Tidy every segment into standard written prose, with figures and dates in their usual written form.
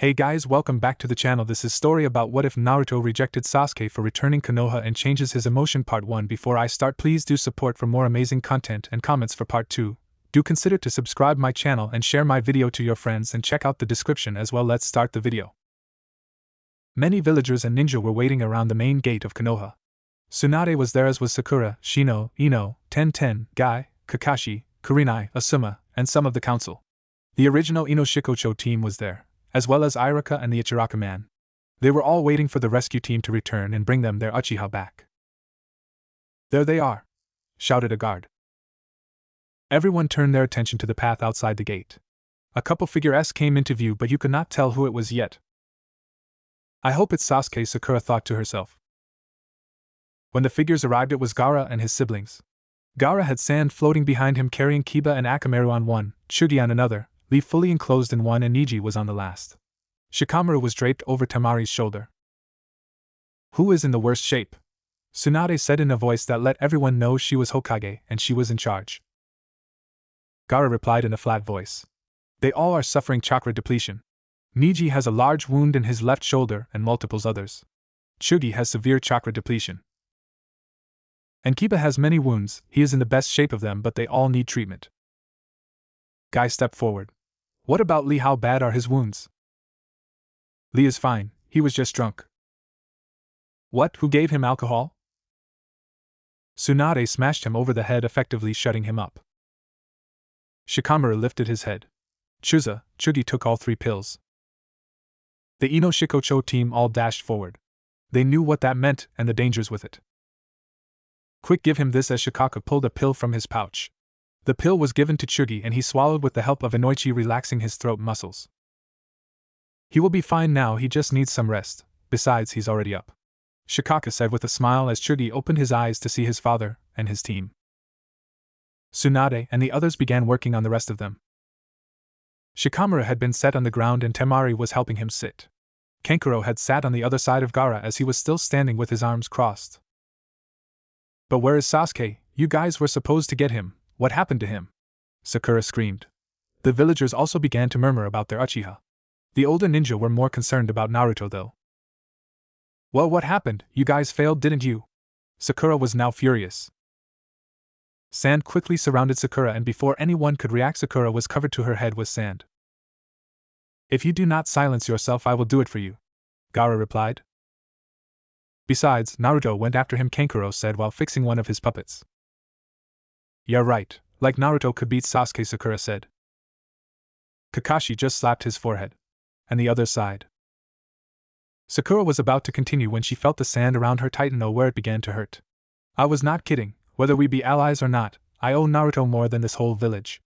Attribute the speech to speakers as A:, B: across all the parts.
A: Hey guys, welcome back to the channel. This is story about what if Naruto rejected Sasuke for returning Konoha and changes his emotion part 1. Before I start, please do support for more amazing content and comments for part 2. Do consider to subscribe my channel and share my video to your friends and check out the description as well. Let's start the video. Many villagers and ninja were waiting around the main gate of Konoha. Tsunade was there, as was Sakura, Shino, Ino, Ten, Guy, Kakashi, Kurenai, Asuma, and some of the council. The original Ino Shikocho team was there, as well as Iraka and the Ichiraka man. They were all waiting for the rescue team to return and bring them their Uchiha back. "There they are!" shouted a guard. Everyone turned their attention to the path outside the gate. A couple figures came into view, but you could not tell who it was yet. "I hope it's Sasuke," Sakura thought to herself. When the figures arrived, it was Gaara and his siblings. Gaara had sand floating behind him, carrying Kiba and Akamaru on one, Chugi on another, Lee fully enclosed in one, and Niji was on the last. Shikamaru was draped over Tamari's shoulder. "Who is in the worst shape?" Tsunade said in a voice that let everyone know she was Hokage and she was in charge. Gaara replied in a flat voice. "They all are suffering chakra depletion. Niji has a large wound in his left shoulder and multiple others. Chugi has severe chakra depletion. And Kiba has many wounds. He is in the best shape of them, but they all need treatment." Guy stepped forward. "What about Lee? How bad are his wounds?" "Lee is fine, he was just drunk." "What? Who gave him alcohol?" "Tsunade smashed him over the head, effectively shutting him up." Shikamaru lifted his head. Chugi took all 3 pills. The Ino Shikocho team all dashed forward. They knew what that meant and the dangers with it. "Quick, give him this," as Shikaka pulled a pill from his pouch. The pill was given to Chugi and he swallowed with the help of Inoichi, relaxing his throat muscles. "He will be fine now, he just needs some rest, besides he's already up," Shikaka said with a smile as Chugi opened his eyes to see his father and his team. Tsunade and the others began working on the rest of them. Shikamaru had been set on the ground and Temari was helping him sit. Kankuro had sat on the other side of Gaara as he was still standing with his arms crossed. "But where is Sasuke? You guys were supposed to get him. What happened to him?" Sakura screamed. The villagers also began to murmur about their Uchiha. The older ninja were more concerned about Naruto though. "Well, what happened? You guys failed, didn't you?" Sakura was now furious. Sand quickly surrounded Sakura, and before anyone could react, Sakura was covered to her head with sand. "If you do not silence yourself, I will do it for you," Gaara replied. "Besides, Naruto went after him," Kankuro said while fixing one of his puppets. "You're right, like Naruto could beat Sasuke," Sakura said. Kakashi just slapped his forehead. And the other sighed. Sakura was about to continue when she felt the sand around her tighten where it began to hurt. "I was not kidding. Whether we be allies or not, I owe Naruto more than this whole village,"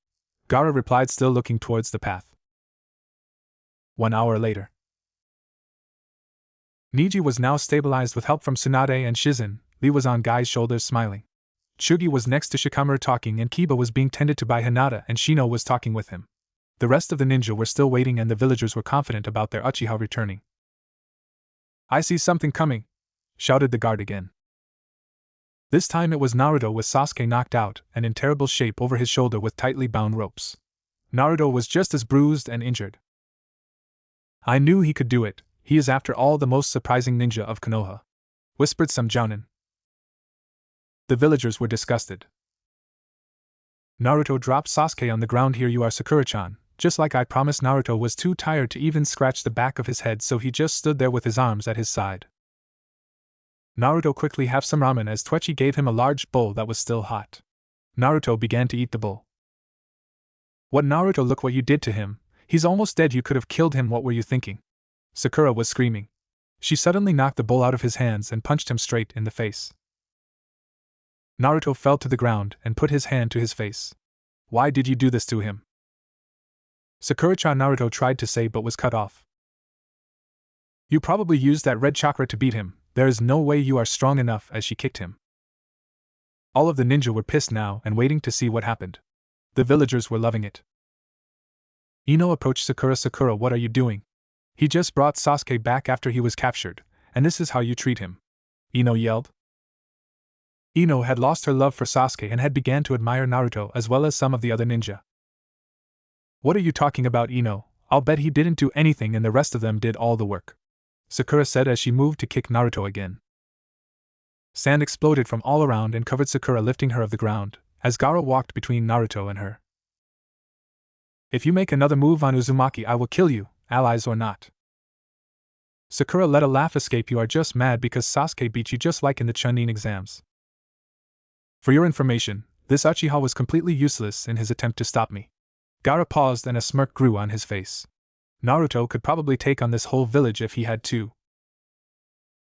A: Gaara replied, still looking towards the path. 1 hour later. Niji was now stabilized with help from Tsunade and Shizen. Lee was on Guy's shoulders smiling. Chugi was next to Shikamaru talking, and Kiba was being tended to by Hinata, and Shino was talking with him. The rest of the ninja were still waiting, and the villagers were confident about their Uchiha returning. "I see something coming!" shouted the guard again. This time it was Naruto, with Sasuke knocked out and in terrible shape over his shoulder with tightly bound ropes. Naruto was just as bruised and injured. "I knew he could do it. He is after all the most surprising ninja of Konoha," whispered some jounin. The villagers were disgusted. Naruto dropped Sasuke on the ground. "Here you are, Sakura-chan," just like I promised. Naruto was too tired to even scratch the back of his head, so he just stood there with his arms at his side. Naruto quickly have some ramen as Tsuchi gave him a large bowl that was still hot. Naruto began to eat the bowl. "What, Naruto, look what you did to him. He's almost dead. You could have killed him. What were you thinking?" Sakura was screaming. She suddenly knocked the bowl out of his hands and punched him straight in the face. Naruto fell to the ground and put his hand to his face. "Why did you do this to him?" Sakura-chan, Naruto tried to say but was cut off. "You probably used that red chakra to beat him. There is no way you are strong enough," as she kicked him. All of the ninja were pissed now and waiting to see what happened. The villagers were loving it. Ino approached Sakura. "Sakura, what are you doing? He just brought Sasuke back after he was captured, and this is how you treat him," Ino yelled. Ino had lost her love for Sasuke and had began to admire Naruto as well as some of the other ninja. "What are you talking about, Ino? I'll bet he didn't do anything and the rest of them did all the work, Sakura said as she moved to kick Naruto again. Sand exploded from all around and covered Sakura, lifting her off the ground, as Gaara walked between Naruto and her. If you make another move on Uzumaki, I will kill you, allies or not. Sakura let a laugh escape. You are just mad because Sasuke beat you just like in the Chunin exams. For your information, this Uchiha was completely useless in his attempt to stop me. Gaara paused and a smirk grew on his face. Naruto could probably take on this whole village if he had to.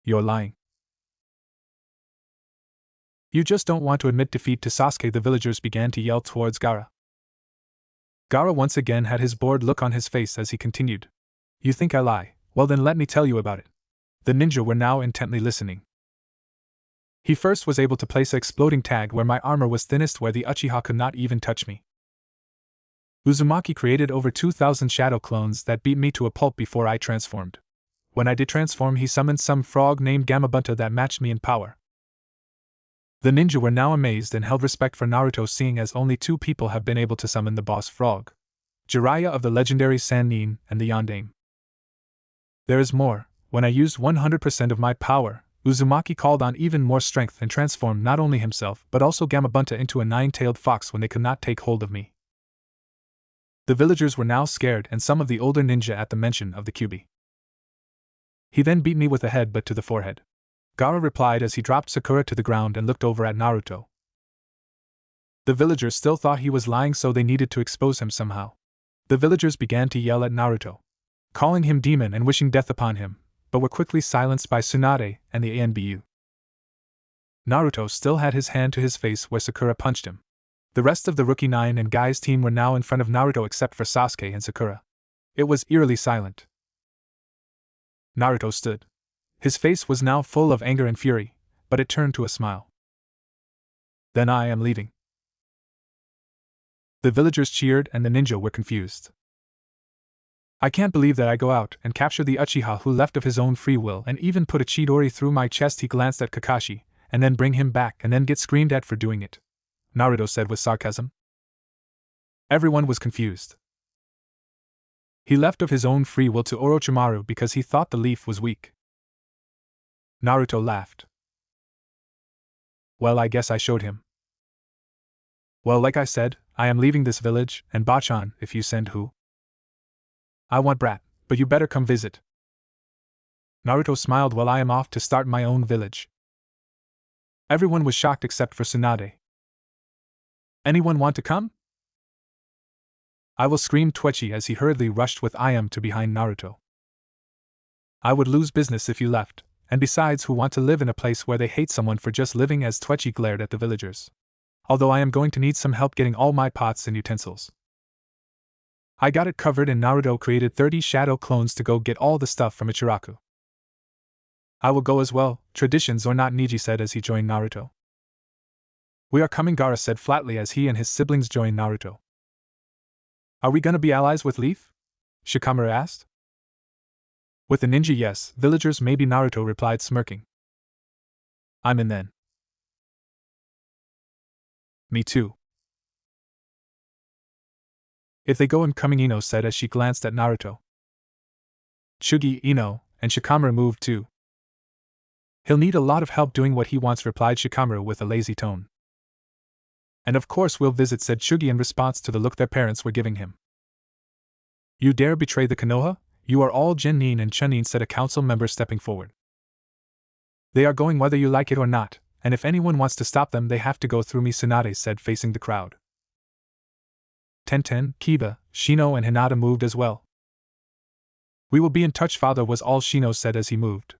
A: You're lying. You just don't want to admit defeat to Sasuke, the villagers began to yell towards Gaara. Gaara once again had his bored look on his face as he continued. You think I lie? Well then let me tell you about it. The ninja were now intently listening. He first was able to place an exploding tag where my armor was thinnest, where the Uchiha could not even touch me. Uzumaki created over 2,000 shadow clones that beat me to a pulp before I transformed. When I did transform, he summoned some frog named Gamabunta that matched me in power. The ninja were now amazed and held respect for Naruto, seeing as only 2 people have been able to summon the boss frog. Jiraiya of the legendary Sannin and the Yondaime. There is more. When I used 100% of my power, Uzumaki called on even more strength and transformed not only himself but also Gamabunta into a 9-tailed fox when they could not take hold of me. The villagers were now scared, and some of the older ninja at the mention of the Kyuubi. He then beat me with a headbutt to the forehead. Gaara replied as he dropped Sakura to the ground and looked over at Naruto. The villagers still thought he was lying, so they needed to expose him somehow. The villagers began to yell at Naruto, calling him demon and wishing death upon him, but were quickly silenced by Tsunade and the ANBU. Naruto still had his hand to his face where Sakura punched him. The rest of the Rookie 9 and Guy's team were now in front of Naruto except for Sasuke and Sakura. It was eerily silent. Naruto stood. His face was now full of anger and fury, but it turned to a smile. Then I am leaving. The villagers cheered and the ninja were confused. I can't believe that I go out and capture the Uchiha who left of his own free will and even put a Chidori through my chest. He glanced at Kakashi, and then bring him back and then get screamed at for doing it, Naruto said with sarcasm. Everyone was confused. He left of his own free will to Orochimaru because he thought the leaf was weak. Naruto laughed. Well, I guess I showed him. Well, like I said, I am leaving this village, and Bachan, if you send who? I want Brat, but you better come visit. Naruto smiled. Well, I am off to start my own village. Everyone was shocked except for Tsunade. Anyone want to come? I will, screamed Twitchy as he hurriedly rushed with Iam to behind Naruto. I would lose business if you left, and besides, who want to live in a place where they hate someone for just living? As Twitchy glared at the villagers. Although I am going to need some help getting all my pots and utensils. I got it covered, and Naruto created 30 shadow clones to go get all the stuff from Ichiraku. I will go as well, traditions or not, Niji said as he joined Naruto. We are coming, Gaara said flatly as he and his siblings joined Naruto. Are we gonna be allies with Leaf? Shikamaru asked. With the ninja, yes, villagers maybe, Naruto replied smirking. I'm in then. Me too. If they go, I'm coming, Ino said as she glanced at Naruto. Chugi, Ino, and Shikamaru moved too. He'll need a lot of help doing what he wants, replied Shikamaru with a lazy tone. And of course we'll visit, said Chugi in response to the look their parents were giving him. You dare betray the Konoha? You are all Genin and Chunin, said a council member stepping forward. They are going whether you like it or not, and if anyone wants to stop them they have to go through me, Tsunade said, facing the crowd. Tenten, Kiba, Shino and Hinata moved as well. We will be in touch, father, was all Shino said as he moved.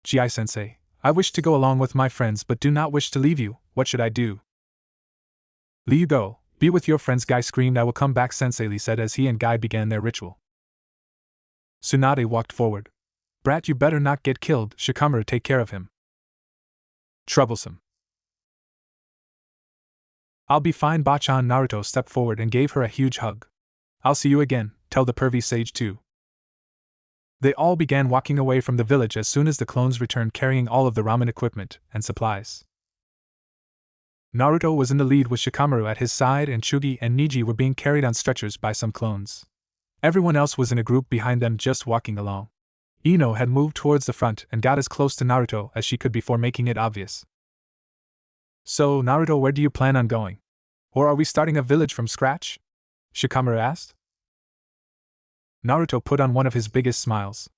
A: Ji-sensei, I wish to go along with my friends but do not wish to leave you. What should I do? Lee, you go, be with your friends, Guy screamed. I will come back, Sensei, Lee said as he and Guy began their ritual. Tsunade walked forward. Brat, you better not get killed, Shikamaru, take care of him. Troublesome. I'll be fine, Bachan. Naruto stepped forward and gave her a huge hug. I'll see you again, tell the pervy sage too. They all began walking away from the village as soon as the clones returned carrying all of the ramen equipment and supplies. Naruto was in the lead with Shikamaru at his side, and Chugi and Niji were being carried on stretchers by some clones. Everyone else was in a group behind them just walking along. Ino had moved towards the front and got as close to Naruto as she could before making it obvious. So, Naruto, where do you plan on going? Or are we starting a village from scratch? Shikamaru asked. Naruto put on one of his biggest smiles.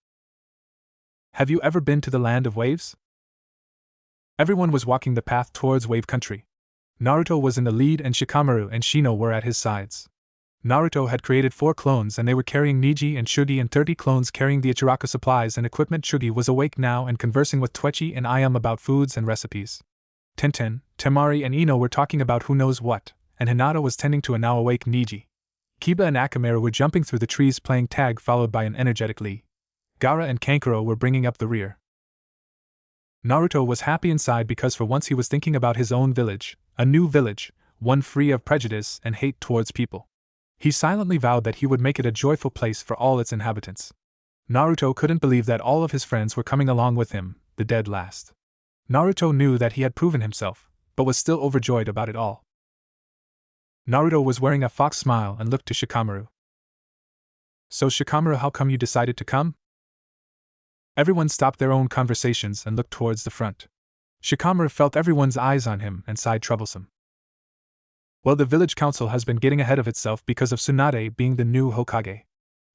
A: Have you ever been to the land of waves? Everyone was walking the path towards wave country. Naruto was in the lead and Shikamaru and Shino were at his sides. Naruto had created 4 clones and they were carrying Neji and Chugi and 30 clones carrying the Ichiraka supplies and equipment. Chugi was awake now and conversing with Twechi and Ayam about foods and recipes. Tenten, Temari and Ino were talking about who knows what, and Hinata was tending to a now awake Neji. Kiba and Akamaru were jumping through the trees playing tag followed by an energetic Lee. Gaara and Kankuro were bringing up the rear. Naruto was happy inside because for once he was thinking about his own village, a new village, one free of prejudice and hate towards people. He silently vowed that he would make it a joyful place for all its inhabitants. Naruto couldn't believe that all of his friends were coming along with him, the dead last. Naruto knew that he had proven himself, but was still overjoyed about it all. Naruto was wearing a fox smile and looked to Shikamaru. So Shikamaru, how come you decided to come? Everyone stopped their own conversations and looked towards the front. Shikamaru felt everyone's eyes on him and sighed troublesome. Well, the village council has been getting ahead of itself because of Tsunade being the new Hokage.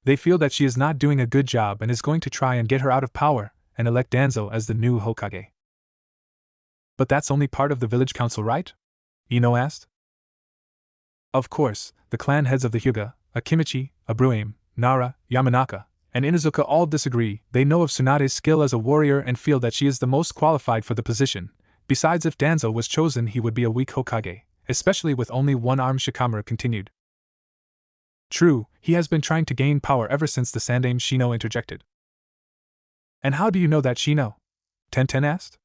A: They feel that she is not doing a good job and is going to try and get her out of power and elect Danzo as the new Hokage. But that's only part of the village council, right? Ino asked. Of course, the clan heads of the Hyuga, Akimichi, Abuame, Nara, Yamanaka, and Inuzuka all disagree. They know of Tsunade's skill as a warrior and feel that she is the most qualified for the position. Besides, if Danzo was chosen, he would be a weak Hokage, especially with only one arm. Shikamaru continued. True, he has been trying to gain power ever since the Sandaime. Shino interjected. And how do you know that, Shino? Tenten asked.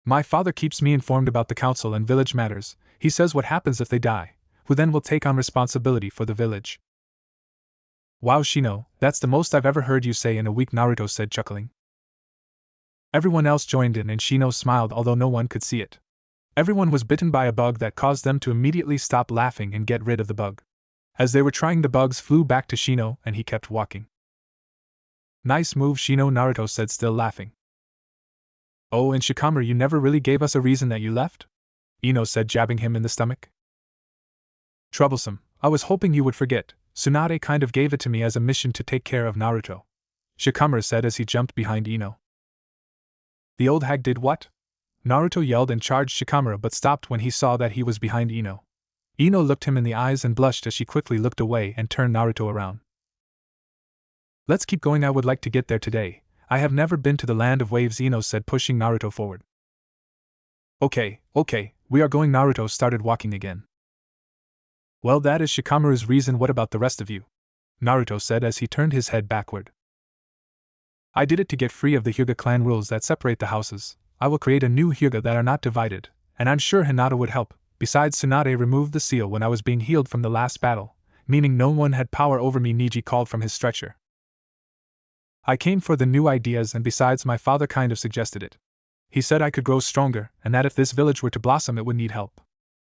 A: My father keeps me informed about the council and village matters. He says what happens if they die, who then will take on responsibility for the village. Wow, Shino, that's the most I've ever heard you say in a week, Naruto said, chuckling. Everyone else joined in and Shino smiled, although no one could see it. Everyone was bitten by a bug that caused them to immediately stop laughing and get rid of the bug. As they were trying, the bugs flew back to Shino and he kept walking. Nice move, Shino, Naruto said, still laughing. Oh, and Shikamaru, you never really gave us a reason that you left? Ino said, jabbing him in the stomach. Troublesome, I was hoping you would forget. Tsunade kind of gave it to me as a mission to take care of Naruto, Shikamaru said as he jumped behind Ino. The old hag did what? Naruto yelled and charged Shikamaru but stopped when he saw that he was behind Ino. Ino looked him in the eyes and blushed as she quickly looked away and turned Naruto around. Let's keep going, I would like to get there today. I have never been to the land of waves, Ino said, pushing Naruto forward. Okay, we are going. Naruto started walking again. Well, that is Shikamaru's reason. What about the rest of you? Naruto said as he turned his head backward. I did it to get free of the Hyuga clan rules that separate the houses. I will create a new Hyuga that are not divided, and I'm sure Hinata would help. Besides, Tsunade removed the seal when I was being healed from the last battle, meaning no one had power over me, Neji called from his stretcher. I came for the new ideas, and besides, my father kind of suggested it. He said I could grow stronger, and that if this village were to blossom it would need help.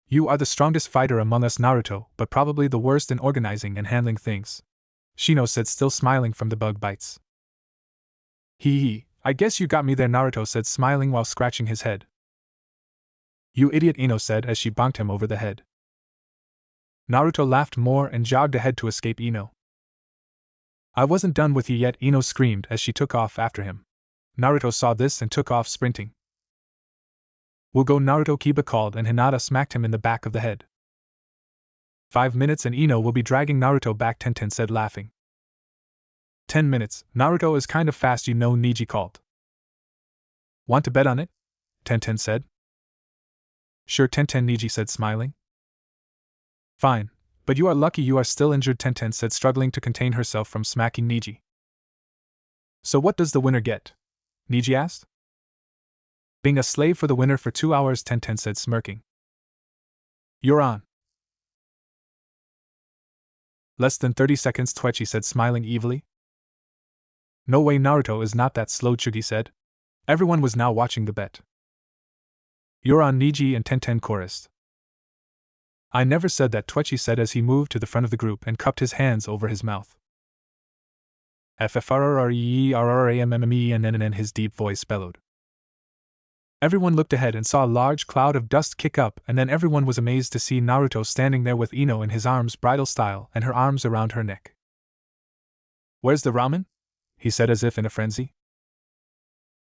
A: You are the strongest fighter among us, Naruto, but probably the worst in organizing and handling things, Shino said, still smiling from the bug bites. Hee, I guess you got me there, Naruto said, smiling while scratching his head. You idiot, Ino said as she bonked him over the head. Naruto laughed more and jogged ahead to escape Ino. I wasn't done with you yet, Ino screamed as she took off after him. Naruto saw this and took off sprinting. We'll go, Naruto, Kiba called, and Hinata smacked him in the back of the head. 5 minutes and Ino will be dragging Naruto back, Tenten said, laughing. 10 minutes, Naruto is kind of fast, you know, Neji called. Want to bet on it? Tenten said. Sure, Tenten, Neji said, smiling. Fine, but you are lucky you are still injured, Tenten said, struggling to contain herself from smacking Neji. So what does the winner get? Neji asked. Being a slave for the winner for 2 hours, Tenten said, smirking. You're on. Less than 30 seconds, Twechi said, smiling evilly. No way, Naruto is not that slow, Chugi said. Everyone was now watching the bet. You're on, Neji and Tenten chorused. I never said that, Twetchy said as he moved to the front of the group and cupped his hands over his mouth. FFRRERRAMME, and then his deep voice bellowed. Everyone looked ahead and saw a large cloud of dust kick up, and then everyone was amazed to see Naruto standing there with Ino in his arms bridal style and her arms around her neck. "Where's the ramen?" he said as if in a frenzy.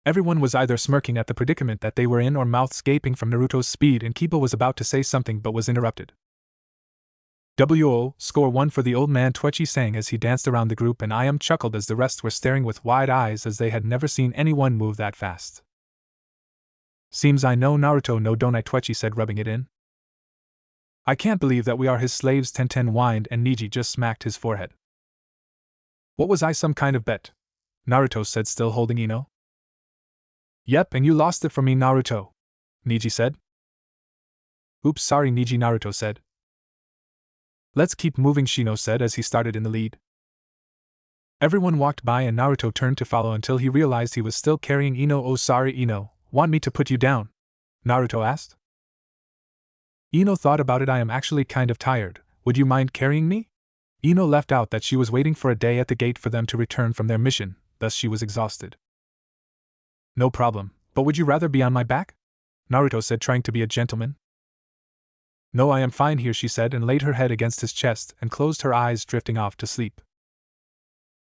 A: Everyone was either smirking at the predicament that they were in or mouths gaping from Naruto's speed, and Kiba was about to say something but was interrupted. "WO, score 1 for the old man," Twetchy sang as he danced around the group, and I chuckled as the rest were staring with wide eyes as they had never seen anyone move that fast. "Seems I know Naruto, no don't I?" Twetchy said, rubbing it in. "I can't believe that we are his slaves," Tenten whined, and Neji just smacked his forehead. "What was I, some kind of bet?" Naruto said, still holding Ino. "Yep, and you lost it for me, Naruto," Neji said. "Oops, sorry, Neji," Naruto said. "Let's keep moving," Shino said as he started in the lead. Everyone walked by and Naruto turned to follow until he realized he was still carrying Ino. "Oh, sorry, Ino. Want me to put you down?" Naruto asked. Ino thought about it. "I am actually kind of tired. Would you mind carrying me?" Ino left out that she was waiting for a day at the gate for them to return from their mission, thus she was exhausted. "No problem, but would you rather be on my back?" Naruto said, trying to be a gentleman. "No, I am fine here," she said, and laid her head against his chest and closed her eyes, drifting off to sleep.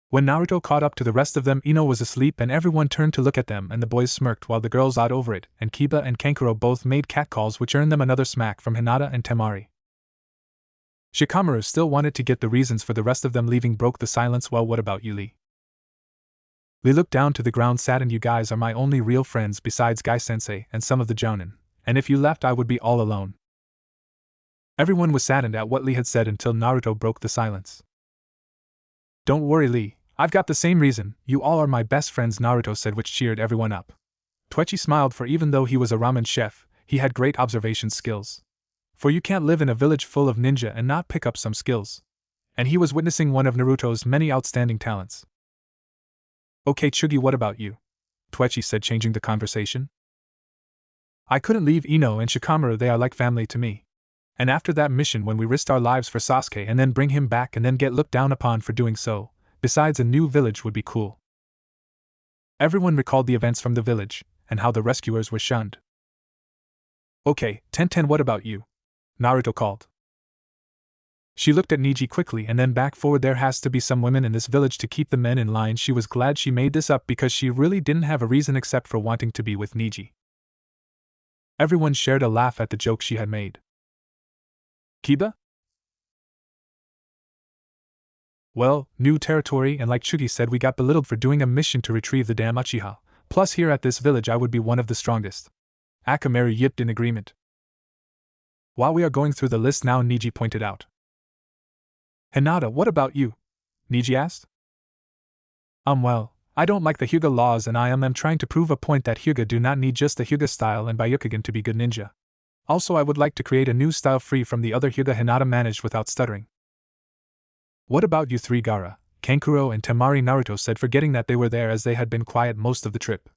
A: When Naruto caught up to the rest of them, Ino was asleep and everyone turned to look at them, and the boys smirked while the girls awed over it, and Kiba and Kankuro both made catcalls which earned them another smack from Hinata and Temari. Shikamaru still wanted to get the reasons for the rest of them leaving. Broke the silence. "Well, what about you, Lee?" Lee looked down to the ground, saddened. "You guys are my only real friends besides Guy-sensei and some of the Jounin, and if you left I would be all alone." Everyone was saddened at what Lee had said until Naruto broke the silence. "Don't worry, Lee, I've got the same reason. You all are my best friends," Naruto said, which cheered everyone up. Twetchy smiled, for even though he was a ramen chef, he had great observation skills. For you can't live in a village full of ninja and not pick up some skills. And he was witnessing one of Naruto's many outstanding talents. "Okay, Chugi, what about you?" Twetchy said, changing the conversation. "I couldn't leave Ino and Shikamaru, they are like family to me. And after that mission when we risked our lives for Sasuke and then bring him back and then get looked down upon for doing so, besides a new village would be cool." Everyone recalled the events from the village, and how the rescuers were shunned. "Okay, Tenten, what about you?" Naruto called. She looked at Neji quickly and then back forward. "There has to be some women in this village to keep the men in line." She was glad she made this up because she really didn't have a reason except for wanting to be with Neji. Everyone shared a laugh at the joke she had made. "Kiba?" "Well, new territory, and like Chugi said, we got belittled for doing a mission to retrieve the damn Uchiha. Plus here at this village I would be one of the strongest." Akamaru yipped in agreement. "While we are going through the list now," Neji pointed out. "Hinata, what about you?" Neji asked. Well, I don't like the Hyuga laws and I am trying to prove a point that Hyuga do not need just the Hyuga style and Byakugan to be good ninja. Also, I would like to create a new style free from the other Hyuga," Hinata managed without stuttering. "What about you three, Gaara, Kankuro and Temari?" Naruto said, forgetting that they were there as they had been quiet most of the trip.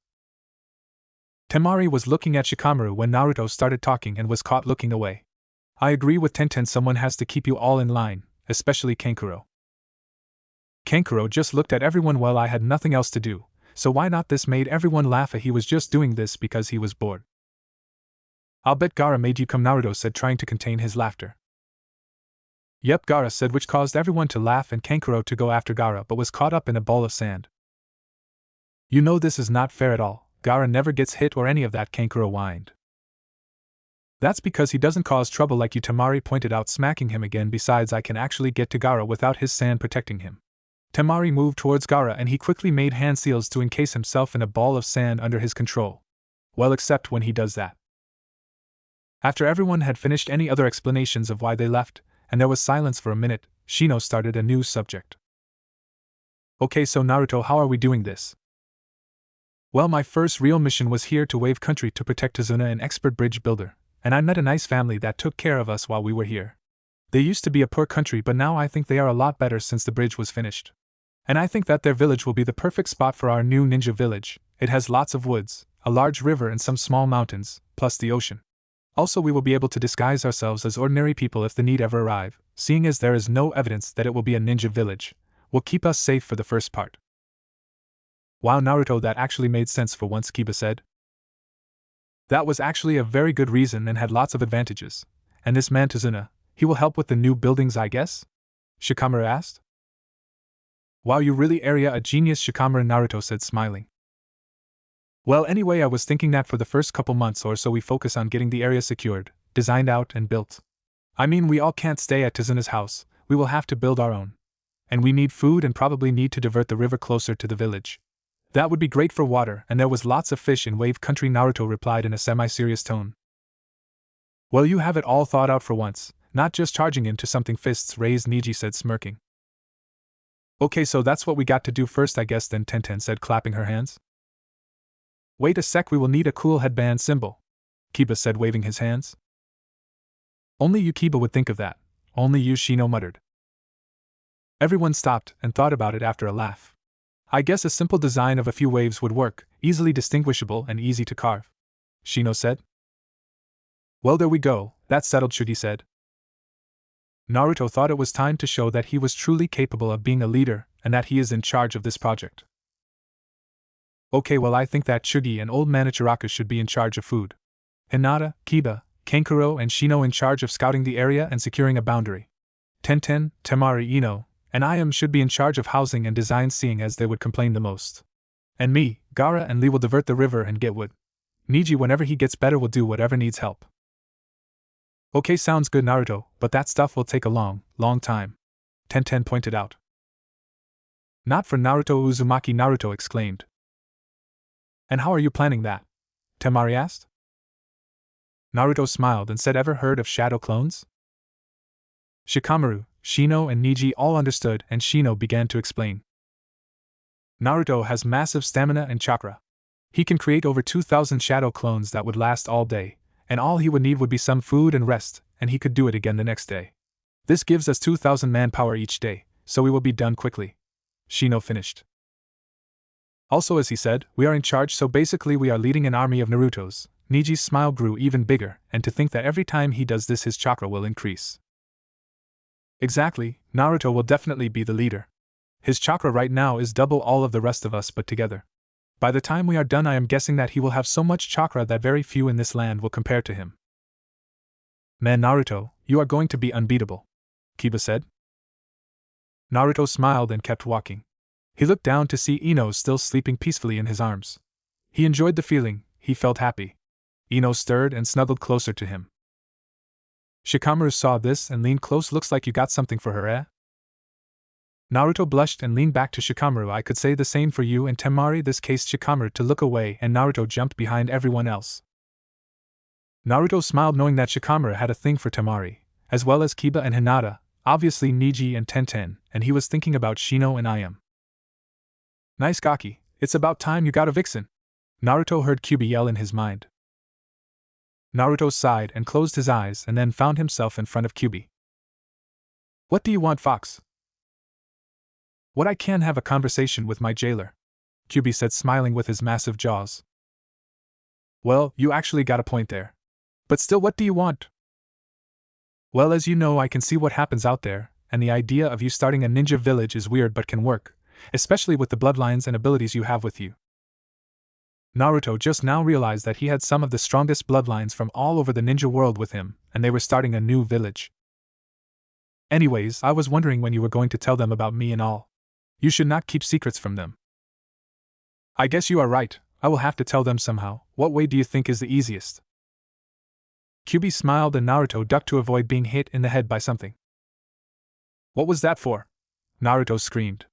A: Temari was looking at Shikamaru when Naruto started talking and was caught looking away. "I agree with Tenten, someone has to keep you all in line, especially Kankuro." Kankuro just looked at everyone. "Well, I had nothing else to do, so why not?" This made everyone laugh. He was just doing this because he was bored. "I'll bet Gaara made you come," Naruto said, trying to contain his laughter. "Yep," Gaara said, which caused everyone to laugh and Kankuro to go after Gaara but was caught up in a ball of sand. "You know this is not fair at all. Gaara never gets hit or any of that," Kankuro whined. "That's because he doesn't cause trouble like you," Temari pointed out, smacking him again. "Besides, I can actually get to Gaara without his sand protecting him." Temari moved towards Gaara and he quickly made hand seals to encase himself in a ball of sand under his control. Well, except when he does that. After everyone had finished any other explanations of why they left, and there was silence for a minute, Shino started a new subject. "Okay, so Naruto, how are we doing this?" "Well, my first real mission was here to Wave Country to protect Tazuna, an expert bridge builder, and I met a nice family that took care of us while we were here. They used to be a poor country, but now I think they are a lot better since the bridge was finished. And I think that their village will be the perfect spot for our new ninja village. It has lots of woods, a large river and some small mountains, plus the ocean. Also, we will be able to disguise ourselves as ordinary people if the need ever arrive, seeing as there is no evidence that it will be a ninja village. Will keep us safe for the first part. Wow, Naruto, that actually made sense for once, Kiba said. That was actually a very good reason and had lots of advantages. And this man Tazuna, he will help with the new buildings, I guess? Shikamaru asked. Wow, you really are a genius, Shikamaru, Naruto said, smiling. Well, anyway, I was thinking that for the first couple months or so we focus on getting the area secured, designed out, and built. I mean, we all can't stay at Tazuna's house, we will have to build our own. And we need food and probably need to divert the river closer to the village. That would be great for water, and there was lots of fish in Wave Country, Naruto replied in a semi-serious tone. Well, you have it all thought out for once, not just charging into something, fists raised, Niji said, smirking. Okay, so that's what we got to do first, I guess, then, Tenten said, clapping her hands. Wait a sec, we will need a cool headband symbol, Kiba said, waving his hands. Only you, Kiba, would think of that. Only you, Shino muttered. Everyone stopped and thought about it after a laugh. I guess a simple design of a few waves would work, easily distinguishable and easy to carve, Shino said. Well, there we go, that's settled, Shugi said. Naruto thought it was time to show that he was truly capable of being a leader and that he is in charge of this project. Okay, well, I think that Shugi and old man Ichiraku should be in charge of food. Hinata, Kiba, Kankuro, and Shino in charge of scouting the area and securing a boundary. Tenten, Temari, Ino, and Ayam should be in charge of housing and design, seeing as they would complain the most. And me, Gaara, and Lee will divert the river and get wood. Niji, whenever he gets better, will do whatever needs help. Okay, sounds good, Naruto, but that stuff will take a long time, Tenten pointed out. Not for Naruto Uzumaki, Naruto exclaimed. And how are you planning that? Temari asked. Naruto smiled and said, ever heard of shadow clones? Shikamaru, Shino, and Niji all understood, and Shino began to explain. Naruto has massive stamina and chakra. He can create over 2,000 shadow clones that would last all day, and all he would need would be some food and rest, and he could do it again the next day. This gives us 2,000 manpower each day, so we will be done quickly. Shino finished. Also, as he said, we are in charge, so basically we are leading an army of Narutos. Niji's smile grew even bigger, and to think that every time he does this his chakra will increase. Exactly, Naruto will definitely be the leader. His chakra right now is double all of the rest of us put together. By the time we are done, I am guessing that he will have so much chakra that very few in this land will compare to him. Man, Naruto, you are going to be unbeatable, Kiba said. Naruto smiled and kept walking. He looked down to see Ino still sleeping peacefully in his arms. He enjoyed the feeling, he felt happy. Ino stirred and snuggled closer to him. Shikamaru saw this and leaned close. Looks like you got something for her, eh? Naruto blushed and leaned back to Shikamaru. I could say the same for you and Temari. This caused Shikamaru to look away, and Naruto jumped behind everyone else. Naruto smiled, knowing that Shikamaru had a thing for Temari, as well as Kiba and Hinata, obviously Niji and Tenten, and he was thinking about Shino and Ayam. Nice Gaki, it's about time you got a vixen, Naruto heard Kyubi yell in his mind. Naruto sighed and closed his eyes and then found himself in front of Kyubi. What do you want, Fox? What, I can have a conversation with my jailer, Kyubi said, smiling with his massive jaws. Well, you actually got a point there. But still, what do you want? Well, as you know, I can see what happens out there, and the idea of you starting a ninja village is weird but can work, especially with the bloodlines and abilities you have with you. Naruto just now realized that he had some of the strongest bloodlines from all over the ninja world with him, and they were starting a new village. Anyways, I was wondering when you were going to tell them about me and all. You should not keep secrets from them. I guess you are right, I will have to tell them somehow. What way do you think is the easiest? Kyubi smiled and Naruto ducked to avoid being hit in the head by something. What was that for? Naruto screamed.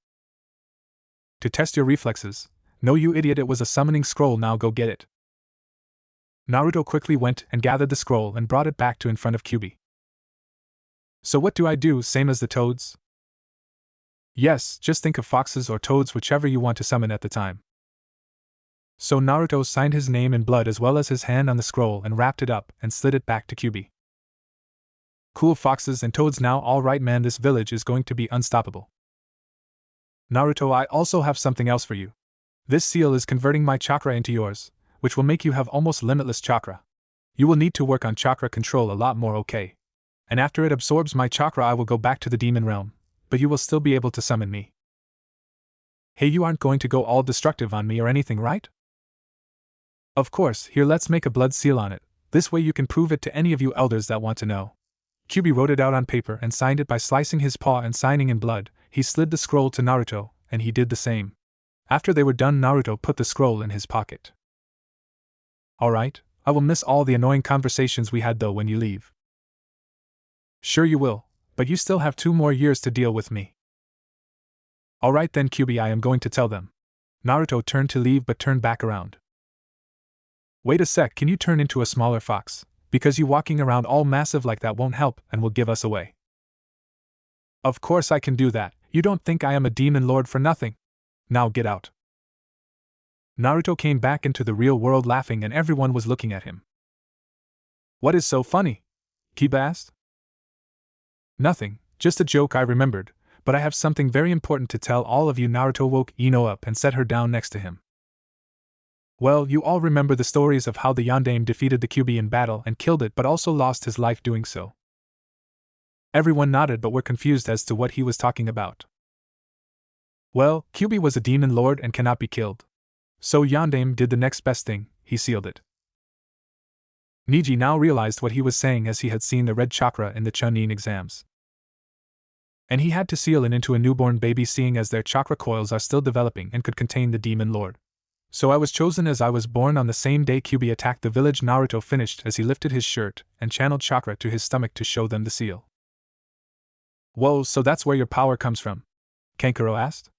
A: To test your reflexes. No, you idiot, it was a summoning scroll, now go get it. Naruto quickly went and gathered the scroll and brought it back to in front of Kyubi. So what do I do, same as the toads? Yes, just think of foxes or toads, whichever you want to summon at the time. So Naruto signed his name in blood as well as his hand on the scroll and wrapped it up and slid it back to Kyubi. Cool, foxes and toads now, alright man, this village is going to be unstoppable. Naruto, I also have something else for you. This seal is converting my chakra into yours, which will make you have almost limitless chakra. You will need to work on chakra control a lot more, okay? And after it absorbs my chakra, I will go back to the demon realm, but you will still be able to summon me. Hey, you aren't going to go all destructive on me or anything, right? Of course, here, let's make a blood seal on it. This way you can prove it to any of you elders that want to know. Kyubi wrote it out on paper and signed it by slicing his paw and signing in blood. He slid the scroll to Naruto, and he did the same. After they were done, Naruto put the scroll in his pocket. Alright, I will miss all the annoying conversations we had though when you leave. Sure you will, but you still have 2 more years to deal with me. Alright then, Kyubi, I am going to tell them. Naruto turned to leave but turned back around. Wait a sec, can you turn into a smaller fox? Because you walking around all massive like that won't help and will give us away. Of course I can do that, you don't think I am a demon lord for nothing. Now get out. Naruto came back into the real world laughing and everyone was looking at him. What is so funny? Kiba asked. Nothing, just a joke I remembered, but I have something very important to tell all of you. Naruto woke Ino up and set her down next to him. Well, you all remember the stories of how the Yondaime defeated the Kyubi in battle and killed it but also lost his life doing so. Everyone nodded but were confused as to what he was talking about. Well, Kyubi was a demon lord and cannot be killed. So Yondaime did the next best thing, he sealed it. Niji now realized what he was saying as he had seen the red chakra in the Chunin exams. And he had to seal it into a newborn baby, seeing as their chakra coils are still developing and could contain the demon lord. So I was chosen as I was born on the same day Kyubi attacked the village. Naruto finished as he lifted his shirt and channeled chakra to his stomach to show them the seal. Whoa, so that's where your power comes from? Kankuro asked.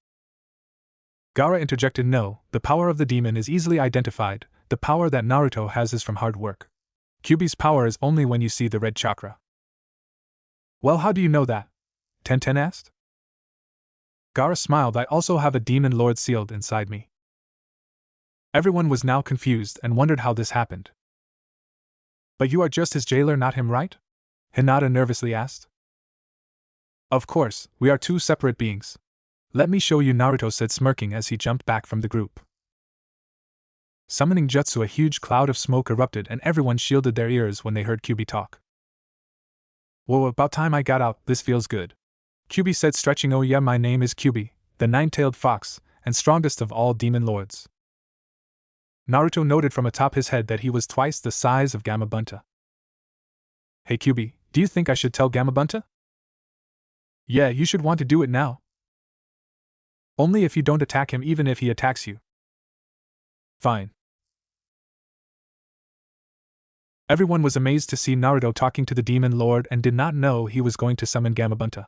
A: Gaara interjected, no, the power of the demon is easily identified, the power that Naruto has is from hard work. Kyubi's power is only when you see the red chakra. Well, how do you know that? Tenten asked. Gaara smiled, I also have a demon lord sealed inside me. Everyone was now confused and wondered how this happened. But you are just his jailer, not him, right? Hinata nervously asked. Of course, we are 2 separate beings. Let me show you, Naruto said, smirking as he jumped back from the group. Summoning jutsu, a huge cloud of smoke erupted and everyone shielded their ears when they heard Kyubi talk. Whoa, about time I got out, this feels good. Kyubi said, stretching, oh yeah, my name is Kyubi, the 9-tailed fox, and strongest of all demon lords. Naruto noted from atop his head that he was twice the size of Gamabunta. Hey Kyubi, do you think I should tell Gamabunta? Yeah, you should want to do it now. Only if you don't attack him, even if he attacks you. Fine. Everyone was amazed to see Naruto talking to the demon lord and did not know he was going to summon Gamabunta.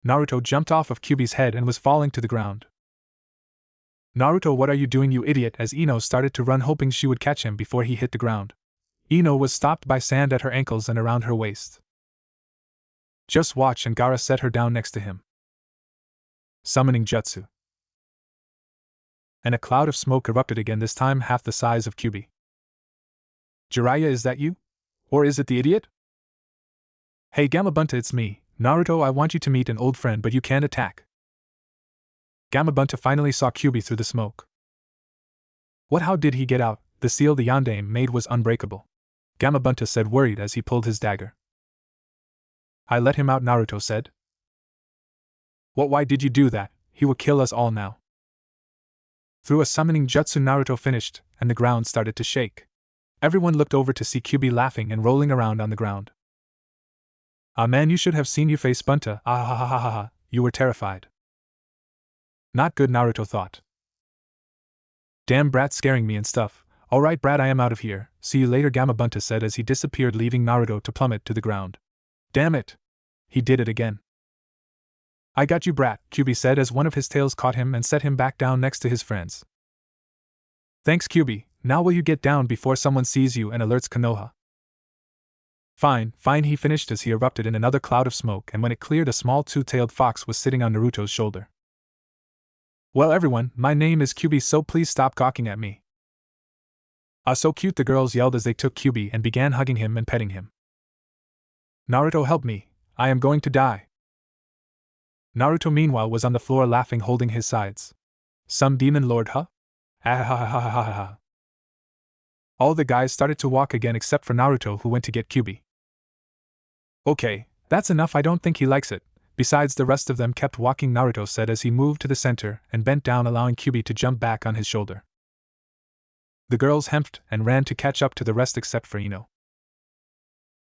A: Naruto jumped off of Kyubi's head and was falling to the ground. Naruto, what are you doing, you idiot? As Ino started to run, hoping she would catch him before he hit the ground. Ino was stopped by sand at her ankles and around her waist. Just watch, and Gaara set her down next to him. Summoning jutsu. And a cloud of smoke erupted again, this time half the size of Kyubi. Jiraiya, is that you? Or is it the idiot? Hey Gamabunta, it's me, Naruto. I want you to meet an old friend, but you can't attack. Gamabunta finally saw Kyubi through the smoke. What, how did he get out? The seal the Yondaime made was unbreakable. Gamabunta said, worried as he pulled his dagger. I let him out, Naruto said. What, why did you do that? He will kill us all now. Through a summoning jutsu, Naruto finished, and the ground started to shake. Everyone looked over to see Kyubi laughing and rolling around on the ground. Ah man, you should have seen your face, Bunta. Ah ha ha ha ha ha, you were terrified. Not good, Naruto thought. Damn brat, scaring me and stuff. Alright brat, I am out of here, see you later, Gamabunta said as he disappeared, leaving Naruto to plummet to the ground. Damn it! He did it again. I got you brat, Kyubi said as one of his tails caught him and set him back down next to his friends. Thanks Kyubi, now will you get down before someone sees you and alerts Konoha? Fine, fine, he finished as he erupted in another cloud of smoke, and when it cleared, a small 2-tailed fox was sitting on Naruto's shoulder. Well everyone, my name is Kyubi, so please stop gawking at me. Ah, so cute, the girls yelled as they took Kyubi and began hugging him and petting him. Naruto, help me, I am going to die. Naruto meanwhile was on the floor laughing, holding his sides. Some demon lord, huh? Ah ha ha ha ha ha ha. All the guys started to walk again except for Naruto, who went to get Kyuubi. Okay, that's enough, I don't think he likes it. Besides, the rest of them kept walking, Naruto said as he moved to the center and bent down, allowing Kyuubi to jump back on his shoulder. The girls hemped and ran to catch up to the rest except for Ino.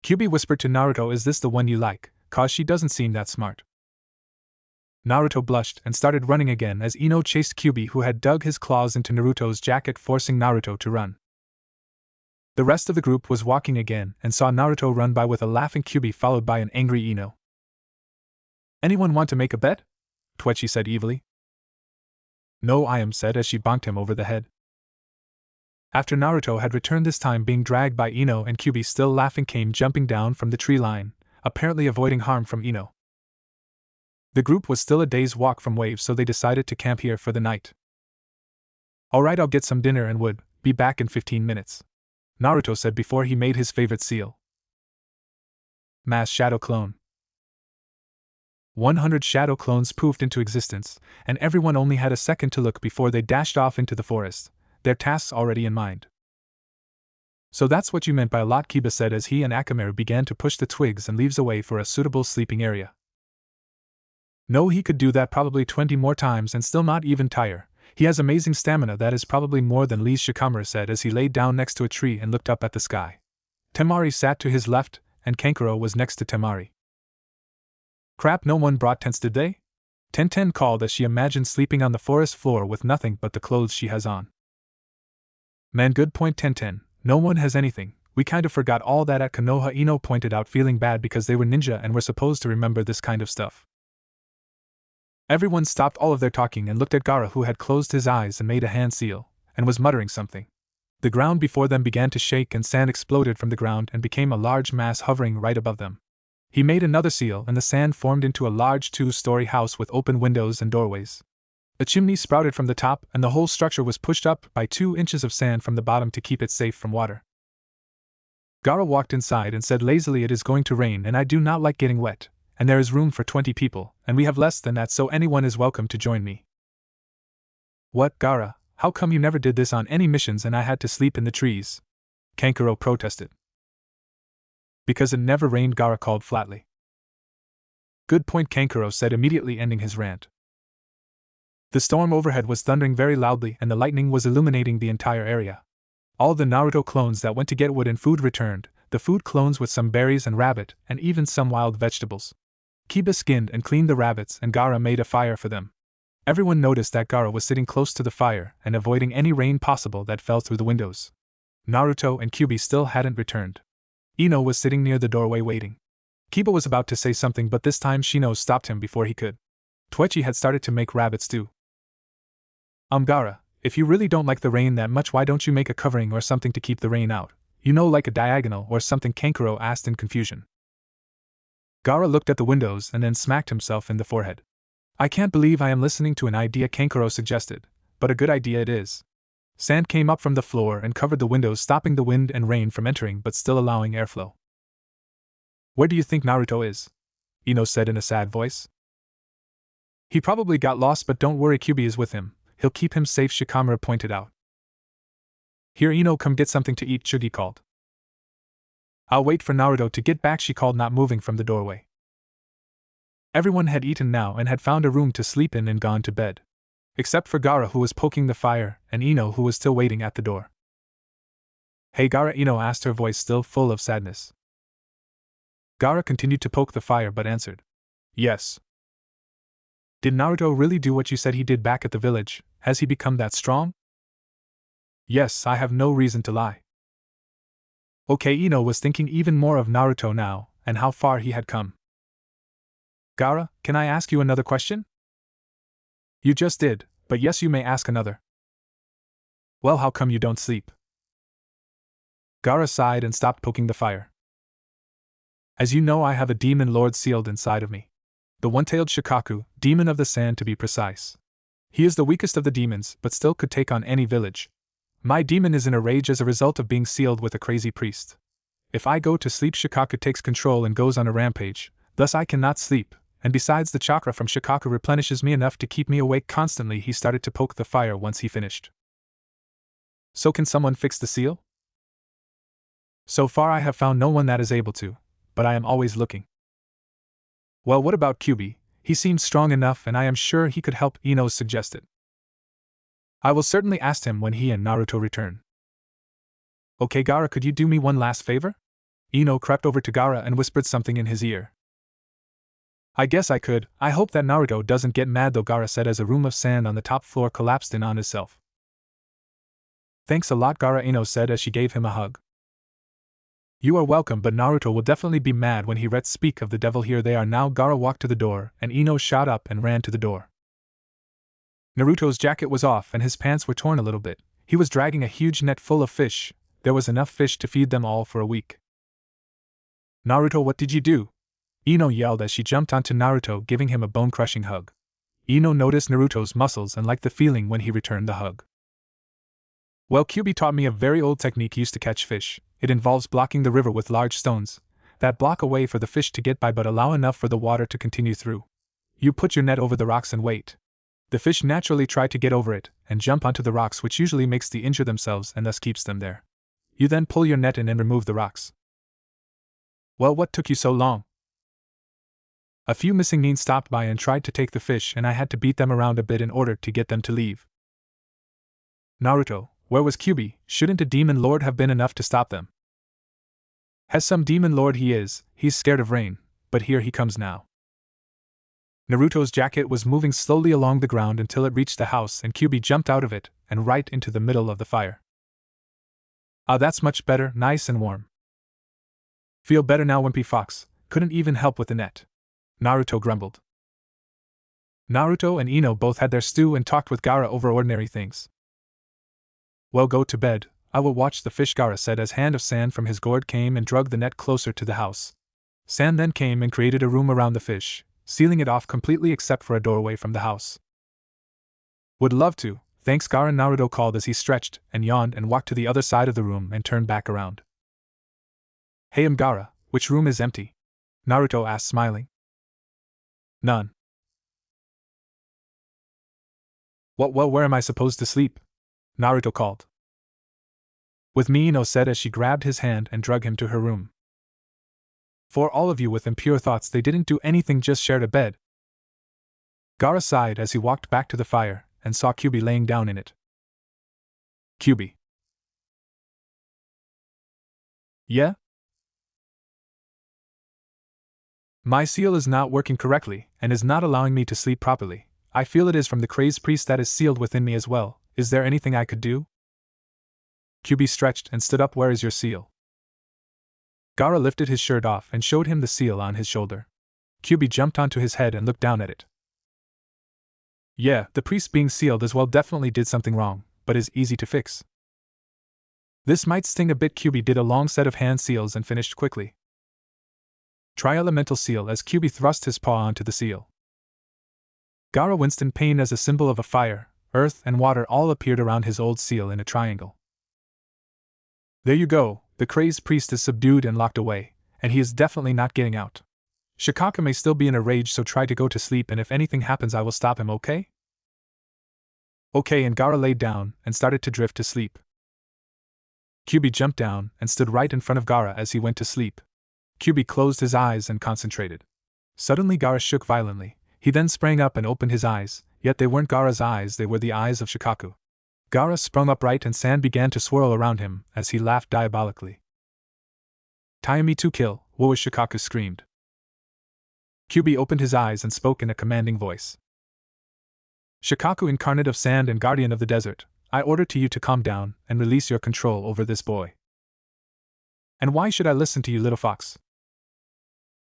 A: Kyuubi whispered to Naruto, "Is this the one you like? 'Cause she doesn't seem that smart." Naruto blushed and started running again as Ino chased Kyuubi, who had dug his claws into Naruto's jacket, forcing Naruto to run. The rest of the group was walking again and saw Naruto run by with a laughing Kyuubi followed by an angry Ino. "Anyone want to make a bet?" Toichi said evilly. "No, I am," said as she bonked him over the head. After Naruto had returned, this time being dragged by Ino, and Kyuubi, still laughing, came jumping down from the tree line, apparently avoiding harm from Ino. The group was still a day's walk from Waves, so they decided to camp here for the night. "Alright, I'll get some dinner and would be back in 15 minutes. Naruto said before he made his favorite seal. Mass Shadow Clone. 100 shadow clones poofed into existence, and everyone only had a second to look before they dashed off into the forest, their tasks already in mind. "So that's what you meant by a lot," Kiba said as he and Akamaru began to push the twigs and leaves away for a suitable sleeping area. "No, he could do that probably 20 more times and still not even tire. He has amazing stamina, that is probably more than Lee's," Shikamaru said as he laid down next to a tree and looked up at the sky. Temari sat to his left, and Kankuro was next to Temari. "Crap, no one brought tents, did they?" Tenten called as she imagined sleeping on the forest floor with nothing but the clothes she has on. "Man, good point, Tenten. No one has anything. We kind of forgot all that at Konoha," Ino pointed out, feeling bad because they were ninja and were supposed to remember this kind of stuff. Everyone stopped all of their talking and looked at Gaara, who had closed his eyes and made a hand seal, and was muttering something. The ground before them began to shake and sand exploded from the ground and became a large mass hovering right above them. He made another seal and the sand formed into a large 2-story house with open windows and doorways. A chimney sprouted from the top and the whole structure was pushed up by 2 inches of sand from the bottom to keep it safe from water. Gaara walked inside and said lazily, "It is going to rain and I do not like getting wet, and there is room for 20 people, and we have less than that, so anyone is welcome to join me." "What, Gaara, how come you never did this on any missions and I had to sleep in the trees?" Kankuro protested. "Because it never rained," Gaara called flatly. "Good point," Kankuro said, immediately ending his rant. The storm overhead was thundering very loudly and the lightning was illuminating the entire area. All the Naruto clones that went to get wood and food returned, the food clones with some berries and rabbit, and even some wild vegetables. Kiba skinned and cleaned the rabbits and Gaara made a fire for them. Everyone noticed that Gaara was sitting close to the fire and avoiding any rain possible that fell through the windows. Naruto and Kyuubi still hadn't returned. Ino was sitting near the doorway waiting. Kiba was about to say something, but this time Shino stopped him before he could. Toichi had started to make rabbit stew. Gaara, if you really don't like the rain that much, why don't you make a covering or something to keep the rain out? You know, like a diagonal or something?" Kankuro asked in confusion. Gaara looked at the windows and then smacked himself in the forehead. "I can't believe I am listening to an idea," Kankuro suggested, "but a good idea it is." Sand came up from the floor and covered the windows, stopping the wind and rain from entering but still allowing airflow. "Where do you think Naruto is?" Ino said in a sad voice. "He probably got lost, but don't worry, Kyuubi is with him. He'll keep him safe," Shikamaru pointed out. "Here, Ino, come get something to eat," Chugi called. "I'll wait for Naruto to get back," she called, not moving from the doorway. Everyone had eaten now and had found a room to sleep in and gone to bed. Except for Gaara, who was poking the fire, and Ino, who was still waiting at the door. "Hey Gaara," Ino asked, her voice still full of sadness. Gaara continued to poke the fire but answered, "Yes." "Did Naruto really do what you said he did back at the village? Has he become that strong?" "Yes, I have no reason to lie." Okay, Ino was thinking even more of Naruto now, and how far he had come. "Gaara, can I ask you another question?" "You just did, but yes, you may ask another." "Well, how come you don't sleep?" Gaara sighed and stopped poking the fire. "As you know, I have a demon lord sealed inside of me. The one-tailed Shikaku, demon of the sand to be precise. He is the weakest of the demons, but still could take on any village. My demon is in a rage as a result of being sealed with a crazy priest. If I go to sleep, Shikaku takes control and goes on a rampage, thus I cannot sleep, and besides, the chakra from Shikaku replenishes me enough to keep me awake constantly." He started to poke the fire once he finished. "So can someone fix the seal?" So far I have found no one that is able to, but I am always looking. Well, what about Kyubi? He seems strong enough and I am sure he could help, Ino suggested. I will certainly ask him when he and Naruto return. Okay, Gaara, could you do me one last favor? Ino crept over to Gaara and whispered something in his ear. I guess I could. I hope that Naruto doesn't get mad though, Gaara said as a room of sand on the top floor collapsed in on itself. Thanks a lot, Gaara, Ino said as she gave him a hug. You are welcome, but Naruto will definitely be mad when he reads speak of the devil. Here they are now. Gaara walked to the door, and Ino shot up and ran to the door. Naruto's jacket was off and his pants were torn a little bit. He was dragging a huge net full of fish. There was enough fish to feed them all for a week. Naruto, what did you do? Ino yelled as she jumped onto Naruto, giving him a bone-crushing hug. Ino noticed Naruto's muscles and liked the feeling when he returned the hug. Well, Kyubi taught me a very old technique used to catch fish. It involves blocking the river with large stones that block a way for the fish to get by but allow enough for the water to continue through. You put your net over the rocks and wait. The fish naturally try to get over it and jump onto the rocks, which usually makes them injure themselves and thus keeps them there. You then pull your net in and remove the rocks. Well, what took you so long? A few missing nin stopped by and tried to take the fish, and I had to beat them around a bit in order to get them to leave. Naruto, where was Kyubi? Shouldn't a demon lord have been enough to stop them? Has some demon lord he is, he's scared of rain, but here he comes now. Naruto's jacket was moving slowly along the ground until it reached the house and Kyubi jumped out of it and right into the middle of the fire. Ah, that's much better, nice and warm. Feel better now, Wimpy Fox, couldn't even help with the net. Naruto grumbled. Naruto and Ino both had their stew and talked with Gaara over ordinary things. Well, go to bed, I will watch the fish, Gaara said as hand of sand from his gourd came and dragged the net closer to the house. Sand then came and created a room around the fish, sealing it off completely except for a doorway from the house. Would love to, thanks, Gaara, Naruto called as he stretched and yawned and walked to the other side of the room and turned back around. Hey, Gaara, which room is empty? Naruto asked, smiling. None. Well, where am I supposed to sleep? Naruto called. With me, Ino said as she grabbed his hand and dragged him to her room. For all of you with impure thoughts, they didn't do anything, just shared a bed. Gaara sighed as he walked back to the fire and saw Kyubi laying down in it. Kyubi. Yeah? My seal is not working correctly and is not allowing me to sleep properly. I feel it is from the crazed priest that is sealed within me as well. Is there anything I could do? Kyubi stretched and stood up. Where is your seal? Gaara lifted his shirt off and showed him the seal on his shoulder. Kyubi jumped onto his head and looked down at it. Yeah, the priest being sealed as well definitely did something wrong, but is easy to fix. This might sting a bit. Kyubi did a long set of hand seals and finished quickly. Try elemental seal as Kyubi thrust his paw onto the seal. Gaara winced in pain as a symbol of a fire, earth and water all appeared around his old seal in a triangle. There you go, the crazed priest is subdued and locked away, and he is definitely not getting out. Shikaku may still be in a rage, so try to go to sleep, and if anything happens I will stop him, okay? Okay, and Gaara laid down and started to drift to sleep. Kyubi jumped down and stood right in front of Gaara as he went to sleep. Kyubi closed his eyes and concentrated. Suddenly Gaara shook violently. He then sprang up and opened his eyes, yet they weren't Gaara's eyes, they were the eyes of Shikaku. Gaara sprung upright and sand began to swirl around him as he laughed diabolically. Tie me to kill, Woa, Shikaku screamed. Kyubi opened his eyes and spoke in a commanding voice. Shikaku, incarnate of sand and guardian of the desert, I order to you to calm down and release your control over this boy. And why should I listen to you, little fox?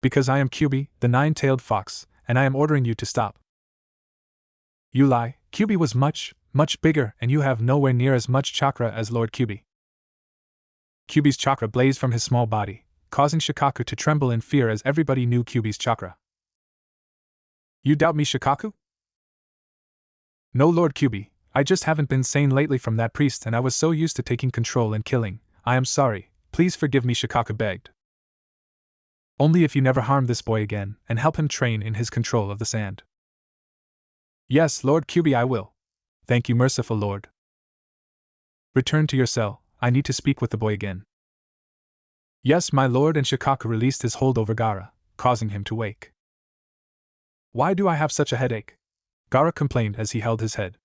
A: Because I am Kyubi, the nine-tailed fox, and I am ordering you to stop. You lie, Kyubi was much bigger, and you have nowhere near as much chakra as Lord Kyubi. Kyubi's chakra blazed from his small body, causing Shikaku to tremble in fear as everybody knew Kyubi's chakra. You doubt me, Shikaku? No, Lord Kyubi, I just haven't been sane lately from that priest and I was so used to taking control and killing. I am sorry, please forgive me, Shikaku begged. Only if you never harm this boy again and help him train in his control of the sand. Yes, Lord Kyubi, I will. Thank you, merciful Lord. Return to your cell, I need to speak with the boy again. Yes, my lord, and Shikaku released his hold over Gaara, causing him to wake. Why do I have such a headache? Gaara complained as he held his head.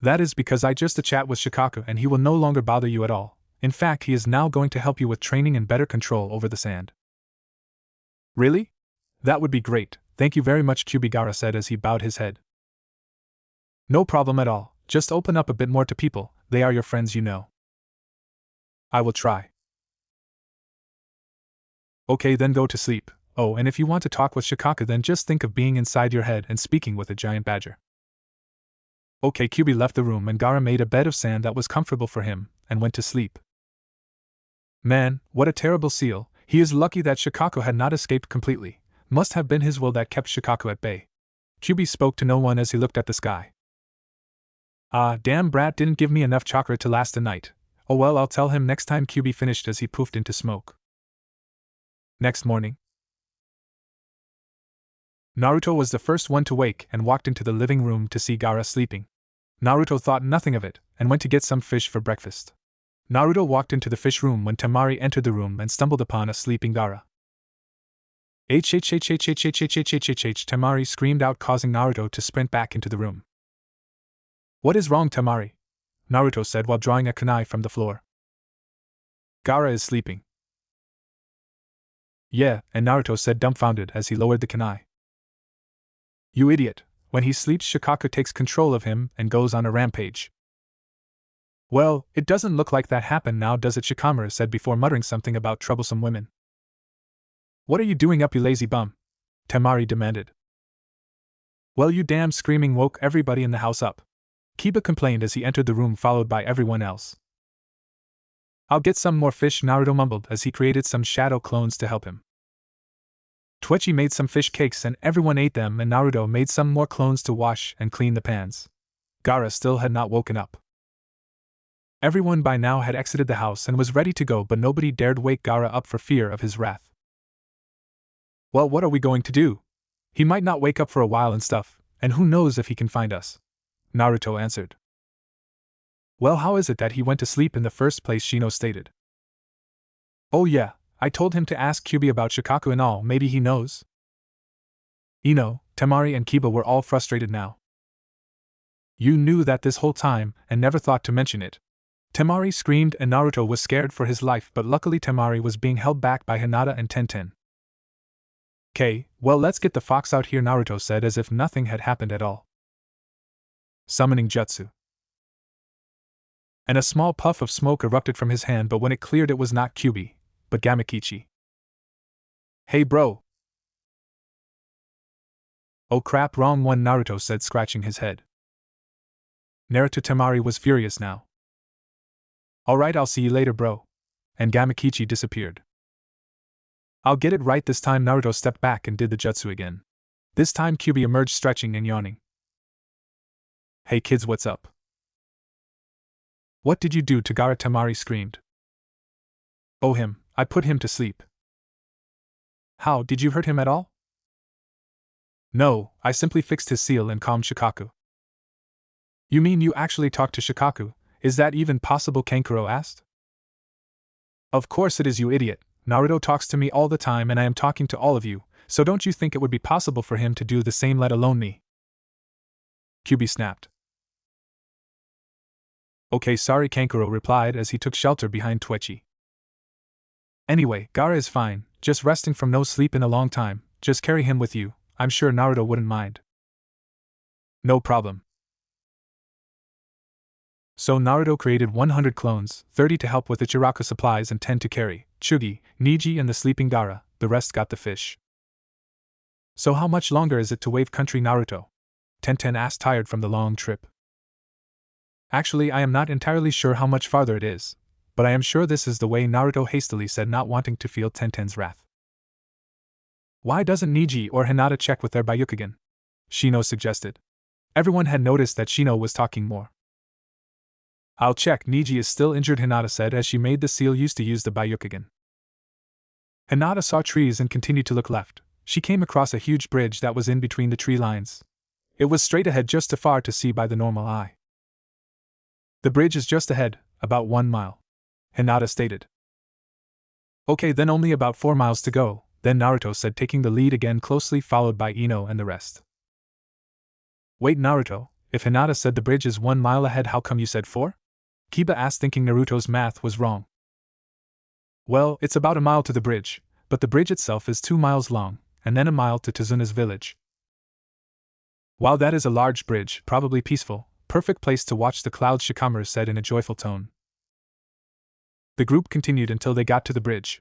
A: That is because I just chat with Shikaku and he will no longer bother you at all. In fact, he is now going to help you with training and better control over the sand. Really? That would be great, thank you very much, Kyubi, Gaara said as he bowed his head. No problem at all, just open up a bit more to people, they are your friends, you know. I will try. Okay, then go to sleep. Oh, and if you want to talk with Shikaku, then just think of being inside your head and speaking with a giant badger. Okay, Kyubi left the room and Gaara made a bed of sand that was comfortable for him, and went to sleep. Man, what a terrible seal, he is lucky that Shikaku had not escaped completely, must have been his will that kept Shikaku at bay. Kyubi spoke to no one as he looked at the sky. Ah, damn brat didn't give me enough chakra to last a night. Oh well, I'll tell him next time, Kyubi finished as he poofed into smoke. Next morning, Naruto was the first one to wake and walked into the living room to see Gaara sleeping. Naruto thought nothing of it and went to get some fish for breakfast. Naruto walked into the fish room when Temari entered the room and stumbled upon a sleeping Gaara. Temari screamed out, causing Naruto to sprint back into the room. What is wrong, Temari? Naruto said while drawing a kunai from the floor. Gaara is sleeping. Yeah, and Naruto said dumbfounded as he lowered the kunai. You idiot, when he sleeps Shikaku takes control of him and goes on a rampage. Well, it doesn't look like that happened now, does it? Shikamaru said before muttering something about troublesome women. What are you doing up, you lazy bum? Temari demanded. Well, you damn screaming woke everybody in the house up. Kiba complained as he entered the room followed by everyone else. I'll get some more fish, Naruto mumbled as he created some shadow clones to help him. Toichi made some fish cakes and everyone ate them, and Naruto made some more clones to wash and clean the pans. Gaara still had not woken up. Everyone by now had exited the house and was ready to go, but nobody dared wake Gaara up for fear of his wrath. Well, what are we going to do? He might not wake up for a while and stuff, and who knows if he can find us? Naruto answered. Well, how is it that he went to sleep in the first place? Shino stated. Oh yeah, I told him to ask Kyubi about Shikaku and all, maybe he knows. Ino, Temari and Kiba were all frustrated now. You knew that this whole time and never thought to mention it. Temari screamed and Naruto was scared for his life, but luckily Temari was being held back by Hinata and Tenten. "K, well, let's get the fox out here," Naruto said as if nothing had happened at all. Summoning jutsu. And a small puff of smoke erupted from his hand, but when it cleared it was not Kyubi, but Gamakichi. Hey bro! Oh crap, wrong one, Naruto said, scratching his head. Naruto Temari was furious now. Alright, I'll see you later, bro. And Gamakichi disappeared. I'll get it right this time. Naruto stepped back and did the jutsu again. This time Kyubi emerged stretching and yawning. Hey kids, what's up? What did you do to Gaara? Temari screamed. Oh him, I put him to sleep. How, did you hurt him at all? No, I simply fixed his seal and calmed Shikaku. You mean you actually talked to Shikaku? Is that even possible? Kankuro asked. Of course it is, you idiot. Naruto talks to me all the time and I am talking to all of you, so don't you think it would be possible for him to do the same, let alone me? Kyubi snapped. Okay, sorry, Kankuro replied as he took shelter behind Toichi. Anyway, Gaara is fine, just resting from no sleep in a long time. Just carry him with you, I'm sure Naruto wouldn't mind. No problem. So Naruto created 100 clones, 30 to help with the Chiraku supplies and 10 to carry Chugi, Niji and the sleeping Gaara. The rest got the fish. So how much longer is it to Wave Country, Naruto? Tenten asked, tired from the long trip. Actually, I am not entirely sure how much farther it is, but I am sure this is the way, Naruto hastily said, not wanting to feel Tenten's wrath. Why doesn't Niji or Hinata check with their Byakugan? Shino suggested. Everyone had noticed that Shino was talking more. I'll check. Niji is still injured, Hinata said as she made the seal used to use the Byakugan. Hinata saw trees and continued to look left. She came across a huge bridge that was in between the tree lines. It was straight ahead, just too far to see by the normal eye. The bridge is just ahead, about 1 mile. Hinata stated. Okay, then only about 4 miles to go, then Naruto said, taking the lead again, closely followed by Ino and the rest. Wait, Naruto, if Hinata said the bridge is 1 mile ahead, how come you said 4? Kiba asked, thinking Naruto's math was wrong. Well, it's about a mile to the bridge, but the bridge itself is 2 miles long, and then a mile to Tazuna's village. Wow, that is a large bridge, probably peaceful, perfect place to watch the clouds, Shikamaru said in a joyful tone. The group continued until they got to the bridge.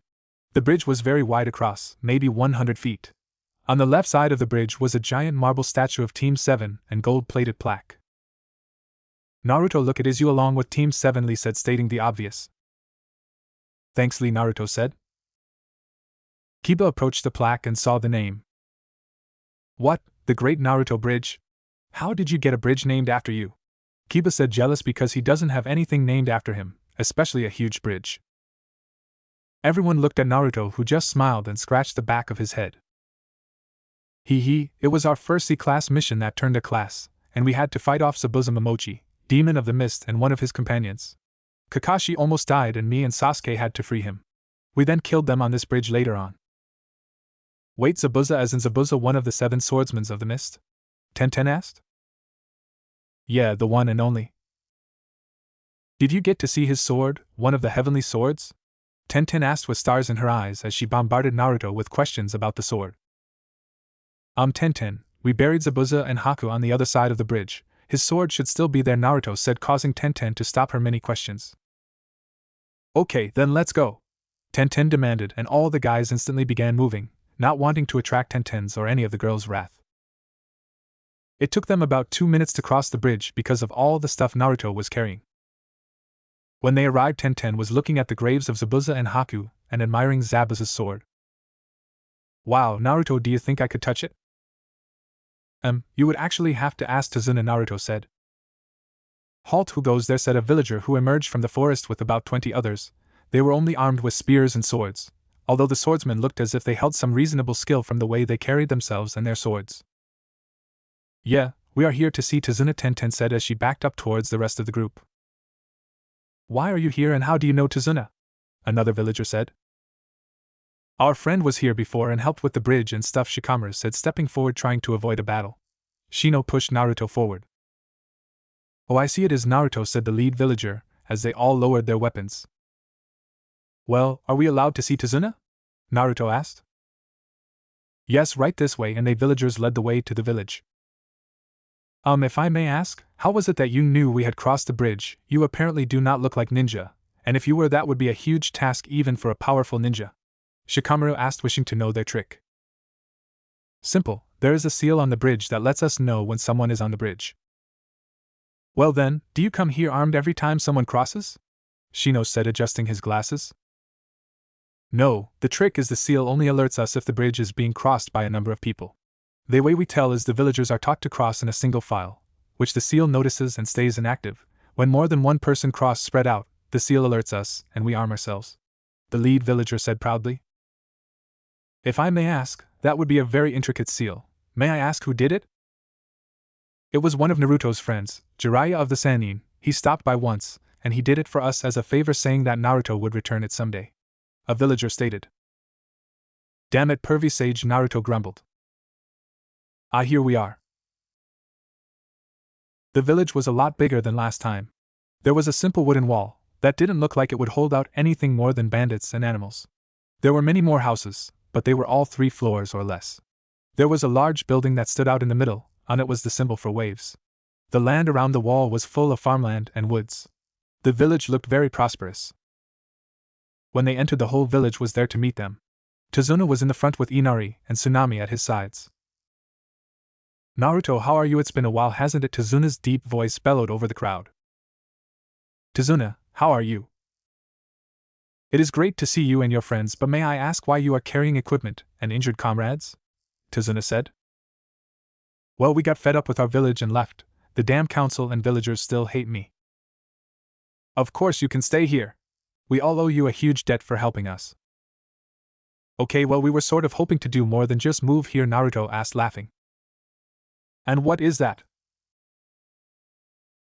A: The bridge was very wide across, maybe 100 feet. On the left side of the bridge was a giant marble statue of Team 7 and gold-plated plaque. Naruto, look, it is you along with Team 7, Lee said, stating the obvious. Thanks, Lee, Naruto said. Kiba approached the plaque and saw the name. What, the Great Naruto Bridge? How did you get a bridge named after you? Kiba said, jealous because he doesn't have anything named after him, especially a huge bridge. Everyone looked at Naruto, who just smiled and scratched the back of his head. It was our first C-class mission that turned a class, and we had to fight off Zabuza Momochi, Demon of the Mist, and one of his companions. Kakashi almost died and me and Sasuke had to free him. We then killed them on this bridge later on. Wait, Zabuza as in Zabuza, one of the 7 swordsmen of the mist? Tenten asked. Yeah, the one and only. Did you get to see his sword, one of the heavenly swords? Tenten asked with stars in her eyes as she bombarded Naruto with questions about the sword. Tenten, we buried Zabuza and Haku on the other side of the bridge. His sword should still be there, Naruto said, causing Tenten to stop her many questions. Okay, then let's go, Tenten demanded, and all the guys instantly began moving, not wanting to attract Tenten's or any of the girls' wrath. It took them about 2 minutes to cross the bridge because of all the stuff Naruto was carrying. When they arrived, Tenten was looking at the graves of Zabuza and Haku and admiring Zabuza's sword. Wow, Naruto, do you think I could touch it? You would actually have to ask Tazuna, Naruto said. Halt, who goes there, said a villager who emerged from the forest with about 20 others. They were only armed with spears and swords, although the swordsmen looked as if they held some reasonable skill from the way they carried themselves and their swords. Yeah, we are here to see Tazuna, Tenten said as she backed up towards the rest of the group. Why are you here and how do you know Tazuna? Another villager said. Our friend was here before and helped with the bridge and stuff, Shikamaru said, stepping forward trying to avoid a battle. Shino pushed Naruto forward. Oh, I see, it is Naruto, said the lead villager, as they all lowered their weapons. Well, are we allowed to see Tazuna? Naruto asked. Yes, right this way, and they villagers led the way to the village. If I may ask, how was it that you knew we had crossed the bridge? You apparently do not look like ninja, and if you were, that would be a huge task even for a powerful ninja. Shikamaru asked, wishing to know their trick. Simple, there is a seal on the bridge that lets us know when someone is on the bridge. Well then, do you come here armed every time someone crosses? Shino said, adjusting his glasses. No, the trick is the seal only alerts us if the bridge is being crossed by a number of people. The way we tell is the villagers are taught to cross in a single file, which the seal notices and stays inactive. When more than one person cross spread out, the seal alerts us, and we arm ourselves. The lead villager said proudly. If I may ask, that would be a very intricate seal. May I ask who did it? It was one of Naruto's friends, Jiraiya of the Sannin. He stopped by once, and he did it for us as a favor, saying that Naruto would return it someday. A villager stated. Damn it, pervy sage, Naruto grumbled. Here we are. The village was a lot bigger than last time. There was a simple wooden wall that didn't look like it would hold out anything more than bandits and animals. There were many more houses, but they were all 3 floors or less. There was a large building that stood out in the middle, on it was the symbol for waves. The land around the wall was full of farmland and woods. The village looked very prosperous. When they entered, the whole village was there to meet them. Tazuna was in the front with Inari and Tsunami at his sides. Naruto, how are you? It's been a while, hasn't it? Tazuna's deep voice bellowed over the crowd. Tazuna, how are you? It is great to see you and your friends, but may I ask why you are carrying equipment and injured comrades? Tazuna said. Well, we got fed up with our village and left. The damn council and villagers still hate me. Of course you can stay here. We all owe you a huge debt for helping us. Okay, well, we were sort of hoping to do more than just move here, Naruto asked, laughing. And what is that?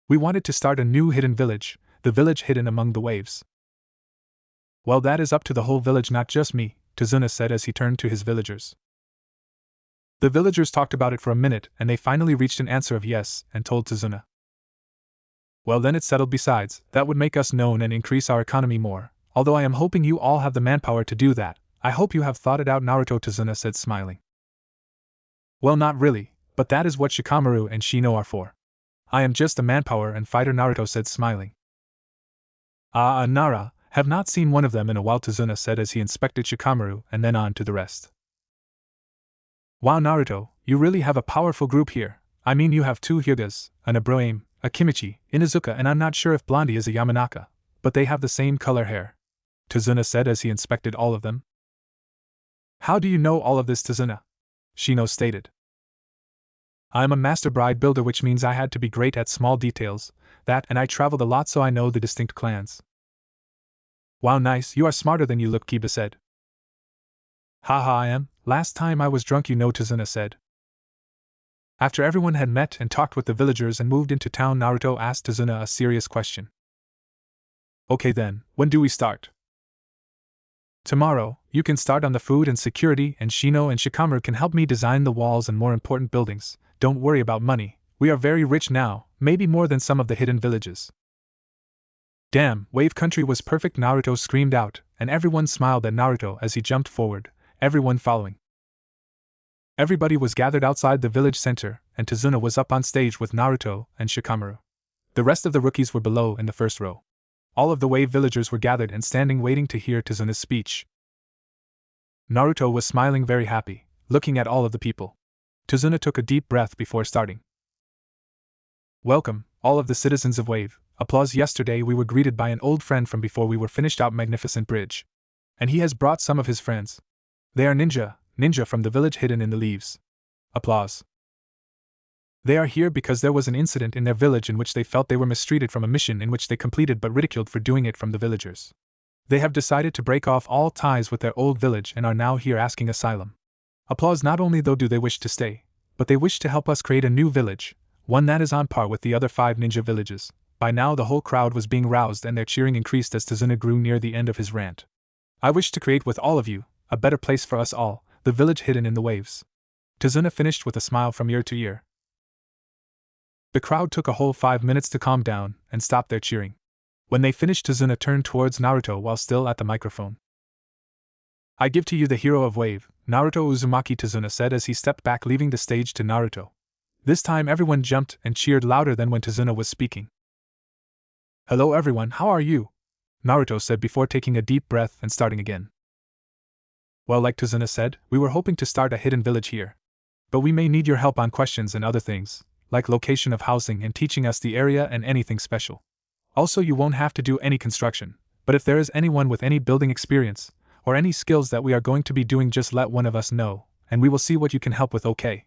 A: We wanted to start a new hidden village, the village hidden among the waves. Well, that is up to the whole village, not just me, Tazuna said as he turned to his villagers. The villagers talked about it for a minute and they finally reached an answer of yes and told Tazuna. Well, then it's settled. Besides, that would make us known and increase our economy more, although I am hoping you all have the manpower to do that. I hope you have thought it out, Naruto, Tazuna said, smiling. Well, not really, but that is what Shikamaru and Shino are for. I am just a manpower and fighter, Naruto said, smiling. Nara, have not seen one of them in a while, Tazuna said as he inspected Shikamaru and then on to the rest. Wow, Naruto, you really have a powerful group here. I mean, you have 2 Hyugas, an Abraham, a Kimichi, Inuzuka, and I'm not sure if Blondie is a Yamanaka, but they have the same color hair, Tazuna said as he inspected all of them. How do you know all of this, Tazuna? Shino stated. I am a master bride builder, which means I had to be great at small details, and I traveled a lot, so I know the distinct clans. Wow, nice, you are smarter than you look, Kiba said. Haha, I am. Last time I was drunk, you know, Tazuna said. After everyone had met and talked with the villagers and moved into town, Naruto asked Tazuna a serious question. Okay then, when do we start? Tomorrow. You can start on the food and security, and Shino and Shikamaru can help me design the walls and more important buildings. Don't worry about money, we are very rich now, maybe more than some of the hidden villages. Damn, Wave Country was perfect, Naruto screamed out, and everyone smiled at Naruto as he jumped forward, everyone following. Everybody was gathered outside the village center, and Tazuna was up on stage with Naruto and Shikamaru. The rest of the rookies were below in the first row. All of the Wave villagers were gathered and standing waiting to hear Tazuna's speech. Naruto was smiling very happy, looking at all of the people. Tazuna took a deep breath before starting. Welcome, all of the citizens of Wave. Applause. Yesterday we were greeted by an old friend from before we were finished out magnificent bridge. And he has brought some of his friends. They are ninja from the village hidden in the leaves. Applause. They are here because there was an incident in their village in which they felt they were mistreated from a mission in which they completed but ridiculed for doing it from the villagers. They have decided to break off all ties with their old village and are now here asking asylum. Applause. Not only though do they wish to stay, but they wish to help us create a new village, one that is on par with the other 5 ninja villages. By now the whole crowd was being roused and their cheering increased as Tazuna grew near the end of his rant. I wish to create with all of you a better place for us all, the village hidden in the waves. Tazuna finished with a smile from ear to ear. The crowd took a whole 5 minutes to calm down and stop their cheering. When they finished, Tazuna turned towards Naruto while still at the microphone. I give to you the hero of Wave, Naruto Uzumaki, Tazuna said as he stepped back, leaving the stage to Naruto. This time everyone jumped and cheered louder than when Tazuna was speaking. Hello everyone, how are you? Naruto said before taking a deep breath and starting again. Well, like Tazuna said, we were hoping to start a hidden village here. But we may need your help on questions and other things, like location of housing and teaching us the area and anything special. Also, you won't have to do any construction, but if there is anyone with any building experience, or any skills that we are going to be doing, just let one of us know, and we will see what you can help with, okay?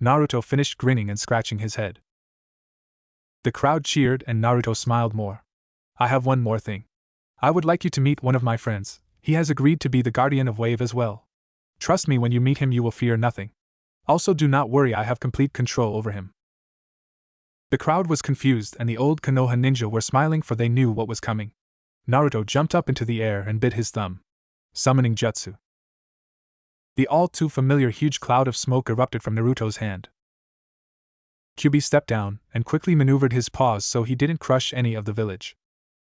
A: Naruto finished grinning and scratching his head. The crowd cheered and Naruto smiled more. I have one more thing. I would like you to meet one of my friends. He has agreed to be the guardian of Wave as well. Trust me, when you meet him you will fear nothing. Also, do not worry, I have complete control over him. The crowd was confused and the old Konoha ninja were smiling, for they knew what was coming. Naruto jumped up into the air and bit his thumb. Summoning jutsu. The all too familiar huge cloud of smoke erupted from Naruto's hand. Kyubi stepped down and quickly maneuvered his paws so he didn't crush any of the village.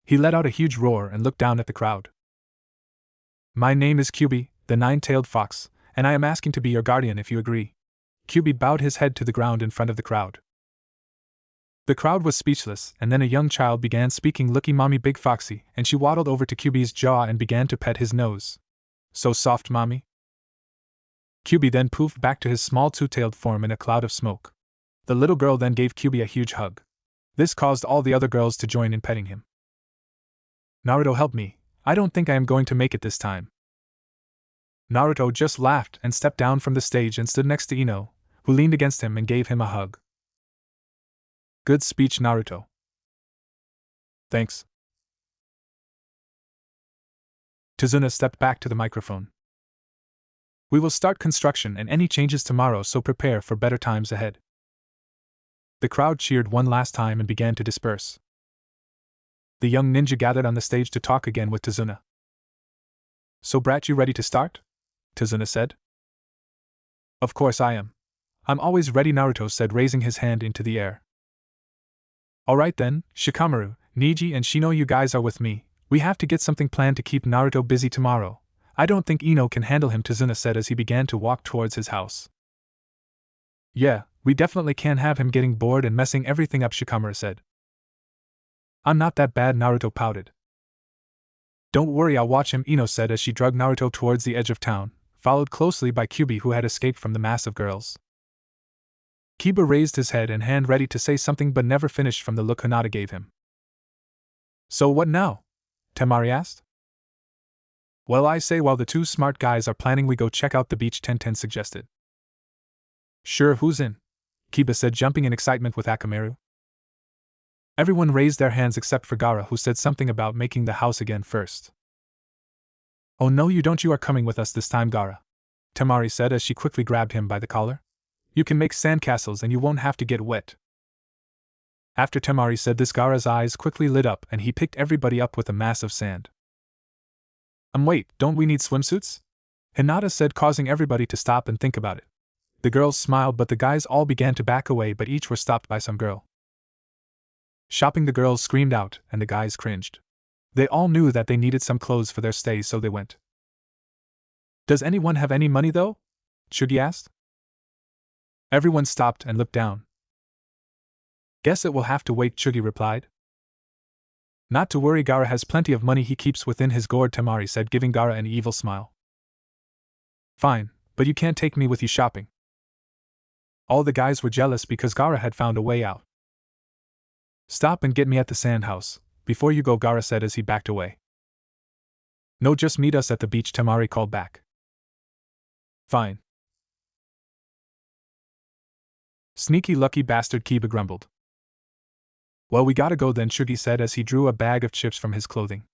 A: He let out a huge roar and looked down at the crowd. My name is Kyubi, the 9-tailed fox, and I am asking to be your guardian if you agree. Kyubi bowed his head to the ground in front of the crowd. The crowd was speechless, and then a young child began speaking. Looky, mommy, Big Foxy, and she waddled over to Kyubi's jaw and began to pet his nose. So soft, mommy. Kyubi then poofed back to his small 2-tailed form in a cloud of smoke. The little girl then gave Kyubi a huge hug. This caused all the other girls to join in petting him. Naruto, help me, I don't think I am going to make it this time. Naruto just laughed and stepped down from the stage and stood next to Ino, who leaned against him and gave him a hug. Good speech, Naruto. Thanks. Tazuna stepped back to the microphone. We will start construction and any changes tomorrow, so prepare for better times ahead. The crowd cheered one last time and began to disperse. The young ninja gathered on the stage to talk again with Tazuna. So Brat, you ready to start? Tazuna said. Of course I am. I'm always ready, Naruto said, raising his hand into the air. Alright then, Shikamaru, Niji and Shino, you guys are with me. We have to get something planned to keep Naruto busy tomorrow. I don't think Ino can handle him, Tazuna said as he began to walk towards his house. Yeah, we definitely can't have him getting bored and messing everything up, Shikamaru said. I'm not that bad, Naruto pouted. Don't worry, I'll watch him, Ino said as she dragged Naruto towards the edge of town, followed closely by Kyubi, who had escaped from the mass of girls. Kiba raised his head and hand ready to say something but never finished from the look Hinata gave him. So what now? Temari asked. Well, I say while the two smart guys are planning we go check out the beach, Tenten suggested. Sure, who's in? Kiba said, jumping in excitement with Akamaru. Everyone raised their hands except for Gaara, who said something about making the house again first. Oh no, you don't, you are coming with us this time, Gaara, Temari said as she quickly grabbed him by the collar. You can make sandcastles and you won't have to get wet. After Temari said this, Gaara's eyes quickly lit up and he picked everybody up with a mass of sand. Wait, don't we need swimsuits? Hinata said, causing everybody to stop and think about it. The girls smiled, but the guys all began to back away, but each were stopped by some girl. Shopping, the girls screamed out, and the guys cringed. They all knew that they needed some clothes for their stay, so they went. Does anyone have any money though? Chugi asked. Everyone stopped and looked down. Guess it will have to wait, Chugi replied. Not to worry, Gaara has plenty of money he keeps within his gourd, Temari said, giving Gaara an evil smile. Fine, but you can't take me with you shopping. All the guys were jealous because Gaara had found a way out. Stop and get me at the sand house, before you go, Gaara said as he backed away. No, just meet us at the beach, Temari called back. Fine. Sneaky lucky bastard, Kiba grumbled. Well, we gotta go then, Chugi said as he drew a bag of chips from his clothing.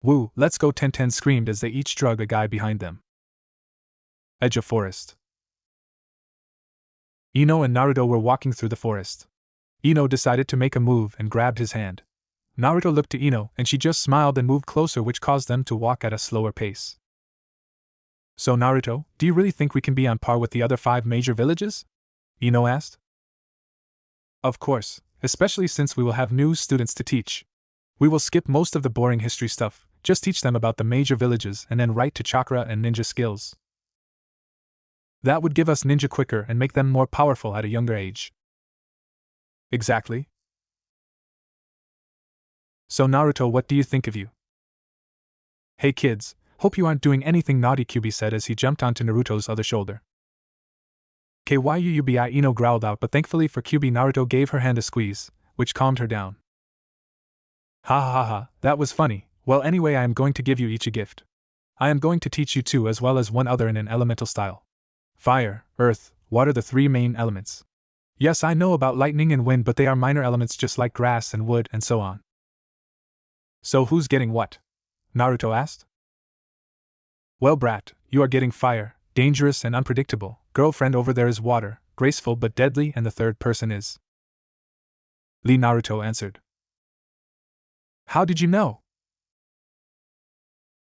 A: Woo, let's go, Tenten screamed as they each drug a guy behind them. Edge of forest. Ino and Naruto were walking through the forest. Ino decided to make a move and grabbed his hand. Naruto looked to Ino and she just smiled and moved closer, which caused them to walk at a slower pace. So Naruto, do you really think we can be on par with the other 5 major villages? Ino asked. Of course, especially since we will have new students to teach. We will skip most of the boring history stuff, just teach them about the major villages and then right to chakra and ninja skills. That would give us ninja quicker and make them more powerful at a younger age. Exactly. So Naruto, what do you think of you? Hey kids, hope you aren't doing anything naughty, Kyubi said as he jumped onto Naruto's other shoulder. Kyuubi, Ino growled out, but thankfully for Kyubi, Naruto gave her hand a squeeze, which calmed her down. Ha ha ha ha, that was funny. Well, anyway, I am going to give you each a gift. I am going to teach you 2 as well as 1 other in an elemental style. Fire, earth, water, the 3 main elements. Yes, I know about lightning and wind, but they are minor elements just like grass and wood and so on. So who's getting what? Naruto asked. Well, Brat, you are getting fire, dangerous and unpredictable. Girlfriend over there is water, graceful but deadly, and the third person is Lee, Naruto answered. How did you know?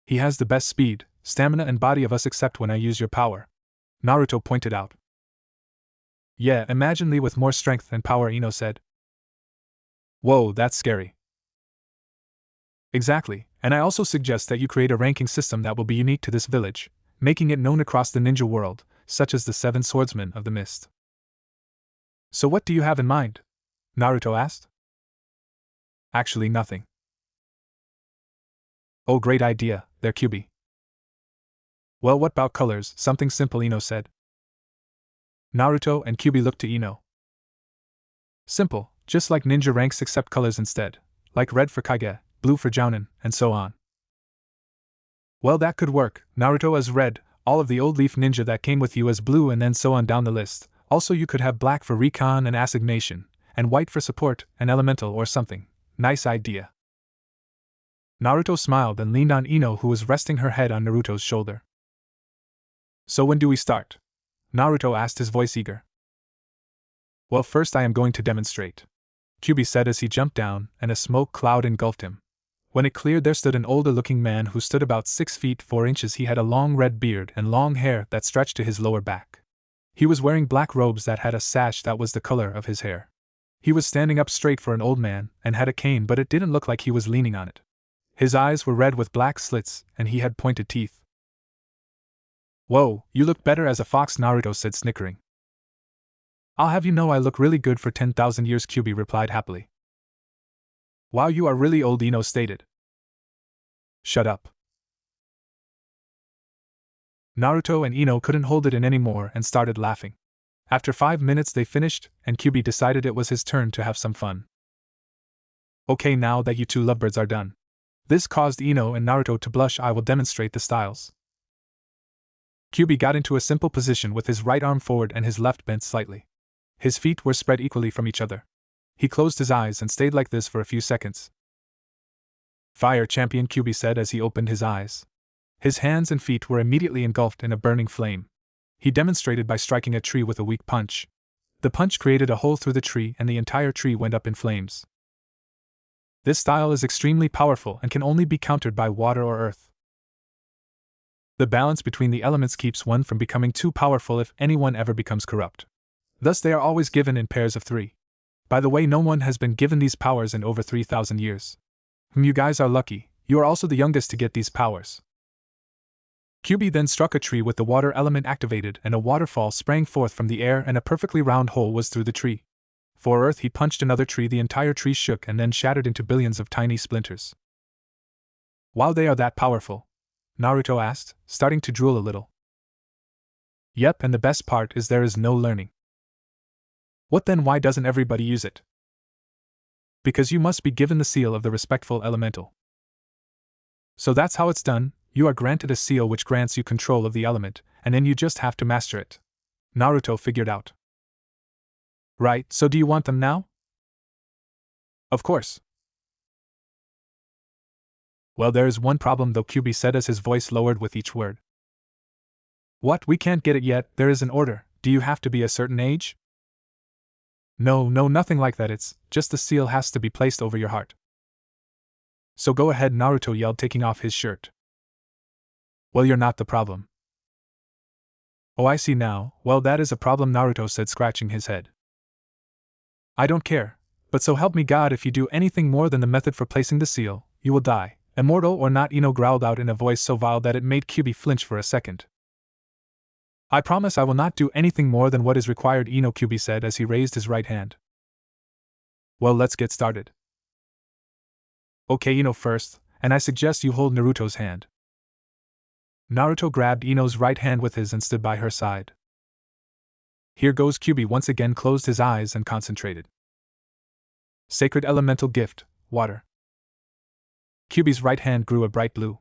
A: He has the best speed, stamina and body of us except when I use your power, Naruto pointed out. Yeah, imagine Lee with more strength and power, Ino said. Whoa, that's scary. Exactly, and I also suggest that you create a ranking system that will be unique to this village, making it known across the ninja world, such as the 7 Swordsmen of the Mist. So what do you have in mind? Naruto asked. Actually, nothing. Oh, great idea, there, Kyubi. Well, what about colors? Something simple, Ino said. Naruto and Kyubi looked to Ino. Simple, just like ninja ranks except colors instead, like red for Kage, blue for Jounin, and so on. Well, that could work. Naruto as red, all of the old leaf ninja that came with you as blue, and then so on down the list. Also, you could have black for recon and assignation, and white for support and elemental or something. Nice idea. Naruto smiled and leaned on Ino, who was resting her head on Naruto's shoulder. So when do we start? Naruto asked, his voice eager. Well, first I am going to demonstrate, Kyubi said as he jumped down and a smoke cloud engulfed him. When it cleared, there stood an older-looking man who stood about 6 feet 4 inches. He had a long red beard and long hair that stretched to his lower back. He was wearing black robes that had a sash that was the color of his hair. He was standing up straight for an old man and had a cane, but it didn't look like he was leaning on it. His eyes were red with black slits, and he had pointed teeth. "Whoa, you look better as a fox," Naruto said, snickering. "I'll have you know I look really good for 10,000 years," Kyubi replied happily. "Wow, you are really old," Ino stated. "Shut up." Naruto and Ino couldn't hold it in anymore and started laughing. After 5 minutes they finished, and Kyubi decided it was his turn to have some fun. "Okay, now that you two lovebirds are done." This caused Ino and Naruto to blush. "I will demonstrate the styles." Kyubi got into a simple position with his right arm forward and his left bent slightly. His feet were spread equally from each other. He closed his eyes and stayed like this for a few seconds. "Fire, champion," Kyubi said as he opened his eyes. His hands and feet were immediately engulfed in a burning flame. He demonstrated by striking a tree with a weak punch. The punch created a hole through the tree and the entire tree went up in flames. This style is extremely powerful and can only be countered by water or earth. The balance between the elements keeps one from becoming too powerful if anyone ever becomes corrupt. Thus they are always given in pairs of 3. By the way, no one has been given these powers in over 3,000 years. You guys are lucky. You are also the youngest to get these powers. Kyubi then struck a tree with the water element activated, and a waterfall sprang forth from the air and a perfectly round hole was through the tree. For earth, he punched another tree. The entire tree shook and then shattered into billions of tiny splinters. "Wow, they are that powerful?" Naruto asked, starting to drool a little. "Yep, and the best part is there is no learning." "What then? Why doesn't everybody use it?" "Because you must be given the seal of the respectful elemental." "So that's how it's done. You are granted a seal which grants you control of the element, and then you just have to master it," Naruto figured out. "Right, so do you want them now?" "Of course." "Well, there is one problem though," Kyubi said as his voice lowered with each word. "What? We can't get it yet. There is an order. Do you have to be a certain age?" No, nothing like that. It's just the seal has to be placed over your heart." "So go ahead," Naruto yelled, taking off his shirt. "Well, you're not the problem." "Oh, I see now. Well, that is a problem," Naruto said, scratching his head. "I don't care, but so help me God, if you do anything more than the method for placing the seal, you will die, immortal or not," Ino growled out in a voice so vile that it made Kyubi flinch for a second. "I promise I will not do anything more than what is required, Ino," Kyubi said as he raised his right hand. "Well, let's get started." "Okay, Ino first, and I suggest you hold Naruto's hand." Naruto grabbed Ino's right hand with his and stood by her side. "Here goes." Kyubi once again closed his eyes and concentrated. Sacred elemental gift, water. Kyubi's right hand grew a bright blue.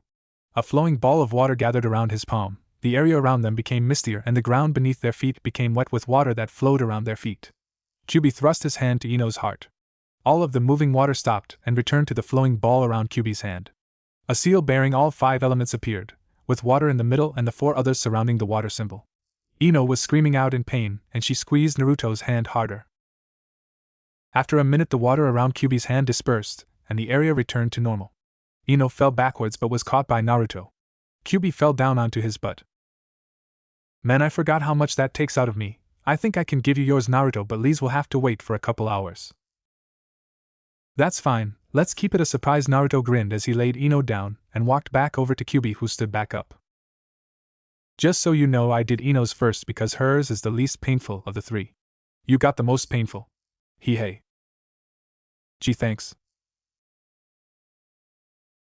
A: A flowing ball of water gathered around his palm. The area around them became mistier and the ground beneath their feet became wet with water that flowed around their feet. Kyubi thrust his hand to Ino's heart. All of the moving water stopped and returned to the flowing ball around Kyubi's hand. A seal bearing all 5 elements appeared, with water in the middle and the 4 others surrounding the water symbol. Ino was screaming out in pain, and she squeezed Naruto's hand harder. After a minute, the water around Kyubi's hand dispersed, and the area returned to normal. Ino fell backwards but was caught by Naruto. Kyubi fell down onto his butt. "Man, I forgot how much that takes out of me. I think I can give you yours, Naruto, but Lee's will have to wait for a couple hours." "That's fine, let's keep it a surprise." Naruto grinned as he laid Ino down and walked back over to Kyubi, who stood back up. "Just so you know, I did Ino's first because hers is the least painful of the 3. You got the most painful." Hey. "Gee, thanks."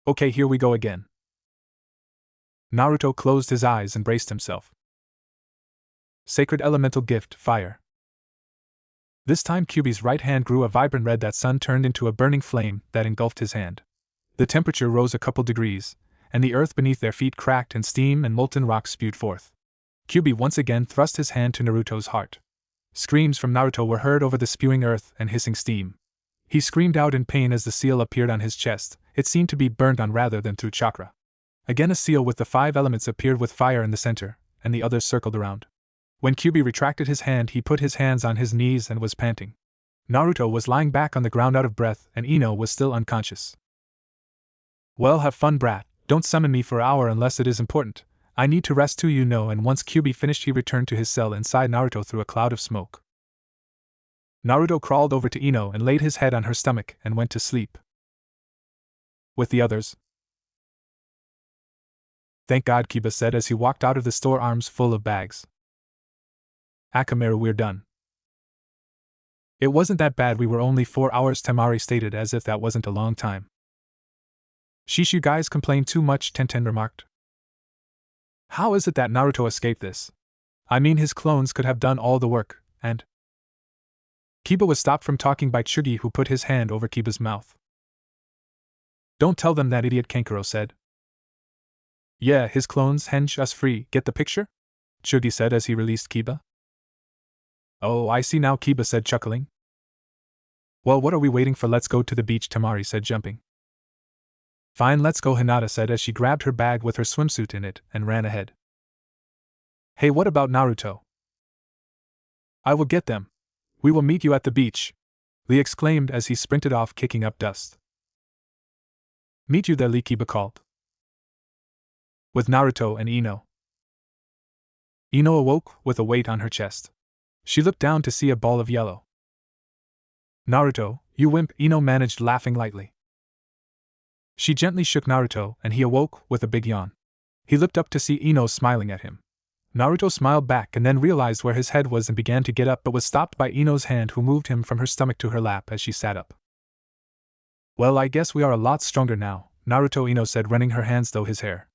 A: "Okay, here we go again." Naruto closed his eyes and braced himself. Sacred elemental gift, fire. This time Kyubi's right hand grew a vibrant red. That sun turned into a burning flame that engulfed his hand. The temperature rose a couple degrees, and the earth beneath their feet cracked and steam and molten rock spewed forth. Kyubi once again thrust his hand to Naruto's heart. Screams from Naruto were heard over the spewing earth and hissing steam. He screamed out in pain as the seal appeared on his chest. It seemed to be burned on rather than through chakra. Again a seal with the 5 elements appeared with fire in the center, and the others circled around. When Kyubi retracted his hand, he put his hands on his knees and was panting. Naruto was lying back on the ground out of breath, and Ino was still unconscious. Well, have fun, brat. Don't summon me for an hour unless it is important. I need to rest too, you know. And once Kyubi finished, he returned to his cell inside Naruto through a cloud of smoke. Naruto crawled over to Ino and laid his head on her stomach and went to sleep. With the others. Thank God, Kiba said as he walked out of the store, arms full of bags. Akamaru, we're done. It wasn't that bad, we were only 4 hours, Temari stated as if that wasn't a long time. Sheesh, you guys complain too much, Tenten remarked. How is it that Naruto escaped this? I mean, his clones could have done all the work, and… Kiba was stopped from talking by Chugi, who put his hand over Kiba's mouth. Don't tell them that, idiot, Kankuro said. Yeah, his clones henge us free, get the picture? Chugi said as he released Kiba. Oh, I see now, Kiba said, chuckling. Well, what are we waiting for? Let's go to the beach, Temari said, jumping. Fine, let's go, Hinata said as she grabbed her bag with her swimsuit in it and ran ahead. Hey, what about Naruto? I will get them. We will meet you at the beach, Lee exclaimed as he sprinted off, kicking up dust. Meet you there, Lee, Kiba called. With Naruto and Ino. Ino awoke with a weight on her chest. She looked down to see a ball of yellow. Naruto, you wimp, Ino managed, laughing lightly. She gently shook Naruto and he awoke with a big yawn. He looked up to see Ino smiling at him. Naruto smiled back and then realized where his head was and began to get up, but was stopped by Ino's hand, who moved him from her stomach to her lap as she sat up. Well, I guess we are a lot stronger now, Naruto, Ino said, running her hands through his hair.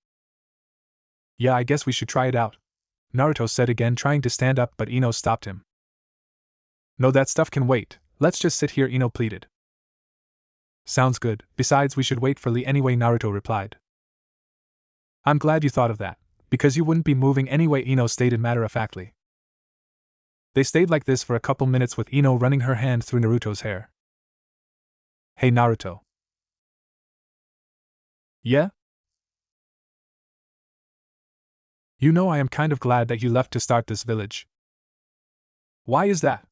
A: Yeah, I guess we should try it out, Naruto said again, trying to stand up, but Ino stopped him. No, that stuff can wait, let's just sit here, Ino pleaded. Sounds good, besides we should wait for Lee anyway, Naruto replied. I'm glad you thought of that, because you wouldn't be moving anyway, Ino stated matter-of-factly. They stayed like this for a couple minutes with Ino running her hand through Naruto's hair. Hey, Naruto. Yeah? You know, I am kind of glad that you left to start this village. Why is that?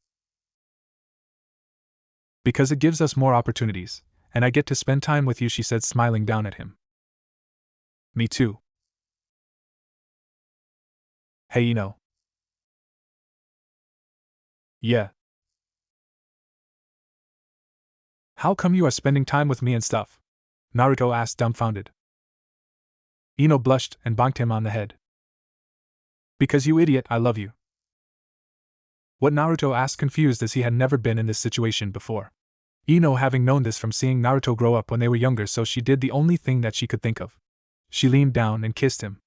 A: Because it gives us more opportunities, and I get to spend time with you, she said, smiling down at him. Me too. Hey, Ino. Yeah. How come you are spending time with me and stuff? Naruto asked, dumbfounded. Ino blushed and bonked him on the head. Because you idiot, I love you. What? Naruto asked, confused as he had never been in this situation before. Ino having known this from seeing Naruto grow up when they were younger, so she did the only thing that she could think of. She leaned down and kissed him.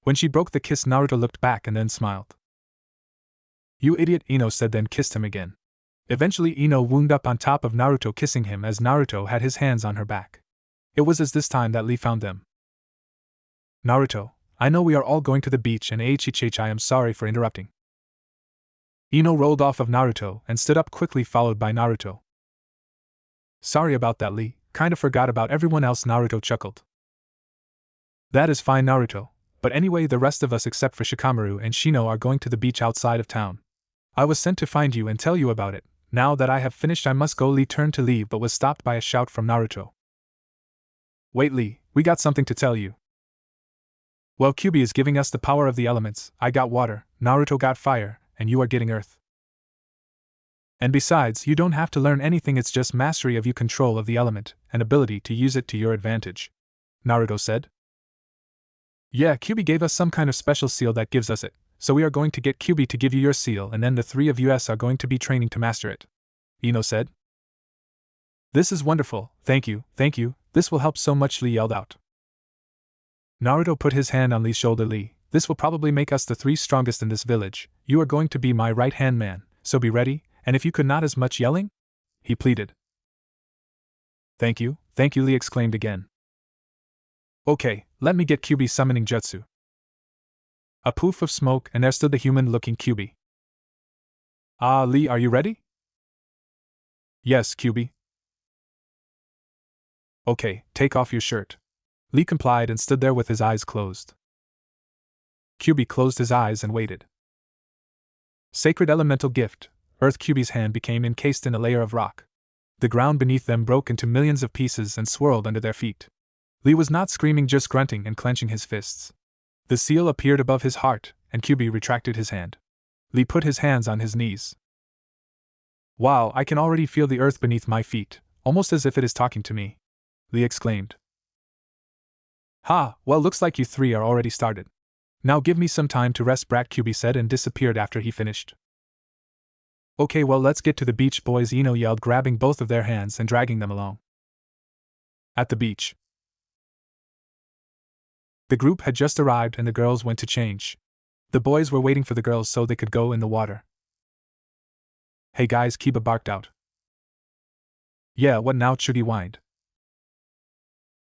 A: When she broke the kiss, Naruto looked back and then smiled. You idiot, Ino said, then kissed him again. Eventually Ino wound up on top of Naruto, kissing him as Naruto had his hands on her back. It was as this time that Lee found them. Naruto, I know we are all going to the beach, and I am sorry for interrupting. Ino rolled off of Naruto and stood up quickly, followed by Naruto. Sorry about that, Lee, kinda forgot about everyone else, Naruto chuckled. That is fine, Naruto, but anyway, the rest of us except for Shikamaru and Shino are going to the beach outside of town. I was sent to find you and tell you about it. Now that I have finished, I must go. Lee turned to leave but was stopped by a shout from Naruto. Wait, Lee, we got something to tell you. Well, Kyubi is giving us the power of the elements. I got water, Naruto got fire, and you are getting earth. And besides, you don't have to learn anything, it's just mastery of you, control of the element, and ability to use it to your advantage, Naruto said. Yeah, Kyubi gave us some kind of special seal that gives us it, so we are going to get Kyubi to give you your seal, and then the three of us are going to be training to master it, Ino said. This is wonderful, thank you, this will help so much, Lee yelled out. Naruto put his hand on Lee's shoulder. Lee, this will probably make us the three strongest in this village. You are going to be my right-hand man, so be ready, and if you could not as much yelling? He pleaded. Thank you, Lee exclaimed again. Okay, let me get Kyubi summoning jutsu. A poof of smoke, and there stood the human-looking Kyubi. Ah, Lee, are you ready? Yes, Kyubi. Okay, take off your shirt. Lee complied and stood there with his eyes closed. Kyubi closed his eyes and waited. Sacred elemental gift. Earth. Kyubi's hand became encased in a layer of rock. The ground beneath them broke into millions of pieces and swirled under their feet. Lee was not screaming, just grunting and clenching his fists. The seal appeared above his heart, and QB retracted his hand. Lee put his hands on his knees. Wow, I can already feel the earth beneath my feet, almost as if it is talking to me, Lee exclaimed. Ha, well, looks like you three are already started. Now give me some time to rest, Brat, QB said, and disappeared after he finished. Okay, well, let's get to the beach, boys, Ino yelled, grabbing both of their hands and dragging them along. At the beach, the group had just arrived and the girls went to change. The boys were waiting for the girls so they could go in the water. Hey guys, Kiba barked out. Yeah, what now? Chugi whined.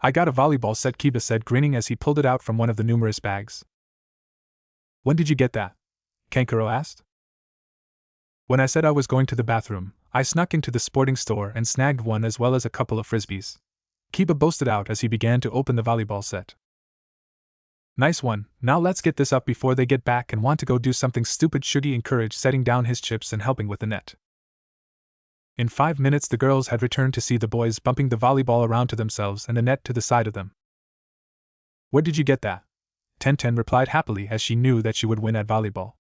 A: I got a volleyball set, Kiba said, grinning as he pulled it out from one of the numerous bags. When did you get that? Kankuro asked. When I said I was going to the bathroom, I snuck into the sporting store and snagged one as well as a couple of frisbees. Kiba boasted out as he began to open the volleyball set. Nice one, now let's get this up before they get back and want to go do something stupid, Chugi encouraged, setting down his chips and helping with the net. In 5 minutes the girls had returned to see the boys bumping the volleyball around to themselves and the net to the side of them. Where did you get that? Tenten replied happily as she knew that she would win at volleyball.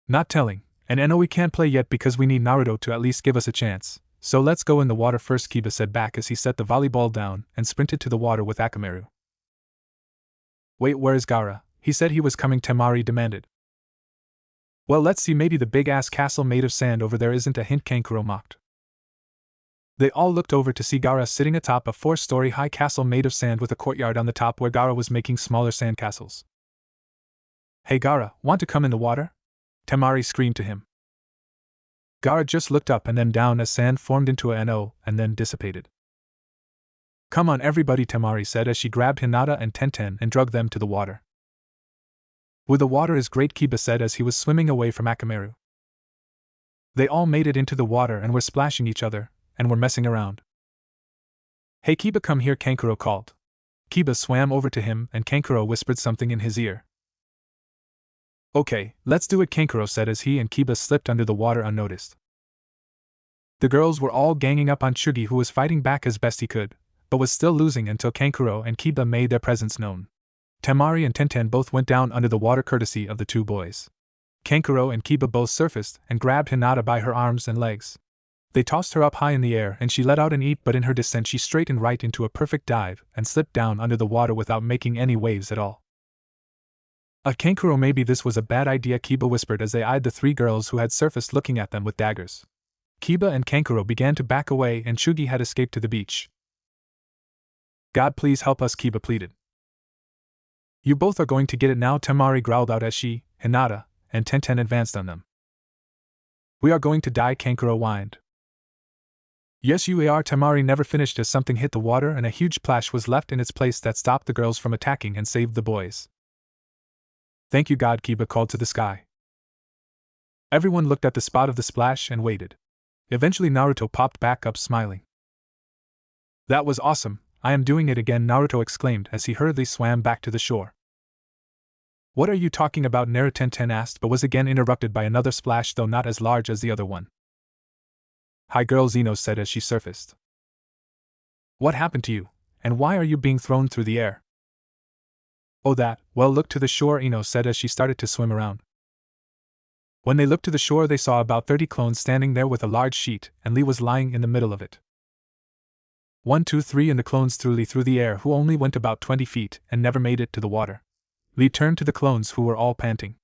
A: Not telling, and I know we can't play yet because we need Naruto to at least give us a chance, so let's go in the water first, Kiba said back as he set the volleyball down and sprinted to the water with Akamaru. Wait, where is Gaara? He said he was coming, Temari demanded. Well, let's see, maybe the big-ass castle made of sand over there isn't a hint, Kankuro mocked. They all looked over to see Gaara sitting atop a 4-story high castle made of sand with a courtyard on the top where Gaara was making smaller sand castles. Hey Gaara, want to come in the water? Temari screamed to him. Gaara just looked up and then down as sand formed into a NO and then dissipated. Come on everybody, Temari said as she grabbed Hinata and Tenten and dragged them to the water. With the water is great, Kiba said as he was swimming away from Akamaru. They all made it into the water and were splashing each other, and were messing around. Hey Kiba, come here, Kankuro called. Kiba swam over to him and Kankuro whispered something in his ear. Okay, let's do it, Kankuro said as he and Kiba slipped under the water unnoticed. The girls were all ganging up on Chugi, who was fighting back as best he could, but was still losing until Kankuro and Kiba made their presence known. Temari and Tenten both went down under the water courtesy of the two boys. Kankuro and Kiba both surfaced and grabbed Hinata by her arms and legs. They tossed her up high in the air and she let out an eep, but in her descent she straightened right into a perfect dive and slipped down under the water without making any waves at all. Kankuro, maybe this was a bad idea, Kiba whispered as they eyed the three girls who had surfaced looking at them with daggers. Kiba and Kankuro began to back away and Chugi had escaped to the beach. God, please help us, Kiba pleaded. You both are going to get it now, Temari growled out as she, Hinata, and Tenten advanced on them. We are going to die, Kankuro whined. Yes you are, Temari never finished as something hit the water and a huge splash was left in its place that stopped the girls from attacking and saved the boys. Thank you God, Kiba called to the sky. Everyone looked at the spot of the splash and waited. Eventually Naruto popped back up smiling. That was awesome, I am doing it again, Naruto exclaimed as he hurriedly swam back to the shore. What are you talking about, Narutenten asked, but was again interrupted by another splash, though not as large as the other one. Hi girls, Ino said as she surfaced. What happened to you, and why are you being thrown through the air? Oh that, well look to the shore, Ino said as she started to swim around. When they looked to the shore they saw about 30 clones standing there with a large sheet, and Lee was lying in the middle of it. 1, 2, 3 and the clones threw Lee through the air, who only went about 20 feet and never made it to the water. Lee turned to the clones who were all panting.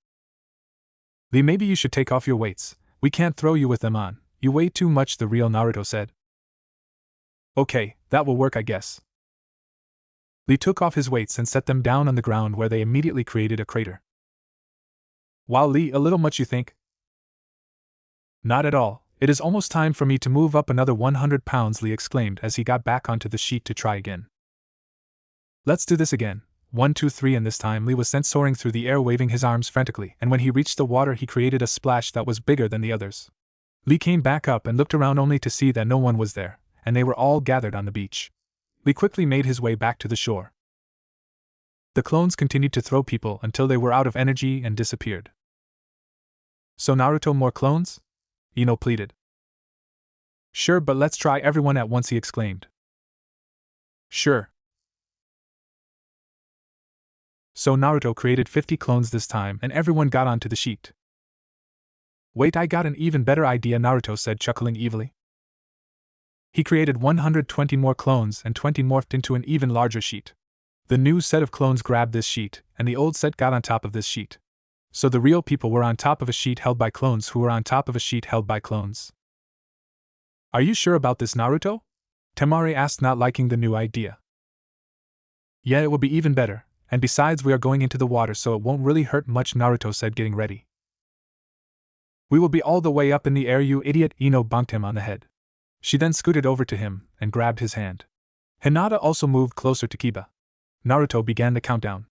A: Lee, maybe you should take off your weights, we can't throw you with them on, you weigh too much, the real Naruto said. Okay, that will work I guess. Lee took off his weights and set them down on the ground where they immediately created a crater. Wow Lee, a little much you think? Not at all. It is almost time for me to move up another 100 pounds, Lee exclaimed as he got back onto the sheet to try again. Let's do this again. 1, 2, 3 and this time Lee was sent soaring through the air waving his arms frantically, and when he reached the water he created a splash that was bigger than the others. Lee came back up and looked around only to see that no one was there, and they were all gathered on the beach. Lee quickly made his way back to the shore. The clones continued to throw people until they were out of energy and disappeared. So Naruto, more clones? Ino pleaded. Sure, but let's try everyone at once, he exclaimed. Sure. So Naruto created 50 clones this time and everyone got onto the sheet. Wait, I got an even better idea, Naruto said, chuckling evilly. He created 120 more clones and 20 morphed into an even larger sheet. The new set of clones grabbed this sheet, and the old set got on top of this sheet. So the real people were on top of a sheet held by clones who were on top of a sheet held by clones. Are you sure about this, Naruto? Temari asked, not liking the new idea. Yeah, it will be even better, and besides we are going into the water so it won't really hurt much, Naruto said, getting ready. We will be all the way up in the air, you idiot, Ino bonked him on the head. She then scooted over to him and grabbed his hand. Hinata also moved closer to Kiba. Naruto began the countdown.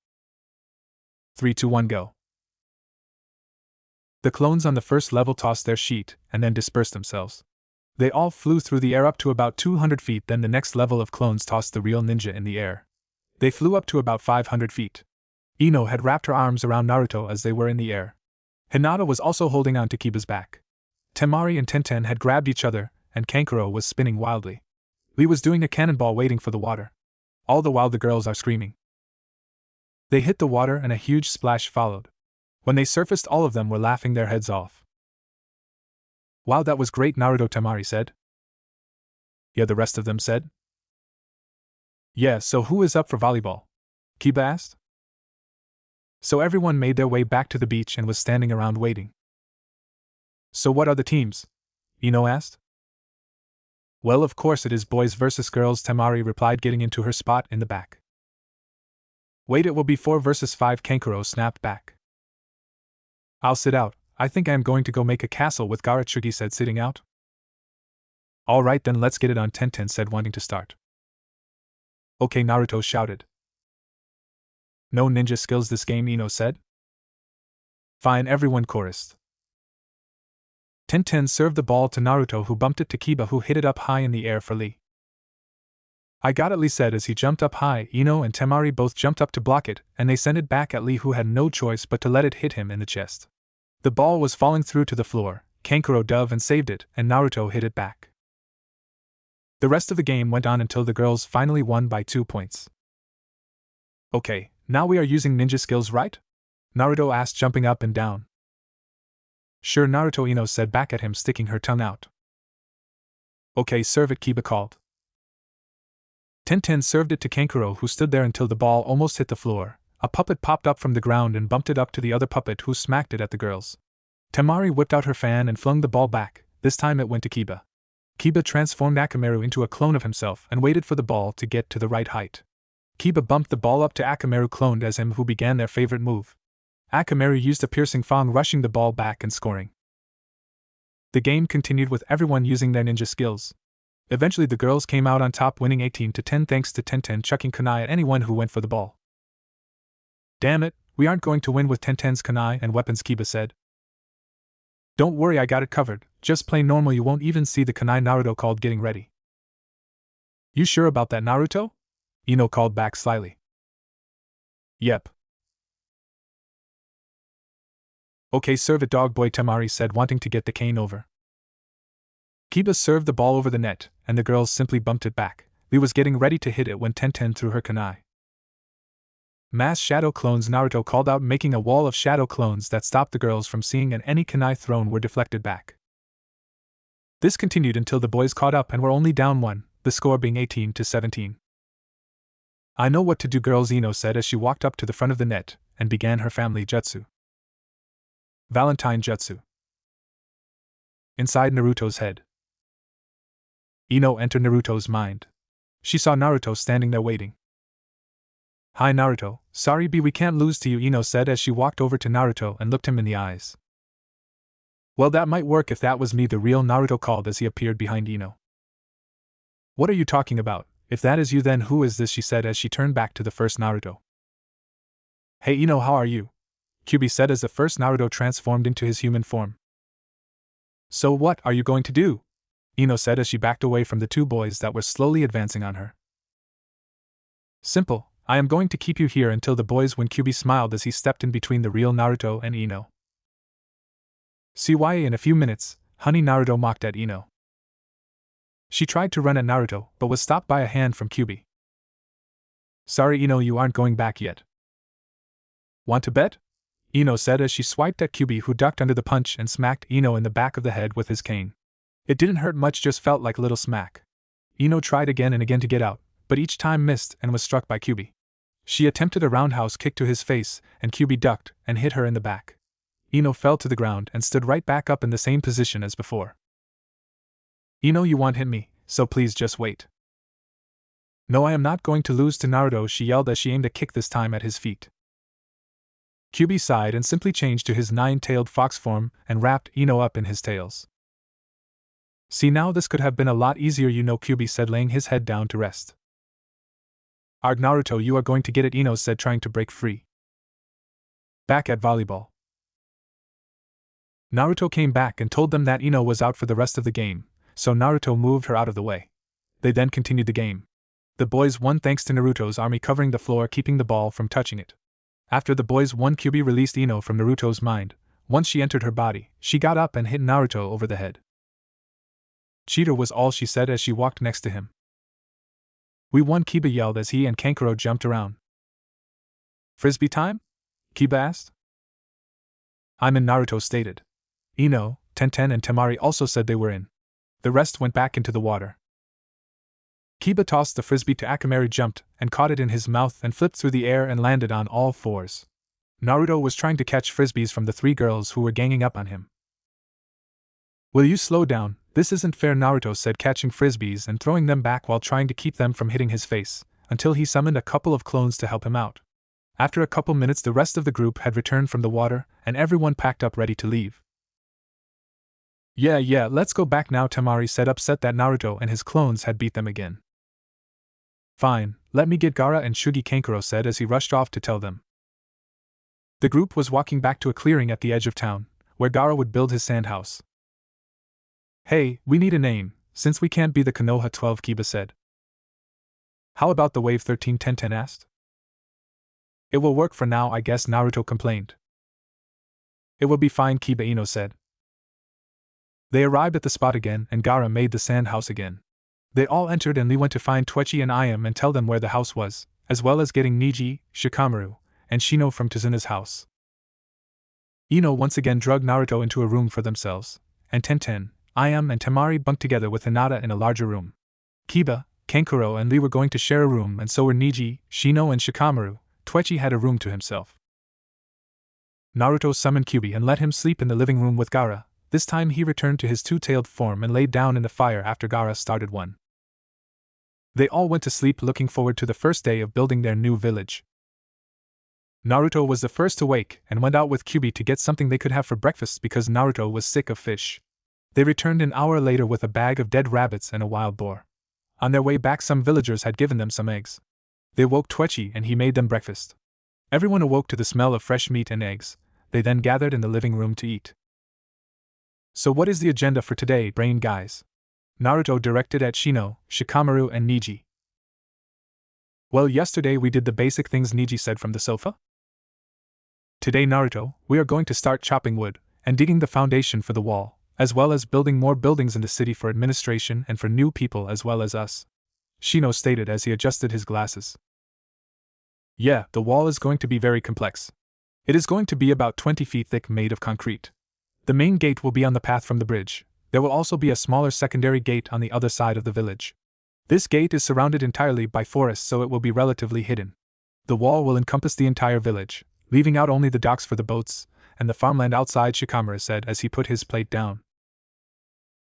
A: 3, 2, 1, go. The clones on the first level tossed their sheet and then dispersed themselves. They all flew through the air up to about 200 feet, then the next level of clones tossed the real ninja in the air. They flew up to about 500 feet. Ino had wrapped her arms around Naruto as they were in the air. Hinata was also holding on to Kiba's back. Temari and Tenten had grabbed each other, and Kankuro was spinning wildly. Lee was doing a cannonball waiting for the water. All the while the girls are screaming. They hit the water and a huge splash followed. When they surfaced, all of them were laughing their heads off. Wow, that was great, Naruto, Temari said. Yeah, the rest of them said. Yeah, so who is up for volleyball? Kiba asked. So everyone made their way back to the beach and was standing around waiting. So what are the teams? Ino asked. Well, of course it is boys versus girls, Temari replied, getting into her spot in the back. Wait, it will be 4 versus 5, Kankuro snapped back. I'll sit out. I think I am going to go make a castle with Gaara, Chugi said, sitting out. Alright then, let's get it on, Tenten said, wanting to start. Okay, Naruto shouted. No ninja skills this game, Ino said. Fine, everyone chorused. Tenten served the ball to Naruto, who bumped it to Kiba, who hit it up high in the air for Lee. I got it, Lee said as he jumped up high. Ino and Temari both jumped up to block it, and they sent it back at Lee, who had no choice but to let it hit him in the chest. The ball was falling through to the floor. Kankuro dove and saved it, and Naruto hit it back. The rest of the game went on until the girls finally won by 2 points. Okay, now we are using ninja skills, right? Naruto asked, jumping up and down. Sure, Naruto, Ino said back at him, sticking her tongue out. Okay, serve it, Kiba called. Tenten served it to Kankuro, who stood there until the ball almost hit the floor. A puppet popped up from the ground and bumped it up to the other puppet, who smacked it at the girls. Temari whipped out her fan and flung the ball back. This time it went to Kiba. Kiba transformed Akamaru into a clone of himself and waited for the ball to get to the right height. Kiba bumped the ball up to Akamaru, cloned as him, who began their favorite move. Akamaru used a piercing fang, rushing the ball back and scoring. The game continued with everyone using their ninja skills. Eventually the girls came out on top, winning 18-10 thanks to Tenten chucking kunai at anyone who went for the ball. Damn it, we aren't going to win with Tenten's kunai and weapons, Kiba said. Don't worry, I got it covered. Just play normal, you won't even see the kunai, Naruto called, getting ready. You sure about that, Naruto? Ino called back slyly. Yep. Okay, serve it, dog boy, Temari said, wanting to get the cane over. Kiba served the ball over the net, and the girls simply bumped it back. Lee was getting ready to hit it when Tenten threw her kunai. Mass shadow clones, Naruto called out, making a wall of shadow clones that stopped the girls from seeing, and any kunai thrown were deflected back. This continued until the boys caught up and were only down 1, the score being 18-17. I know what to do, girls, Ino said as she walked up to the front of the net and began her family jutsu. Valentine jutsu. Inside Naruto's head. Ino entered Naruto's mind. She saw Naruto standing there waiting. Hi Naruto, sorry B, we can't lose to you, Ino said as she walked over to Naruto and looked him in the eyes. Well, that might work if that was me, the real Naruto called as he appeared behind Ino. What are you talking about? If that is you, then who is this, she said as she turned back to the first Naruto. Hey Ino, how are you? Kyubi said as the first Naruto transformed into his human form. So what are you going to do? Ino said as she backed away from the 2 boys that were slowly advancing on her. Simple, I am going to keep you here until the boys win, Kyubi smiled as he stepped in between the real Naruto and Ino. CYA in a few minutes, honey, Naruto mocked at Ino. She tried to run at Naruto, but was stopped by a hand from Kyubi. Sorry Ino, you aren't going back yet. Want to bet? Ino said as she swiped at Kyubi, who ducked under the punch and smacked Ino in the back of the head with his cane. It didn't hurt much, just felt like a little smack. Ino tried again and again to get out, but each time missed and was struck by Kyubi. She attempted a roundhouse kick to his face, and Kyubi ducked and hit her in the back. Ino fell to the ground and stood right back up in the same position as before. Ino, you won't hit me, so please just wait. No, I am not going to lose to Naruto, she yelled as she aimed a kick, this time at his feet. Kyubi sighed and simply changed to his nine-tailed fox form and wrapped Ino up in his tails. See, now this could have been a lot easier, you know, Kyubi said, laying his head down to rest. Arg, Naruto, you are going to get it, Ino said, trying to break free. Back at volleyball. Naruto came back and told them that Ino was out for the rest of the game, so Naruto moved her out of the way. They then continued the game. The boys won thanks to Naruto's army covering the floor, keeping the ball from touching it. After the boys won, Kyubi released Ino from Naruto's mind. Once she entered her body, she got up and hit Naruto over the head. Cheater was all she said as she walked next to him. We won, Kiba yelled as he and Kankuro jumped around. Frisbee time? Kiba asked. I'm in, Naruto stated. Ino, Tenten and Temari also said they were in. The rest went back into the water. Kiba tossed the frisbee to Akamaru, jumped and caught it in his mouth and flipped through the air and landed on all fours. Naruto was trying to catch frisbees from the three girls who were ganging up on him. Will you slow down? This isn't fair, Naruto said, catching frisbees and throwing them back while trying to keep them from hitting his face, until he summoned a couple of clones to help him out. After a couple minutes, the rest of the group had returned from the water, and everyone packed up ready to leave. Yeah, let's go back now, Temari said, upset that Naruto and his clones had beat them again. Fine, let me get Gaara and Shugi, Kankuro said as he rushed off to tell them. The group was walking back to a clearing at the edge of town, where Gaara would build his sand house. Hey, we need a name, since we can't be the Konoha 12, Kiba said. How about the Wave 13, Tenten asked. It will work for now, I guess, Naruto complained. It will be fine, Kiba, Ino said. They arrived at the spot again, and Gaara made the sand house again. They all entered, and Lee went to find Twechi and Ayam and tell them where the house was, as well as getting Niji, Shikamaru, and Shino from Tazuna's house. Ino once again drugged Naruto into a room for themselves, and Tenten, Ayam and Temari bunked together with Hinata in a larger room. Kiba, Kankuro and Lee were going to share a room, and so were Niji, Shino and Shikamaru. Twechi had a room to himself. Naruto summoned Kyubi and let him sleep in the living room with Gaara. This time he returned to his two-tailed form and laid down in the fire after Gaara started one. They all went to sleep, looking forward to the first day of building their new village. Naruto was the first to wake and went out with Kyubi to get something they could have for breakfast because Naruto was sick of fish. They returned an hour later with a bag of dead rabbits and a wild boar. On their way back, some villagers had given them some eggs. They woke Twechi and he made them breakfast. Everyone awoke to the smell of fresh meat and eggs. They then gathered in the living room to eat. So what is the agenda for today, brain guys? Naruto directed at Shino, Shikamaru and Niji. Well, yesterday we did the basic things, Niji said from the sofa. Today, Naruto, we are going to start chopping wood and digging the foundation for the wall, as well as building more buildings in the city for administration and for new people as well as us, Shino stated as he adjusted his glasses. Yeah, the wall is going to be very complex. It is going to be about 20 feet thick, made of concrete. The main gate will be on the path from the bridge. There will also be a smaller secondary gate on the other side of the village. This gate is surrounded entirely by forests, so it will be relatively hidden. The wall will encompass the entire village, leaving out only the docks for the boats and the farmland outside, Shikamaru said as he put his plate down.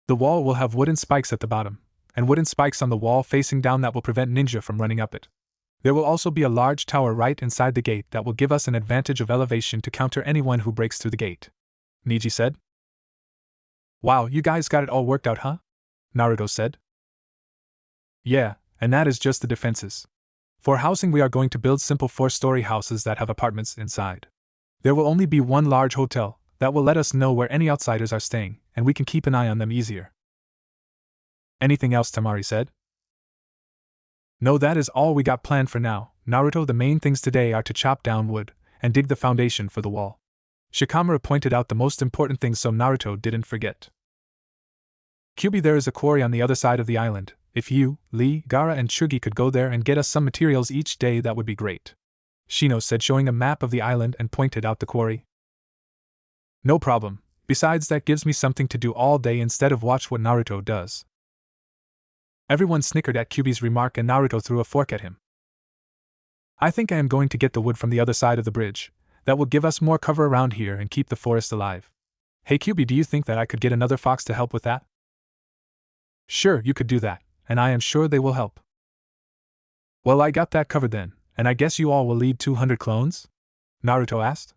A: The wall will have wooden spikes at the bottom, and wooden spikes on the wall facing down that will prevent ninja from running up it. There will also be a large tower right inside the gate that will give us an advantage of elevation to counter anyone who breaks through the gate, Niji said. Wow, you guys got it all worked out, huh? Naruto said. Yeah, and that is just the defenses. For housing, we are going to build simple 4-story houses that have apartments inside. There will only be one large hotel that will let us know where any outsiders are staying, and we can keep an eye on them easier. Anything else, Temari said. No, that is all we got planned for now, Naruto. The main things today are to chop down wood and dig the foundation for the wall. Shikamaru pointed out the most important things so Naruto didn't forget. Kyubi, there is a quarry on the other side of the island. If you, Lee, Gaara and Chugi could go there and get us some materials each day, that would be great. Shino said, showing a map of the island and pointed out the quarry. No problem, besides that gives me something to do all day instead of watch what Naruto does. Everyone snickered at Kyuubi's remark and Naruto threw a fork at him. I think I am going to get the wood from the other side of the bridge. That will give us more cover around here and keep the forest alive. Hey Kyuubi, do you think that I could get another fox to help with that? Sure, you could do that, and I am sure they will help. Well, I got that covered then, and I guess you all will lead 200 clones? Naruto asked.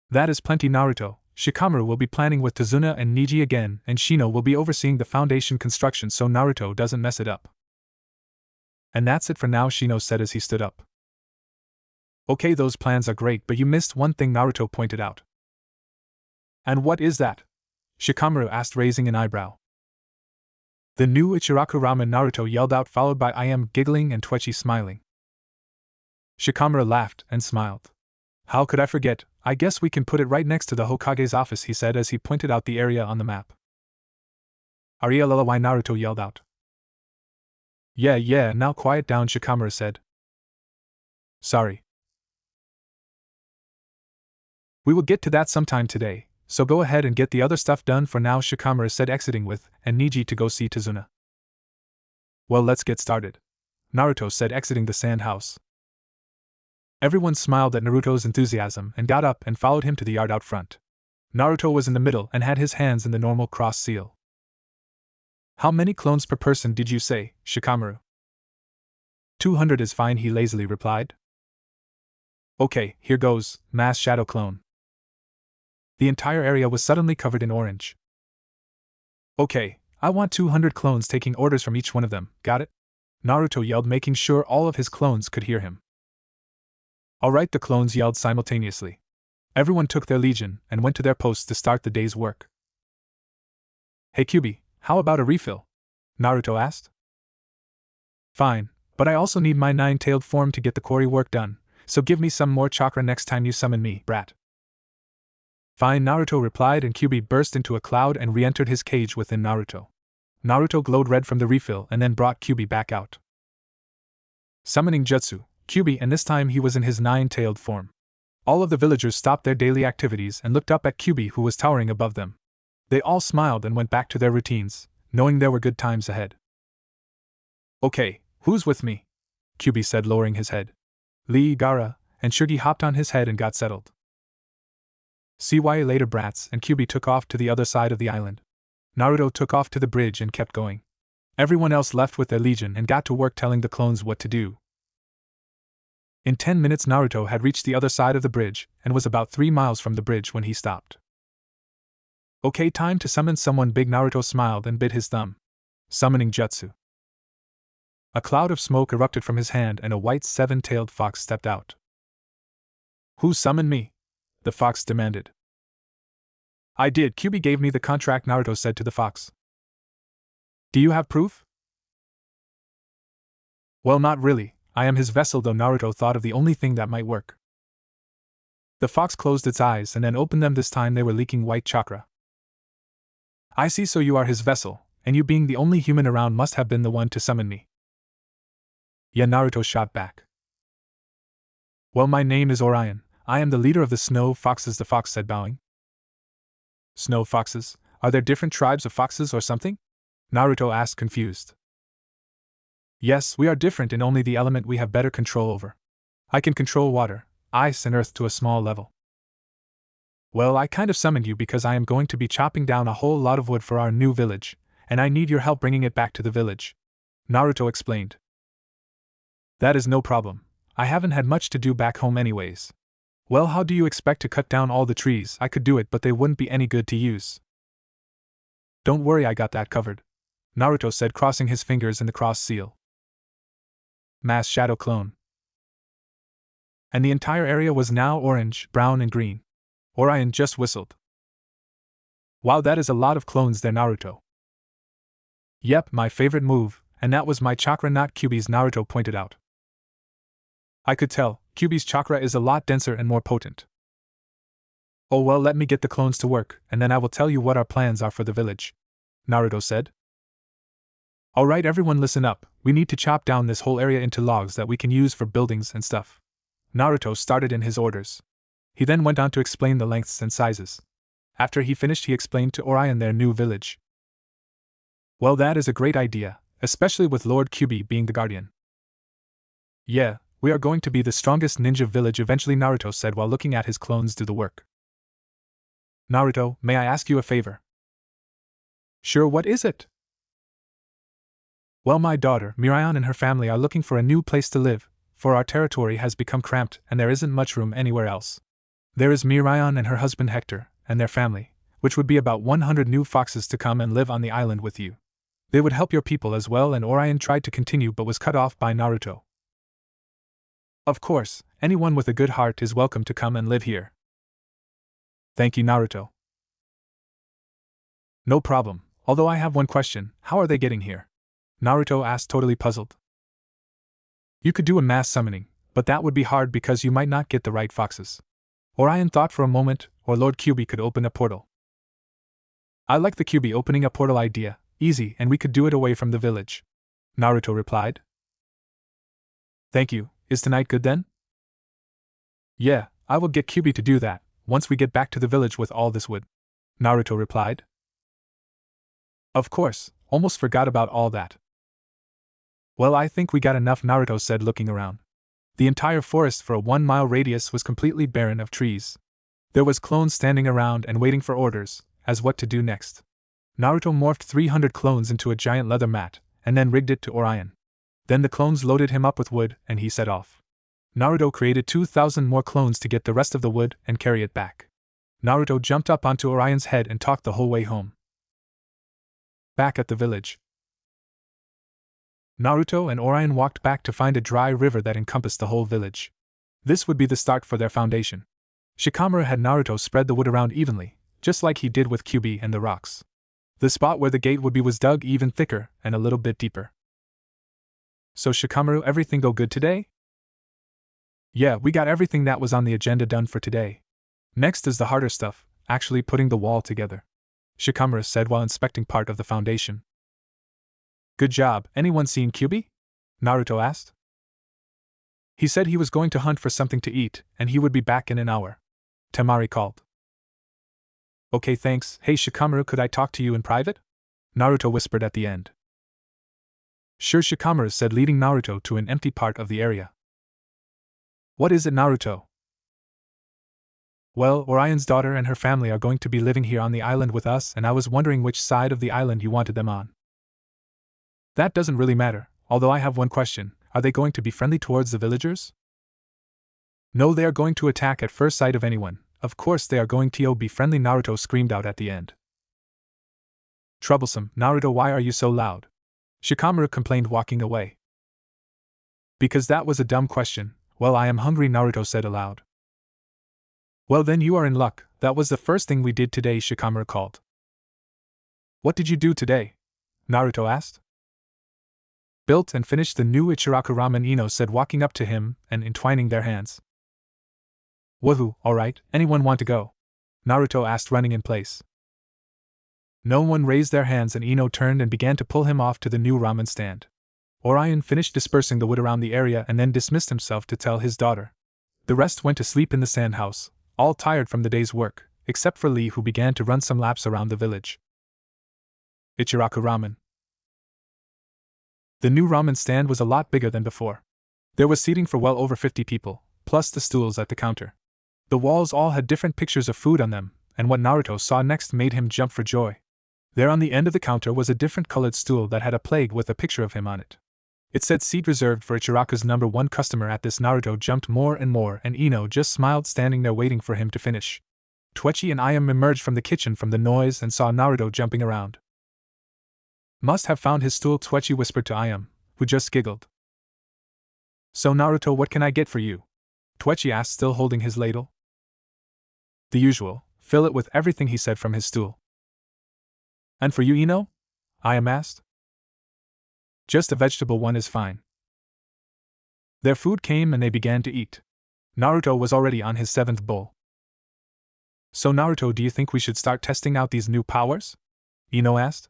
A: That is plenty, Naruto. Shikamaru will be planning with Tazuna and Niji again, and Shino will be overseeing the foundation construction so Naruto doesn't mess it up. And that's it for now, Shino said as he stood up. Okay, those plans are great, but you missed one thing, Naruto pointed out. And what is that? Shikamaru asked, raising an eyebrow. The new Ichiraku ramen, Naruto yelled out, followed by I am giggling and Twitchy smiling. Shikamaru laughed and smiled. How could I forget? I guess we can put it right next to the Hokage's office, he said as he pointed out the area on the map. Arielala, Naruto yelled out. Yeah, now quiet down, Shikamaru said. Sorry. We will get to that sometime today, so go ahead and get the other stuff done for now, Shikamaru said, exiting with and Niji to go see Tazuna. Well, let's get started, Naruto said, exiting the sand house. Everyone smiled at Naruto's enthusiasm and got up and followed him to the yard out front. Naruto was in the middle and had his hands in the normal cross seal. How many clones per person did you say, Shikamaru? 200 is fine, he lazily replied. Okay, here goes, mass shadow clone. The entire area was suddenly covered in orange. Okay, I want 200 clones, taking orders from each one of them, got it? Naruto yelled, making sure all of his clones could hear him. Alright, the clones yelled simultaneously. Everyone took their legion and went to their posts to start the day's work. Hey Kyuubi, how about a refill? Naruto asked. Fine, but I also need my 9-tailed form to get the quarry work done, so give me some more chakra next time you summon me, brat. Fine, Naruto replied, and Kyuubi burst into a cloud and re-entered his cage within Naruto. Naruto glowed red from the refill and then brought Kyuubi back out. Summoning Jutsu, Kyuubi, and this time he was in his 9-tailed form. All of the villagers stopped their daily activities and looked up at Kyuubi, who was towering above them. They all smiled and went back to their routines, knowing there were good times ahead. Okay, who's with me? Kyuubi said, lowering his head. Lee, Gaara, and Shugi hopped on his head and got settled. See you later, brats, and Kyuubi took off to the other side of the island. Naruto took off to the bridge and kept going. Everyone else left with their legion and got to work telling the clones what to do. In 10 minutes Naruto had reached the other side of the bridge and was about 3 miles from the bridge when he stopped. Okay, time to summon someone big, Naruto smiled and bit his thumb. Summoning Jutsu. A cloud of smoke erupted from his hand and a white 7-tailed fox stepped out. Who summoned me? The fox demanded. I did, Kyuubi gave me the contract, Naruto said to the fox. Do you have proof? Well, not really. I am his vessel, though. Naruto thought of the only thing that might work. The fox closed its eyes and then opened them. This time they were leaking white chakra. I see, so you are his vessel, and you being the only human around must have been the one to summon me. Yeah, Naruto shot back. Well, my name is Orion. I am the leader of the Snow Foxes, the fox said, bowing. Snow Foxes? Are there different tribes of foxes or something? Naruto asked, confused. Yes, we are different in only the element we have better control over. I can control water, ice, and earth to a small level. Well, I kind of summoned you because I am going to be chopping down a whole lot of wood for our new village, and I need your help bringing it back to the village. Naruto explained. That is no problem. I haven't had much to do back home anyways. Well, how do you expect to cut down all the trees? I could do it, but they wouldn't be any good to use. Don't worry, I got that covered, Naruto said, crossing his fingers in the cross seal. Mass shadow clone. And the entire area was now orange, brown, and green. Orion just whistled. Wow, that is a lot of clones there, Naruto. Yep, my favorite move, and that was my chakra, not Kyuubi's, Naruto pointed out. I could tell, Kyuubi's chakra is a lot denser and more potent. Oh well, let me get the clones to work, and then I will tell you what our plans are for the village, Naruto said. Alright, everyone listen up, we need to chop down this whole area into logs that we can use for buildings and stuff. Naruto started in his orders. He then went on to explain the lengths and sizes. After he finished, he explained to Orion their new village. Well, that is a great idea, especially with Lord Kyubi being the guardian. Yeah, we are going to be the strongest ninja village eventually, Naruto said while looking at his clones do the work. Naruto, may I ask you a favor? Sure, what is it? Well, my daughter, Mirayon, and her family are looking for a new place to live, for our territory has become cramped and there isn't much room anywhere else. There is Mirayon and her husband Hector, and their family, which would be about 100 new foxes to come and live on the island with you. They would help your people as well, and Orion tried to continue but was cut off by Naruto. Of course, anyone with a good heart is welcome to come and live here. Thank you, Naruto. No problem, although I have one question, how are they getting here? Naruto asked, totally puzzled. You could do a mass summoning, but that would be hard because you might not get the right foxes. Orion thought for a moment, or Lord Kyubi could open a portal. I like the Kyubi opening a portal idea, easy, and we could do it away from the village. Naruto replied. Thank you, is tonight good then? Yeah, I will get Kyubi to do that, once we get back to the village with all this wood. Naruto replied. Of course, almost forgot about all that. Well, I think we got enough, Naruto said looking around. The entire forest for a 1-mile radius was completely barren of trees. There was clones standing around and waiting for orders, as what to do next. Naruto morphed 300 clones into a giant leather mat, and then rigged it to Orion. Then the clones loaded him up with wood, and he set off. Naruto created 2,000 more clones to get the rest of the wood and carry it back. Naruto jumped up onto Orion's head and talked the whole way home. Back at the village, Naruto and Orion walked back to find a dry river that encompassed the whole village. This would be the start for their foundation. Shikamaru had Naruto spread the wood around evenly, just like he did with Kyubi and the rocks. The spot where the gate would be was dug even thicker and a little bit deeper. So Shikamaru, everything go good today? Yeah, we got everything that was on the agenda done for today. Next is the harder stuff, actually putting the wall together. Shikamaru said while inspecting part of the foundation. Good job, anyone seen Kyubi? Naruto asked. He said he was going to hunt for something to eat, and he would be back in an hour. Temari called. Okay, thanks. Hey Shikamaru, could I talk to you in private? Naruto whispered at the end. Sure, Shikamaru said, leading Naruto to an empty part of the area. What is it, Naruto? Well, Orion's daughter and her family are going to be living here on the island with us, and I was wondering which side of the island you wanted them on. That doesn't really matter, although I have one question. Are they going to be friendly towards the villagers? No, they are going to attack at first sight of anyone. Of course they are going to be friendly, Naruto screamed out at the end. Troublesome, Naruto, why are you so loud? Shikamaru complained, walking away. Because that was a dumb question. Well, I am hungry, Naruto said aloud. Well, then you are in luck. That was the first thing we did today, Shikamaru called. What did you do today? Naruto asked. Built and finished the new Ichiraku ramen, Ino said, walking up to him and entwining their hands. Woohoo, alright, anyone want to go? Naruto asked, running in place. No one raised their hands, and Ino turned and began to pull him off to the new ramen stand. Orion finished dispersing the wood around the area and then dismissed himself to tell his daughter. The rest went to sleep in the sand house, all tired from the day's work, except for Lee, who began to run some laps around the village. Ichiraku ramen. The new ramen stand was a lot bigger than before. There was seating for well over 50 people, plus the stools at the counter. The walls all had different pictures of food on them, and what Naruto saw next made him jump for joy. There on the end of the counter was a different colored stool that had a plague with a picture of him on it. It said seat reserved for Ichiraku's number 1 customer. At this, Naruto jumped more and more, and Ino just smiled, standing there waiting for him to finish. Tsuchi and Ayam emerged from the kitchen from the noise and saw Naruto jumping around. Must have found his stool, Tsuchi whispered to Ayam, who just giggled. So Naruto, what can I get for you? Tsuchi asked, still holding his ladle. The usual, fill it with everything, he said from his stool. And for you, Ino? Ayam asked. Just a vegetable one is fine. Their food came and they began to eat. Naruto was already on his 7th bowl. So Naruto, do you think we should start testing out these new powers? Ino asked.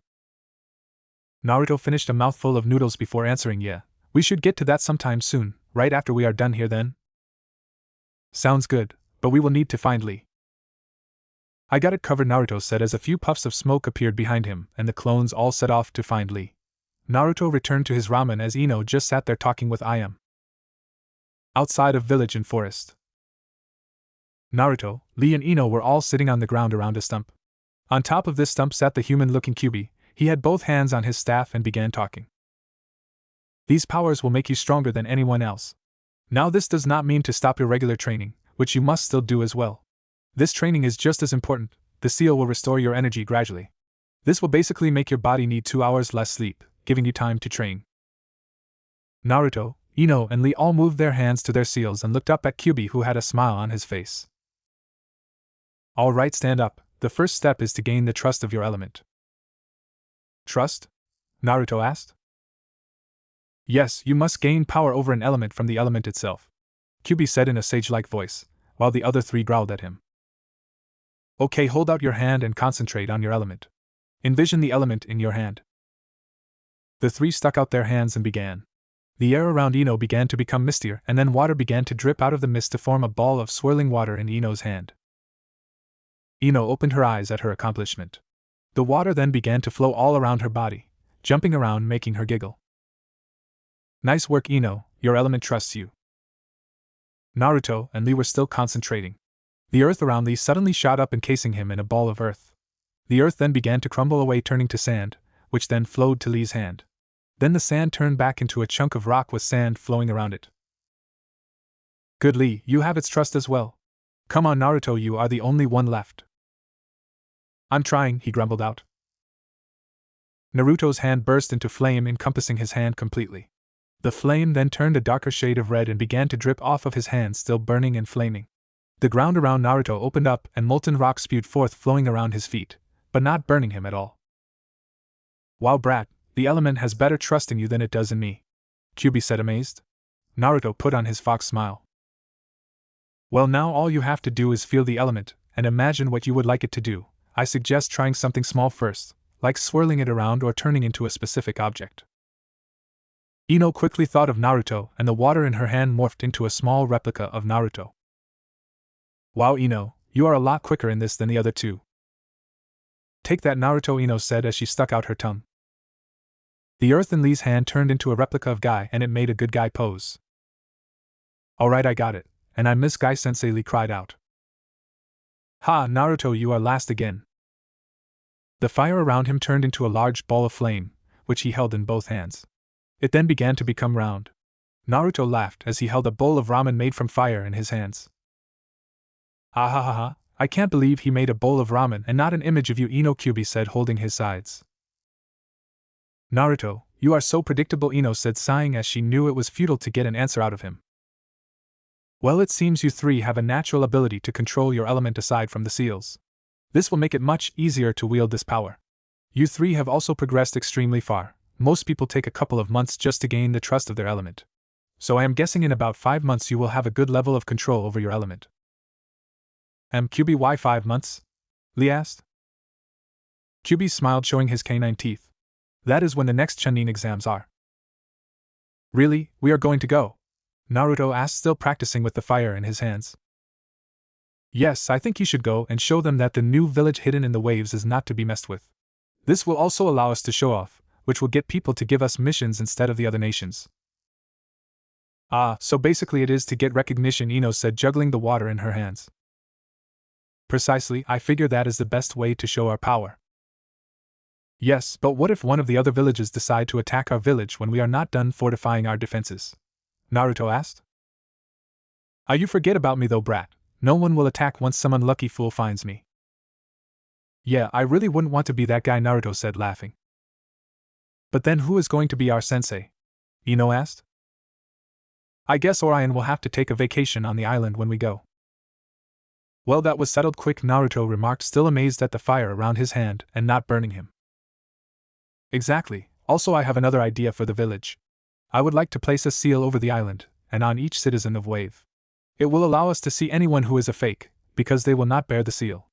A: Naruto finished a mouthful of noodles before answering, yeah, we should get to that sometime soon, right after we are done here then. Sounds good, but we will need to find Lee. I got it covered, Naruto said as a few puffs of smoke appeared behind him and the clones all set off to find Lee. Naruto returned to his ramen as Ino just sat there talking with Iam. Outside of village and forest. Naruto, Lee and Ino were all sitting on the ground around a stump. On top of this stump sat the human-looking Kyuubi. He had both hands on his staff and began talking. These powers will make you stronger than anyone else. Now this does not mean to stop your regular training, which you must still do as well. This training is just as important. The seal will restore your energy gradually. This will basically make your body need 2 hours less sleep, giving you time to train. Naruto, Ino and Lee all moved their hands to their seals and looked up at Kyuubi, who had a smile on his face. Alright, stand up. The first step is to gain the trust of your element. Trust? Naruto asked. Yes, you must gain power over an element from the element itself, Kyuubi said in a sage-like voice, while the other three growled at him. Okay, hold out your hand and concentrate on your element. Envision the element in your hand. The three stuck out their hands and began. The air around Ino began to become mistier, and then water began to drip out of the mist to form a ball of swirling water in Ino's hand. Ino opened her eyes at her accomplishment. The water then began to flow all around her body, jumping around, making her giggle. Nice work, Ino, your element trusts you. Naruto and Lee were still concentrating. The earth around Lee suddenly shot up, encasing him in a ball of earth. The earth then began to crumble away, turning to sand, which then flowed to Lee's hand. Then the sand turned back into a chunk of rock with sand flowing around it. Good, Lee, you have its trust as well. Come on, Naruto, you are the only one left. I'm trying, he grumbled out. Naruto's hand burst into flame, encompassing his hand completely. The flame then turned a darker shade of red and began to drip off of his hand, still burning and flaming. The ground around Naruto opened up and molten rock spewed forth, flowing around his feet, but not burning him at all. Wow, brat, the element has better trust in you than it does in me, Kyuubi said, amazed. Naruto put on his fox smile. Well, now all you have to do is feel the element and imagine what you would like it to do. I suggest trying something small first, like swirling it around or turning into a specific object. Ino quickly thought of Naruto, and the water in her hand morphed into a small replica of Naruto. Wow, Ino, you are a lot quicker in this than the other two. Take that, Naruto, Ino said as she stuck out her tongue. The earth in Lee's hand turned into a replica of Guy, and it made a good guy pose. Alright, I got it, and I miss Guy Sensei, Lee cried out. Ha, Naruto, you are last again. The fire around him turned into a large ball of flame, which he held in both hands. It then began to become round. Naruto laughed as he held a bowl of ramen made from fire in his hands. Ah ha ha ha, I can't believe he made a bowl of ramen and not an image of you, Ino, Kyuubi said, holding his sides. Naruto, you are so predictable, Ino said, sighing as she knew it was futile to get an answer out of him. Well, it seems you three have a natural ability to control your element aside from the seals. This will make it much easier to wield this power. You three have also progressed extremely far. Most people take a couple of months just to gain the trust of their element. So I am guessing in about 5 months you will have a good level of control over your element. Kyuubi, why 5 months? Lee asked. Kyuubi smiled, showing his canine teeth. That is when the next Chunin exams are. Really, we are going to go? Naruto asked, still practicing with the fire in his hands. Yes, I think you should go and show them that the new village hidden in the waves is not to be messed with. This will also allow us to show off, which will get people to give us missions instead of the other nations. Ah, so basically it is to get recognition, Ino said, juggling the water in her hands. Precisely, I figure that is the best way to show our power. Yes, but what if one of the other villages decide to attack our village when we are not done fortifying our defenses? Naruto asked. You forget about me though, brat. No one will attack once some unlucky fool finds me. Yeah, I really wouldn't want to be that guy, Naruto said, laughing. But then who is going to be our sensei? Ino asked. I guess Orion will have to take a vacation on the island when we go. Well, that was settled quick, Naruto remarked, still amazed at the fire around his hand and not burning him. Exactly. Also, I have another idea for the village. I would like to place a seal over the island, and on each citizen of Wave. It will allow us to see anyone who is a fake, because they will not bear the seal.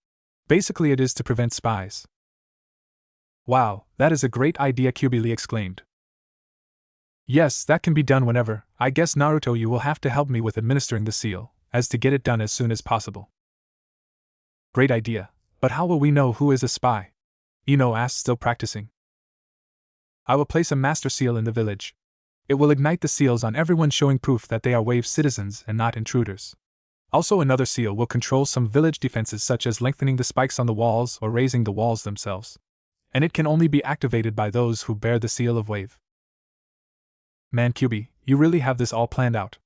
A: Basically, it is to prevent spies. Wow, that is a great idea, Kyuubi exclaimed. Yes, that can be done whenever. I guess, Naruto, you will have to help me with administering the seal, as to get it done as soon as possible. Great idea, but how will we know who is a spy? Ino asked, still practicing. I will place a master seal in the village. It will ignite the seals on everyone, showing proof that they are wave citizens and not intruders. Also, another seal will control some village defenses, such as lengthening the spikes on the walls or raising the walls themselves. And it can only be activated by those who bear the seal of wave. Man, QB, you really have this all planned out.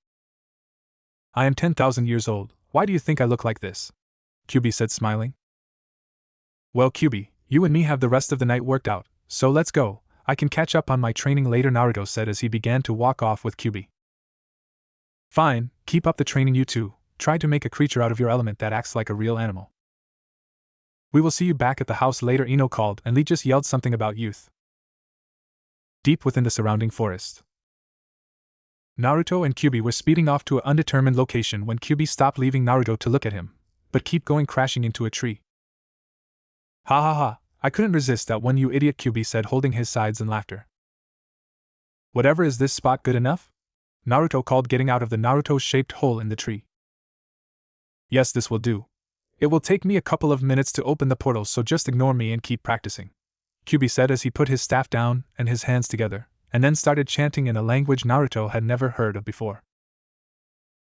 A: I am 10,000 years old. Why do you think I look like this? QB said, smiling. Well, QB, you and me have the rest of the night worked out, so let's go. I can catch up on my training later, Naruto said as he began to walk off with QB. Fine, keep up the training, you two. Try to make a creature out of your element that acts like a real animal. We will see you back at the house later, Ino called, and Lee just yelled something about youth. Deep within the surrounding forest, Naruto and QB were speeding off to an undetermined location when QB stopped, leaving Naruto to look at him, but keep going, crashing into a tree. Ha ha ha, I couldn't resist that one, you idiot, QB said, holding his sides in laughter. Whatever, is this spot good enough? Naruto called, getting out of the Naruto-shaped hole in the tree. Yes, this will do. It will take me a couple of minutes to open the portal, so just ignore me and keep practicing, QB said as he put his staff down and his hands together, and then started chanting in a language Naruto had never heard of before.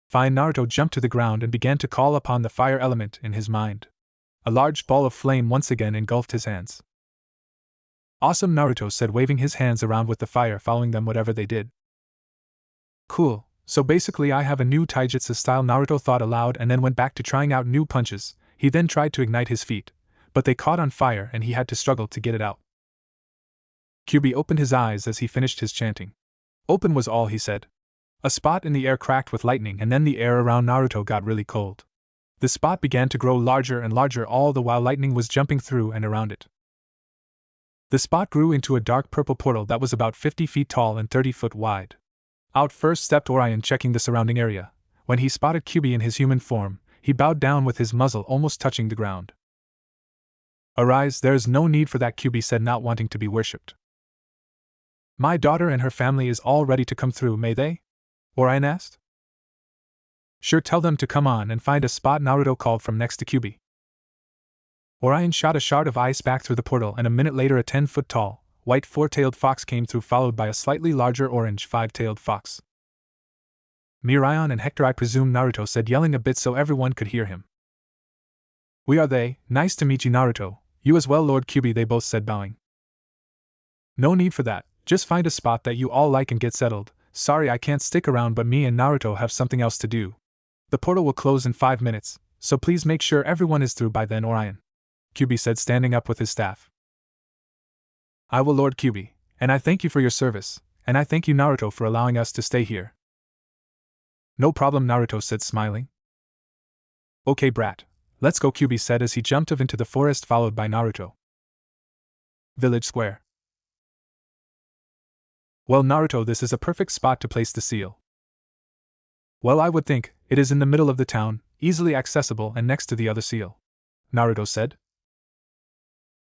A: Fine, Naruto jumped to the ground and began to call upon the fire element in his mind. A large ball of flame once again engulfed his hands. Awesome, Naruto said, waving his hands around with the fire following them whatever they did. Cool, so basically I have a new taijutsu style, Naruto thought aloud, and then went back to trying out new punches. He then tried to ignite his feet, but they caught on fire and he had to struggle to get it out. QB opened his eyes as he finished his chanting. Open was all he said. A spot in the air cracked with lightning, and then the air around Naruto got really cold. The spot began to grow larger and larger, all the while lightning was jumping through and around it. The spot grew into a dark purple portal that was about 50 feet tall and 30 foot wide. Out first stepped Orion, checking the surrounding area. When he spotted QB in his human form, he bowed down with his muzzle almost touching the ground. Arise, there is no need for that, QB said, not wanting to be worshipped. My daughter and her family is all ready to come through, may they? Orion asked. Sure, tell them to come on and find a spot, Naruto called from next to QB. Orion shot a shard of ice back through the portal, and a minute later a 10-foot-tall, white four-tailed fox came through, followed by a slightly larger orange five-tailed fox. Mirion and Hector, I presume, Naruto said, yelling a bit so everyone could hear him. We are they. Nice to meet you, Naruto. You as well, Lord QB, they both said, bowing. No need for that, just find a spot that you all like and get settled. Sorry I can't stick around, but me and Naruto have something else to do. The portal will close in 5 minutes, so please make sure everyone is through by then, Orion, QB said, standing up with his staff. I will, Lord QB, and I thank you for your service, and I thank you, Naruto, for allowing us to stay here. No problem, Naruto said, smiling. Okay, brat, let's go, QB said as he jumped off into the forest, followed by Naruto. Village Square. Well, Naruto, this is a perfect spot to place the seal. Well, I would think. It is in the middle of the town, easily accessible and next to the other seal, Naruto said.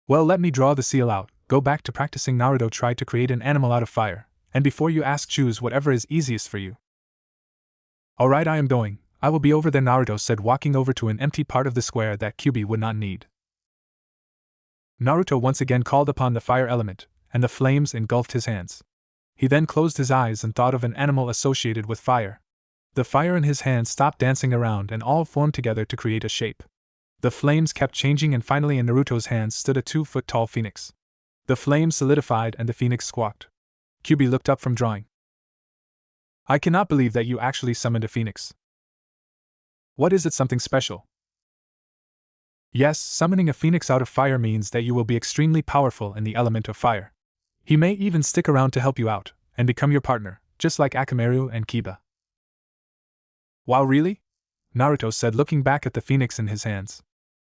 A: Well, let me draw the seal out. Go back to practicing. Naruto tried to create an animal out of fire, and before you ask, choose whatever is easiest for you. Alright, I am going. I will be over there, Naruto said, walking over to an empty part of the square that QB would not need. Naruto once again called upon the fire element, and the flames engulfed his hands. He then closed his eyes and thought of an animal associated with fire. The fire in his hands stopped dancing around and all formed together to create a shape. The flames kept changing, and finally in Naruto's hands stood a 2-foot-tall phoenix. The flames solidified and the phoenix squawked. QB looked up from drawing. I cannot believe that you actually summoned a phoenix. What is it, something special? Yes, summoning a phoenix out of fire means that you will be extremely powerful in the element of fire. He may even stick around to help you out, and become your partner, just like Akamaru and Kiba. Wow, really? Naruto said, looking back at the phoenix in his hands.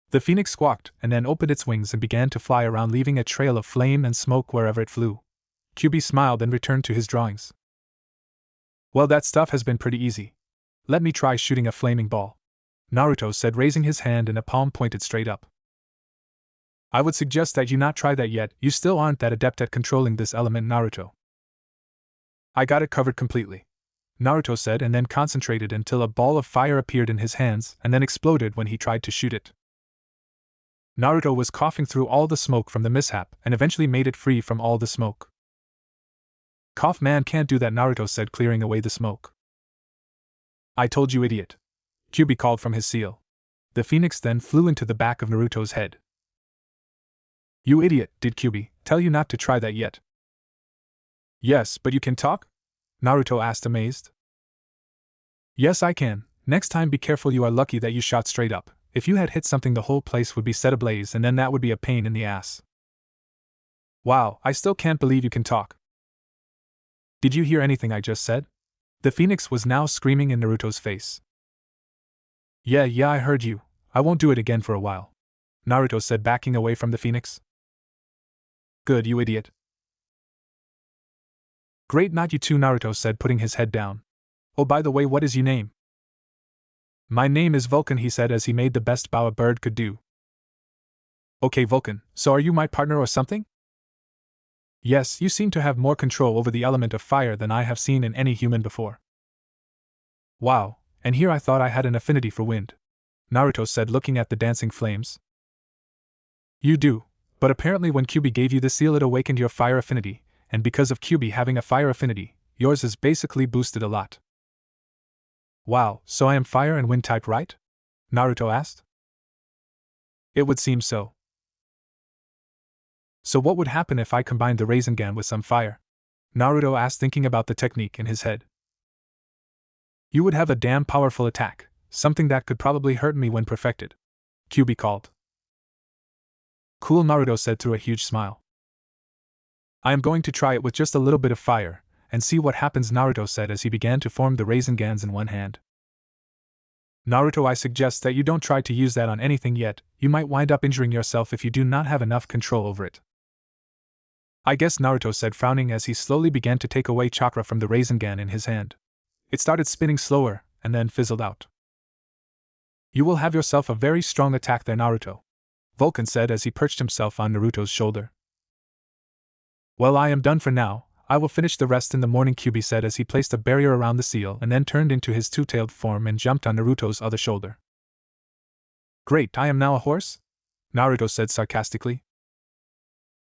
A: The phoenix squawked, and then opened its wings and began to fly around, leaving a trail of flame and smoke wherever it flew. QB smiled and returned to his drawings. Well, that stuff has been pretty easy. Let me try shooting a flaming ball, Naruto said, raising his hand and a palm pointed straight up. I would suggest that you not try that yet, you still aren't that adept at controlling this element, Naruto. I got it covered completely. Naruto said, and then concentrated until a ball of fire appeared in his hands and then exploded when he tried to shoot it. Naruto was coughing through all the smoke from the mishap and eventually made it free from all the smoke. Cough man can't do that, Naruto said, clearing away the smoke. I told you, idiot. Kyuubi called from his seal. The phoenix then flew into the back of Naruto's head. You idiot, did Kyuubi tell you not to try that yet? Yes, but you can talk? Naruto asked, amazed. Yes, I can. Next time be careful, you are lucky that you shot straight up. If you had hit something, the whole place would be set ablaze, and then that would be a pain in the ass. Wow, I still can't believe you can talk. Did you hear anything I just said? The phoenix was now screaming in Naruto's face. Yeah, I heard you. I won't do it again for a while, Naruto said, backing away from the phoenix. Good, you idiot. Great, not you too, Naruto said, putting his head down. Oh, by the way, what is your name? My name is Vulcan, he said as he made the best bow a bird could do. Okay, Vulcan, so are you my partner or something? Yes, you seem to have more control over the element of fire than I have seen in any human before. Wow, and here I thought I had an affinity for wind, Naruto said, looking at the dancing flames. You do, but apparently when Kyuubi gave you the seal it awakened your fire affinity, and because of Kyuubi having a fire affinity, yours is basically boosted a lot. Wow, so I am fire and wind type, right? Naruto asked. It would seem so. So what would happen if I combined the Rasengan with some fire? Naruto asked, thinking about the technique in his head. You would have a damn powerful attack, something that could probably hurt me when perfected, Kyuubi called. Cool, Naruto said through a huge smile. I am going to try it with just a little bit of fire, and see what happens, Naruto said as he began to form the Rasengans in one hand. Naruto, I suggest that you don't try to use that on anything yet, you might wind up injuring yourself if you do not have enough control over it. I guess, Naruto said, frowning as he slowly began to take away chakra from the Rasengan in his hand. It started spinning slower, and then fizzled out. You will have yourself a very strong attack there, Naruto, Vulcan said as he perched himself on Naruto's shoulder. Well, I am done for now. I will finish the rest in the morning, Kyuubi said as he placed a barrier around the seal and then turned into his two-tailed form and jumped on Naruto's other shoulder. Great, I am now a horse? Naruto said sarcastically.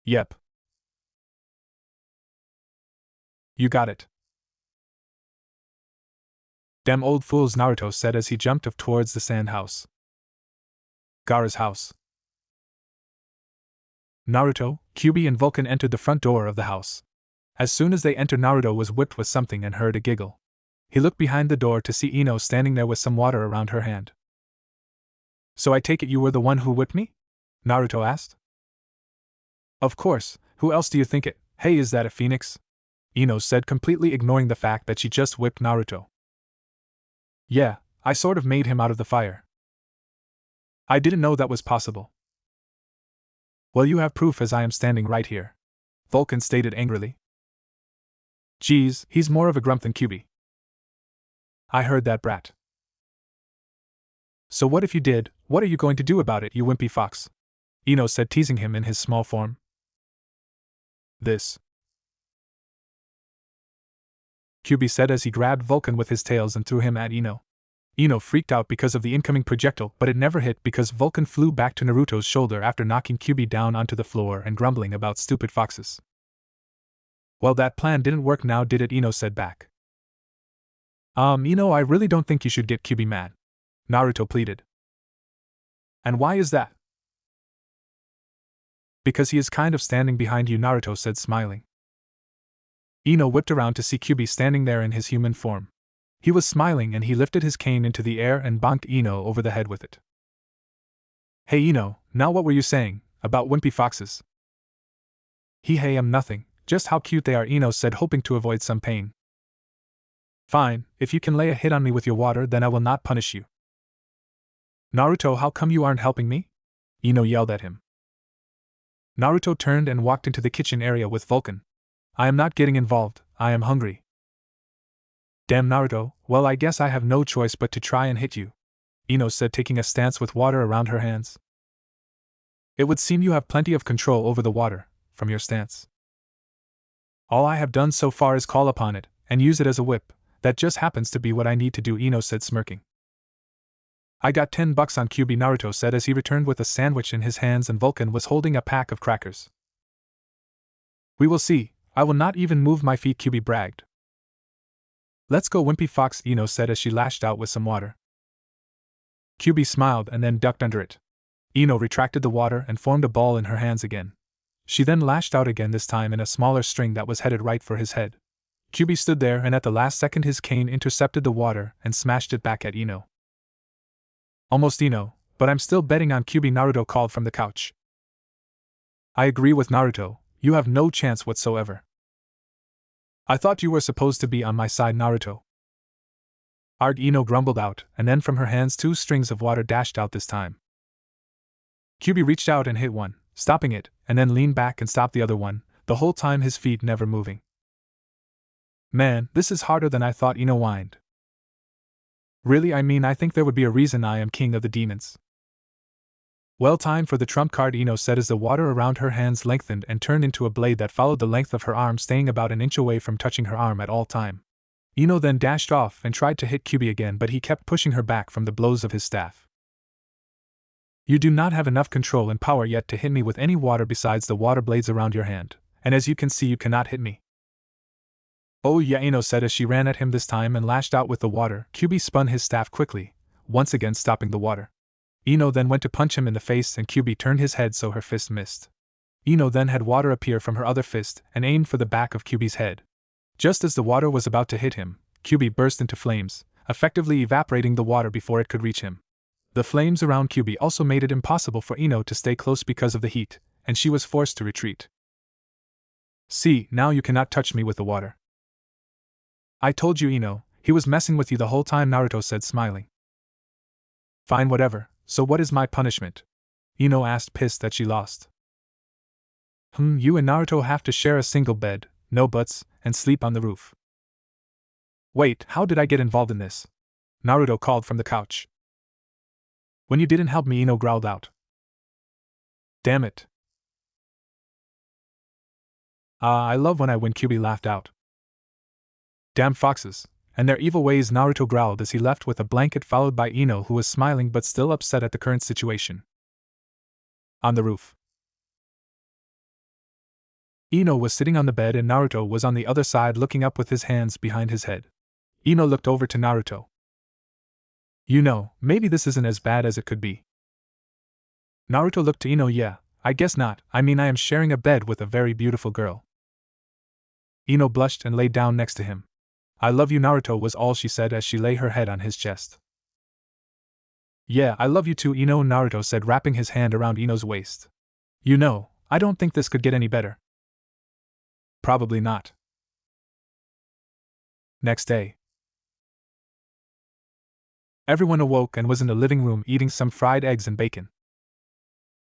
A: Yep. You got it. Dem old fools, Naruto said as he jumped up towards the sand house. Gaara's house. Naruto, Kyuubi and Vulcan entered the front door of the house. As soon as they entered, Naruto was whipped with something and heard a giggle. He looked behind the door to see Ino standing there with some water around her hand. So I take it you were the one who whipped me? Naruto asked. Of course, who else do you think it? Hey, is that a phoenix? Ino said, completely ignoring the fact that she just whipped Naruto. Yeah, I sort of made him out of the fire. I didn't know that was possible. Well, you have proof as I am standing right here, Vulcan stated angrily. Geez, he's more of a grump than Kyuubi. I heard that, brat. So what if you did? What are you going to do about it, you wimpy fox? Ino said, teasing him in his small form. This, Kyuubi said as he grabbed Vulcan with his tails and threw him at Ino. Ino freaked out because of the incoming projectile, but it never hit because Vulcan flew back to Naruto's shoulder after knocking Kyuubi down onto the floor and grumbling about stupid foxes. Well, that plan didn't work now, did it? Ino said back. Ino, I really don't think you should get Kyuubi mad, Naruto pleaded. And why is that? Because he is kind of standing behind you, Naruto said, smiling. Ino whipped around to see Kyuubi standing there in his human form. He was smiling and he lifted his cane into the air and bonked Ino over the head with it. Hey Ino, now what were you saying, about wimpy foxes? Hey, nothing, just how cute they are, Ino said, hoping to avoid some pain. Fine, if you can lay a hit on me with your water, then I will not punish you. Naruto, how come you aren't helping me? Ino yelled at him. Naruto turned and walked into the kitchen area with Vulcan. I am not getting involved, I am hungry. Damn, Naruto, well, I guess I have no choice but to try and hit you, Ino said, taking a stance with water around her hands. It would seem you have plenty of control over the water, from your stance. All I have done so far is call upon it, and use it as a whip, That just happens to be what I need to do, Ino said, smirking. I got $10 on QB, Naruto said as he returned with a sandwich in his hands and Vulcan was holding a pack of crackers. We will see, I will not even move my feet, QB bragged. Let's go, Wimpy Fox, Ino said as she lashed out with some water. QB smiled and then ducked under it. Ino retracted the water and formed a ball in her hands again. She then lashed out again, this time in a smaller string that was headed right for his head. QB stood there and at the last second his cane intercepted the water and smashed it back at Ino. Almost, Ino, but I'm still betting on QB, Naruto called from the couch. I agree with Naruto, you have no chance whatsoever. I thought you were supposed to be on my side, Naruto. Arg, Ino grumbled out, and then from her hands 2 strings of water dashed out this time. QB reached out and hit one, stopping it, and then leaned back and stopped the other one, the whole time his feet never moving. Man, this is harder than I thought, Ino whined. Really, I mean, I think there would be a reason I am king of the demons. Well, time for the trump card, Ino said as the water around her hands lengthened and turned into a blade that followed the length of her arm, staying about an inch away from touching her arm at all time. Ino then dashed off and tried to hit QB again, but he kept pushing her back from the blows of his staff. You do not have enough control and power yet to hit me with any water besides the water blades around your hand, and as you can see, you cannot hit me. Oh yeah, Ino said as she ran at him this time and lashed out with the water. QB spun his staff quickly, once again stopping the water. Ino then went to punch him in the face and QB turned his head so her fist missed. Ino then had water appear from her other fist and aimed for the back of QB's head. Just as the water was about to hit him, QB burst into flames, effectively evaporating the water before it could reach him. The flames around QB also made it impossible for Ino to stay close because of the heat, and she was forced to retreat. See, now you cannot touch me with the water. I told you, Ino, he was messing with you the whole time, Naruto said, smiling. Fine, whatever, so what is my punishment? Ino asked, pissed that she lost. You and Naruto have to share a single bed, no butts, and sleep on the roof. Wait, how did I get involved in this? Naruto called from the couch. When you didn't help me, Ino growled out. Damn it. I love when I win, QB laughed out. Damn foxes, and their evil ways, Naruto growled as he left with a blanket, followed by Ino, who was smiling but still upset at the current situation. On the roof. Ino was sitting on the bed and Naruto was on the other side looking up with his hands behind his head. Ino looked over to Naruto. You know, maybe this isn't as bad as it could be. Naruto looked to Ino. Yeah, I guess not, I mean I am sharing a bed with a very beautiful girl. Ino blushed and laid down next to him. I love you, Naruto, was all she said as she lay her head on his chest. Yeah, I love you too, Ino, Naruto said, wrapping his hand around Ino's waist. You know, I don't think this could get any better. Probably not. Next day. Everyone awoke and was in the living room eating some fried eggs and bacon.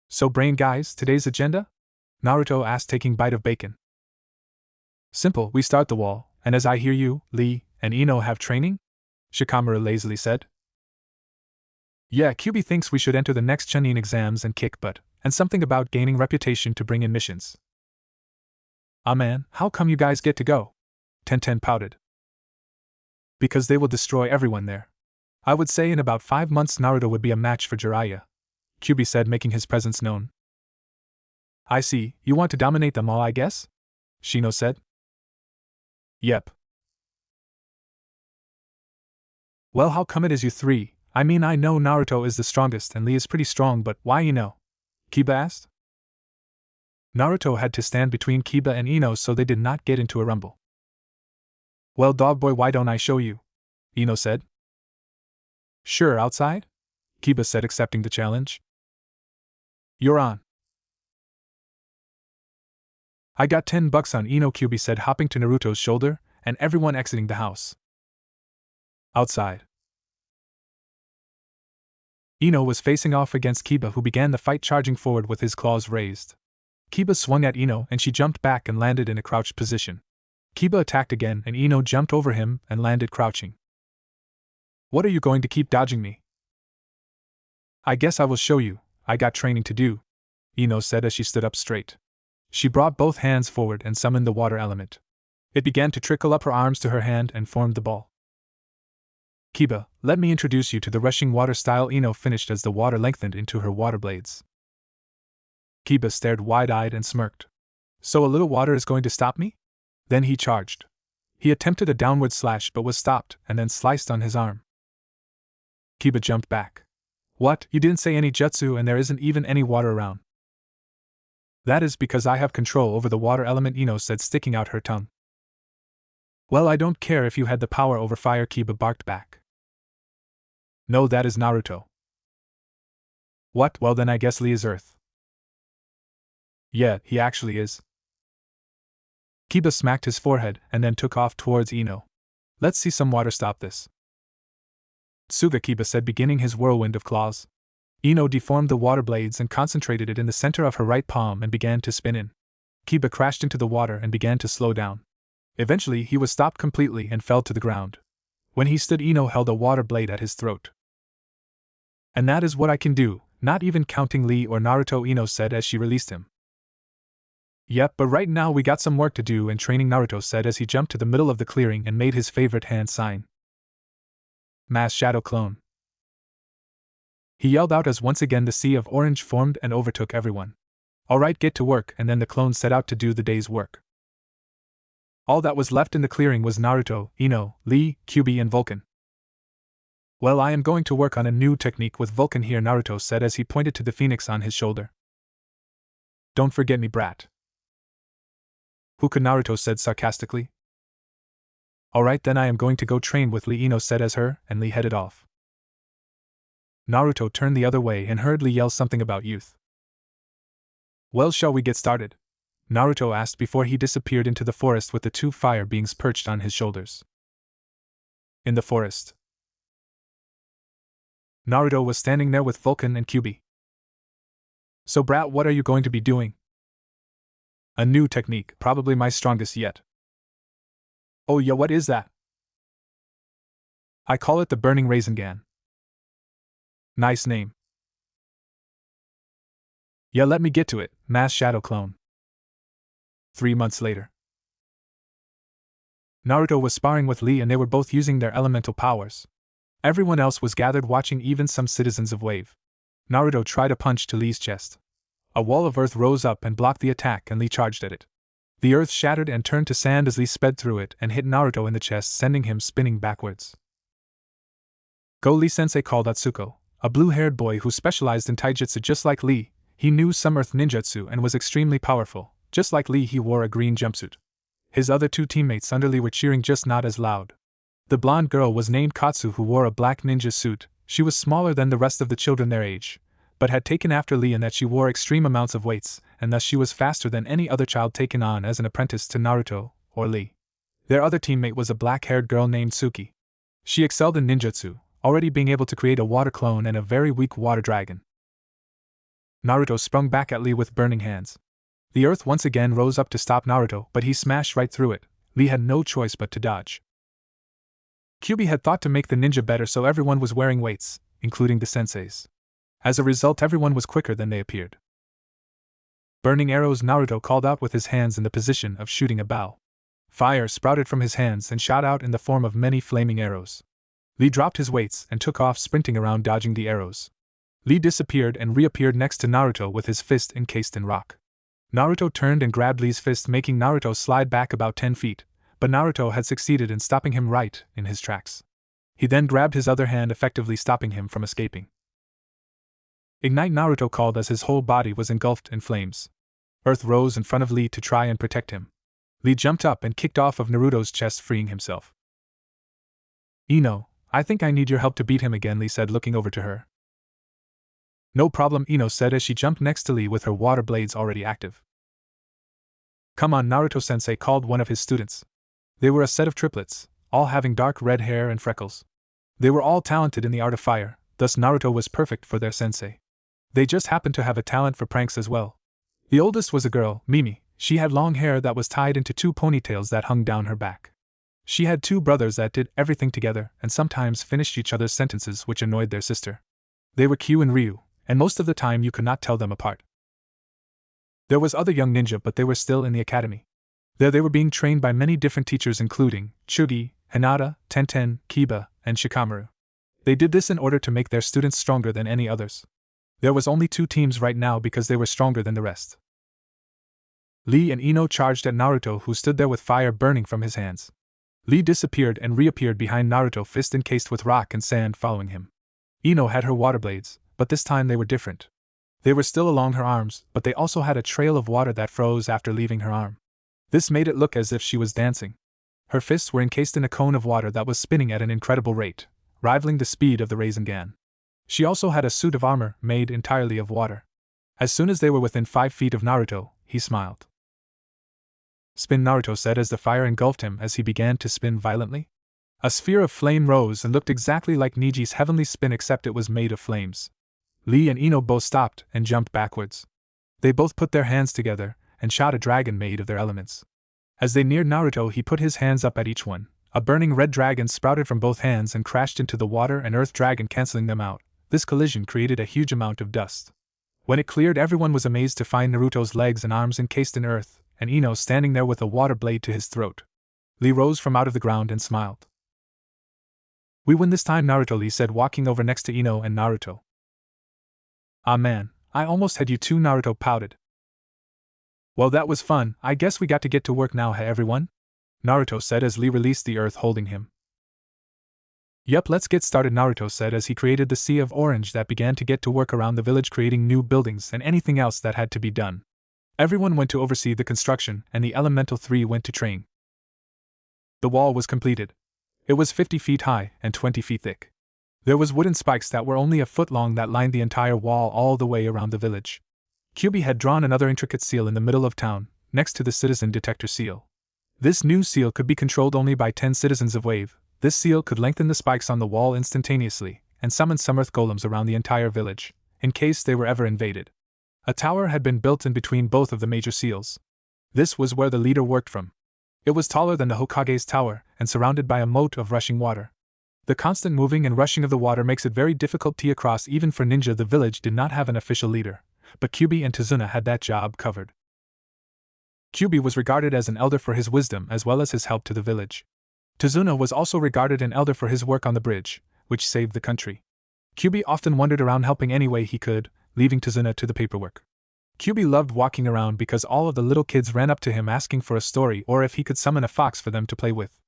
A: So, brain guys, today's agenda? Naruto asked, taking a bite of bacon. Simple, we start the wall, and as I hear you, Lee, and Ino have training? Shikamaru lazily said. Yeah, QB thinks we should enter the next Chunin exams and kick butt, and something about gaining reputation to bring in missions. Ah man, how come you guys get to go? Tenten pouted. Because they will destroy everyone there. I would say in about 5 months Naruto would be a match for Jiraiya, QB said, making his presence known. I see, you want to dominate them all, I guess? Shino said. Yep. Well, how come it is you three? I mean, I know Naruto is the strongest and Lee is pretty strong, but why Ino? Kiba asked. Naruto had to stand between Kiba and Ino so they did not get into a rumble. Well, dog boy, why don't I show you? Ino said. Sure, outside? Kiba said, accepting the challenge. You're on. I got $10 on Ino, QB said, hopping to Naruto's shoulder, and everyone exiting the house. Outside. Ino was facing off against Kiba, who began the fight, charging forward with his claws raised. Kiba swung at Ino and she jumped back and landed in a crouched position. Kiba attacked again and Ino jumped over him and landed crouching. What are you going to keep dodging me? I guess I will show you, I got training to do, Ino said as she stood up straight. She brought both hands forward and summoned the water element. It began to trickle up her arms to her hand and formed the ball. Kiba, let me introduce you to the rushing water style, Ino finished as the water lengthened into her water blades. Kiba stared wide-eyed and smirked. So a little water is going to stop me? Then he charged. He attempted a downward slash but was stopped and then sliced on his arm. Kiba jumped back. What, you didn't say any jutsu and there isn't even any water around? That is because I have control over the water element, Ino said, sticking out her tongue. Well, I don't care if you had the power over fire, Kiba barked back. No, that is Naruto. What, well then I guess Lee is Earth. Yeah, he actually is. Kiba smacked his forehead and then took off towards Ino. Let's see some water stop this. Tsuga, Kiba said, beginning his whirlwind of claws. Ino deformed the water blades and concentrated it in the center of her right palm and began to spin in. Kiba crashed into the water and began to slow down. Eventually he was stopped completely and fell to the ground. When he stood, Ino held a water blade at his throat. And that is what I can do, not even counting Lee or Naruto, Ino said as she released him. Yep, but right now we got some work to do and training, Naruto said as he jumped to the middle of the clearing and made his favorite hand sign. Mass Shadow Clone. He yelled out as once again the sea of orange formed and overtook everyone. Alright, get to work, and then the clones set out to do the day's work. All that was left in the clearing was Naruto, Ino, Lee, Kyuubi and Vulcan. Well, I am going to work on a new technique with Vulcan here, Naruto said as he pointed to the phoenix on his shoulder. Don't forget me, brat. Who could, Naruto said sarcastically. Alright, then I am going to go train with Lee, Ino said as her and Lee headed off. Naruto turned the other way and heard Lee yell something about youth. Well, shall we get started? Naruto asked before he disappeared into the forest with the two fire beings perched on his shoulders. In the forest, Naruto was standing there with Vulcan and Kyuubi. So brat, what are you going to be doing? A new technique, probably my strongest yet. Oh yeah, what is that? I call it the Burning Rasengan. Nice name. Yeah, let me get to it, Mass Shadow Clone. 3 months later. Naruto was sparring with Lee and they were both using their elemental powers. Everyone else was gathered watching, even some citizens of Wave. Naruto tried a punch to Lee's chest. A wall of earth rose up and blocked the attack and Lee charged at it. The earth shattered and turned to sand as Lee sped through it and hit Naruto in the chest, sending him spinning backwards. Go, Lee-sensei called Atsuko, a blue-haired boy who specialized in taijutsu just like Lee. He knew some earth ninjutsu and was extremely powerful. Just like Lee, he wore a green jumpsuit. His other two teammates under Lee were cheering, just not as loud. The blonde girl was named Katsu, who wore a black ninja suit. She was smaller than the rest of the children their age, but had taken after Lee in that she wore extreme amounts of weights, and thus she was faster than any other child taken on as an apprentice to Naruto or Lee. Their other teammate was a black-haired girl named Tsuki. She excelled in ninjutsu, already being able to create a water clone and a very weak water dragon. Naruto sprung back at Lee with burning hands. The earth once again rose up to stop Naruto, but he smashed right through it. Lee had no choice but to dodge. Kyuubi had thought to make the ninja better, so everyone was wearing weights, including the senseis. As a result, everyone was quicker than they appeared. Burning arrows, Naruto called out with his hands in the position of shooting a bow. Fire sprouted from his hands and shot out in the form of many flaming arrows. Lee dropped his weights and took off sprinting around, dodging the arrows. Lee disappeared and reappeared next to Naruto with his fist encased in rock. Naruto turned and grabbed Lee's fist, making Naruto slide back about 10 feet, but Naruto had succeeded in stopping him right in his tracks. He then grabbed his other hand, effectively stopping him from escaping. Ignite, Naruto called as his whole body was engulfed in flames. Earth rose in front of Lee to try and protect him. Lee jumped up and kicked off of Naruto's chest, freeing himself. Ino, I think I need your help to beat him again, Lee said, looking over to her. No problem, Ino said as she jumped next to Lee with her water blades already active. Come on, Naruto-sensei called one of his students. They were a set of triplets, all having dark red hair and freckles. They were all talented in the art of fire, thus Naruto was perfect for their sensei. They just happened to have a talent for pranks as well. The oldest was a girl, Mimi. She had long hair that was tied into 2 ponytails that hung down her back. She had 2 brothers that did everything together and sometimes finished each other's sentences, which annoyed their sister. They were Kyu and Ryu, and most of the time you could not tell them apart. There was other young ninja, but they were still in the academy. There they were being trained by many different teachers, including Chugi, Hinata, Tenten, Kiba, and Shikamaru. They did this in order to make their students stronger than any others. There was only 2 teams right now because they were stronger than the rest. Lee and Ino charged at Naruto, who stood there with fire burning from his hands. Lee disappeared and reappeared behind Naruto, fist encased with rock and sand following him. Ino had her water blades, but this time they were different. They were still along her arms, but they also had a trail of water that froze after leaving her arm. This made it look as if she was dancing. Her fists were encased in a cone of water that was spinning at an incredible rate, rivaling the speed of the Rasengan. She also had a suit of armor made entirely of water. As soon as they were within 5 feet of Naruto, he smiled. "Spin," Naruto said as the fire engulfed him as he began to spin violently. A sphere of flame rose and looked exactly like Niji's heavenly spin, except it was made of flames. Lee and Ino both stopped and jumped backwards. They both put their hands together and shot a dragon made of their elements. As they neared Naruto, he put his hands up at each one. A burning red dragon sprouted from both hands and crashed into the water and earth dragon, canceling them out. This collision created a huge amount of dust. When it cleared, everyone was amazed to find Naruto's legs and arms encased in earth, and Ino standing there with a water blade to his throat. Lee rose from out of the ground and smiled. "We win this time," Naruto Lee said, walking over next to Ino and Naruto. "Ah man, I almost had you too," Naruto pouted. "Well, that was fun. I guess we got to get to work now, hey everyone?" Naruto said as Lee released the earth holding him. "Yep, let's get started," Naruto said as he created the sea of orange that began to get to work around the village, creating new buildings and anything else that had to be done. Everyone went to oversee the construction, and the Elemental 3 went to train. The wall was completed. It was 50 feet high and 20 feet thick. There was wooden spikes that were only a foot long that lined the entire wall all the way around the village. Kyubi had drawn another intricate seal in the middle of town, next to the citizen detector seal. This new seal could be controlled only by 10 citizens of Wave. This seal could lengthen the spikes on the wall instantaneously, and summon some earth golems around the entire village, in case they were ever invaded. A tower had been built in between both of the major seals. This was where the leader worked from. It was taller than the Hokage's tower, and surrounded by a moat of rushing water. The constant moving and rushing of the water makes it very difficult to cross even for ninja. The village did not have an official leader, but Kyubi and Tazuna had that job covered. Kyubi was regarded as an elder for his wisdom as well as his help to the village. Tazuna was also regarded an elder for his work on the bridge, which saved the country. Kyubi often wandered around helping any way he could, leaving Tazuna to the paperwork. Kyubi loved walking around because all of the little kids ran up to him asking for a story or if he could summon a fox for them to play with.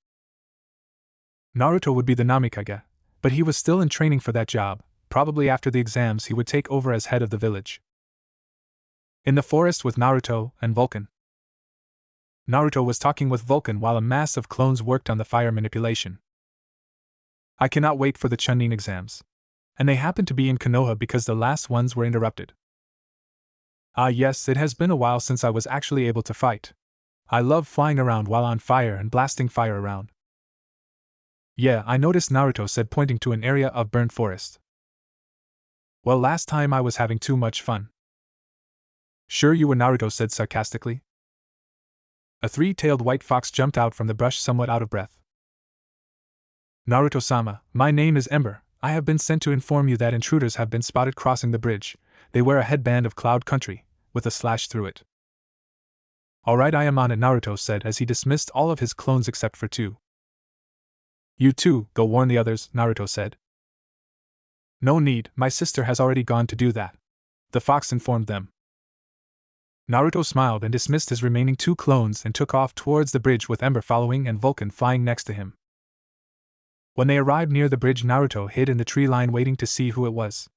A: Naruto would be the Namikage, but he was still in training for that job. Probably after the exams he would take over as head of the village. In the forest with Naruto and Vulcan. Naruto was talking with Vulcan while a mass of clones worked on the fire manipulation. "I cannot wait for the Chunin exams. And they happen to be in Konoha because the last ones were interrupted. Ah yes, it has been a while since I was actually able to fight. I love flying around while on fire and blasting fire around." "Yeah, I noticed," Naruto said, pointing to an area of burnt forest. "Well, last time I was having too much fun." "Sure you were," Naruto said sarcastically. A 3-tailed white fox jumped out from the brush, somewhat out of breath. "Naruto-sama, my name is Ember. I have been sent to inform you that intruders have been spotted crossing the bridge. They wear a headband of Cloud Country, with a slash through it." "Alright, I am on it," Naruto said as he dismissed all of his clones except for 2. "You too, go warn the others," Naruto said. "No need, my sister has already gone to do that," the fox informed them. Naruto smiled and dismissed his remaining 2 clones and took off towards the bridge with Ember following and Vulcan flying next to him. When they arrived near the bridge, Naruto hid in the tree line waiting to see who it was.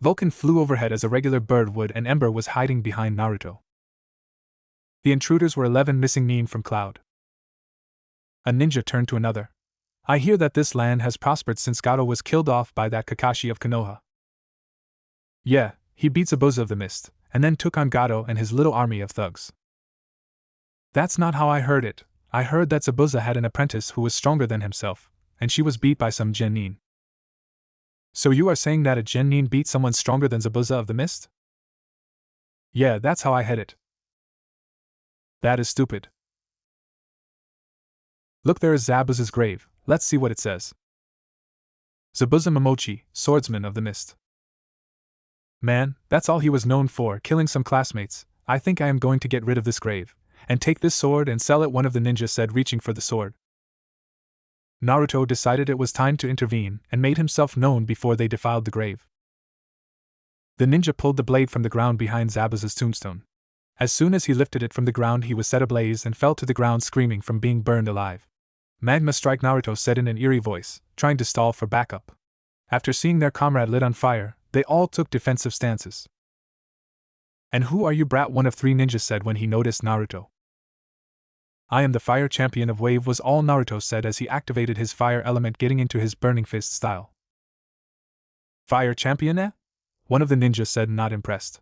A: Vulcan flew overhead as a regular bird would, and Ember was hiding behind Naruto. The intruders were 11 missing meme from Cloud. A ninja turned to another. "I hear that this land has prospered since Gato was killed off by that Kakashi of Konoha." "Yeah, he beat Zabuza of the Mist, and then took on Gato and his little army of thugs." "That's not how I heard it. I heard that Zabuza had an apprentice who was stronger than himself, and she was beat by some genin." "So you are saying that a genin beat someone stronger than Zabuza of the Mist?" "Yeah, that's how I had it." "That is stupid." "Look, there is Zabuza's grave. Let's see what it says. Zabuza Momochi, swordsman of the mist." "Man, that's all he was known for, killing some classmates. I think I am going to get rid of this grave, and take this sword and sell it," one of the ninjas said, reaching for the sword. Naruto decided it was time to intervene and made himself known before they defiled the grave. The ninja pulled the blade from the ground behind Zabuza's tombstone. As soon as he lifted it from the ground, he was set ablaze and fell to the ground screaming from being burned alive. Magma strike, Naruto said in an eerie voice, trying to stall for backup. After seeing their comrade lit on fire, they all took defensive stances. And who are you, brat? One of three ninjas said when he noticed Naruto. I am the fire champion of Wave, was all Naruto said as he activated his fire element, getting into his burning fist style. Fire champion, eh? One of the ninjas said, not impressed.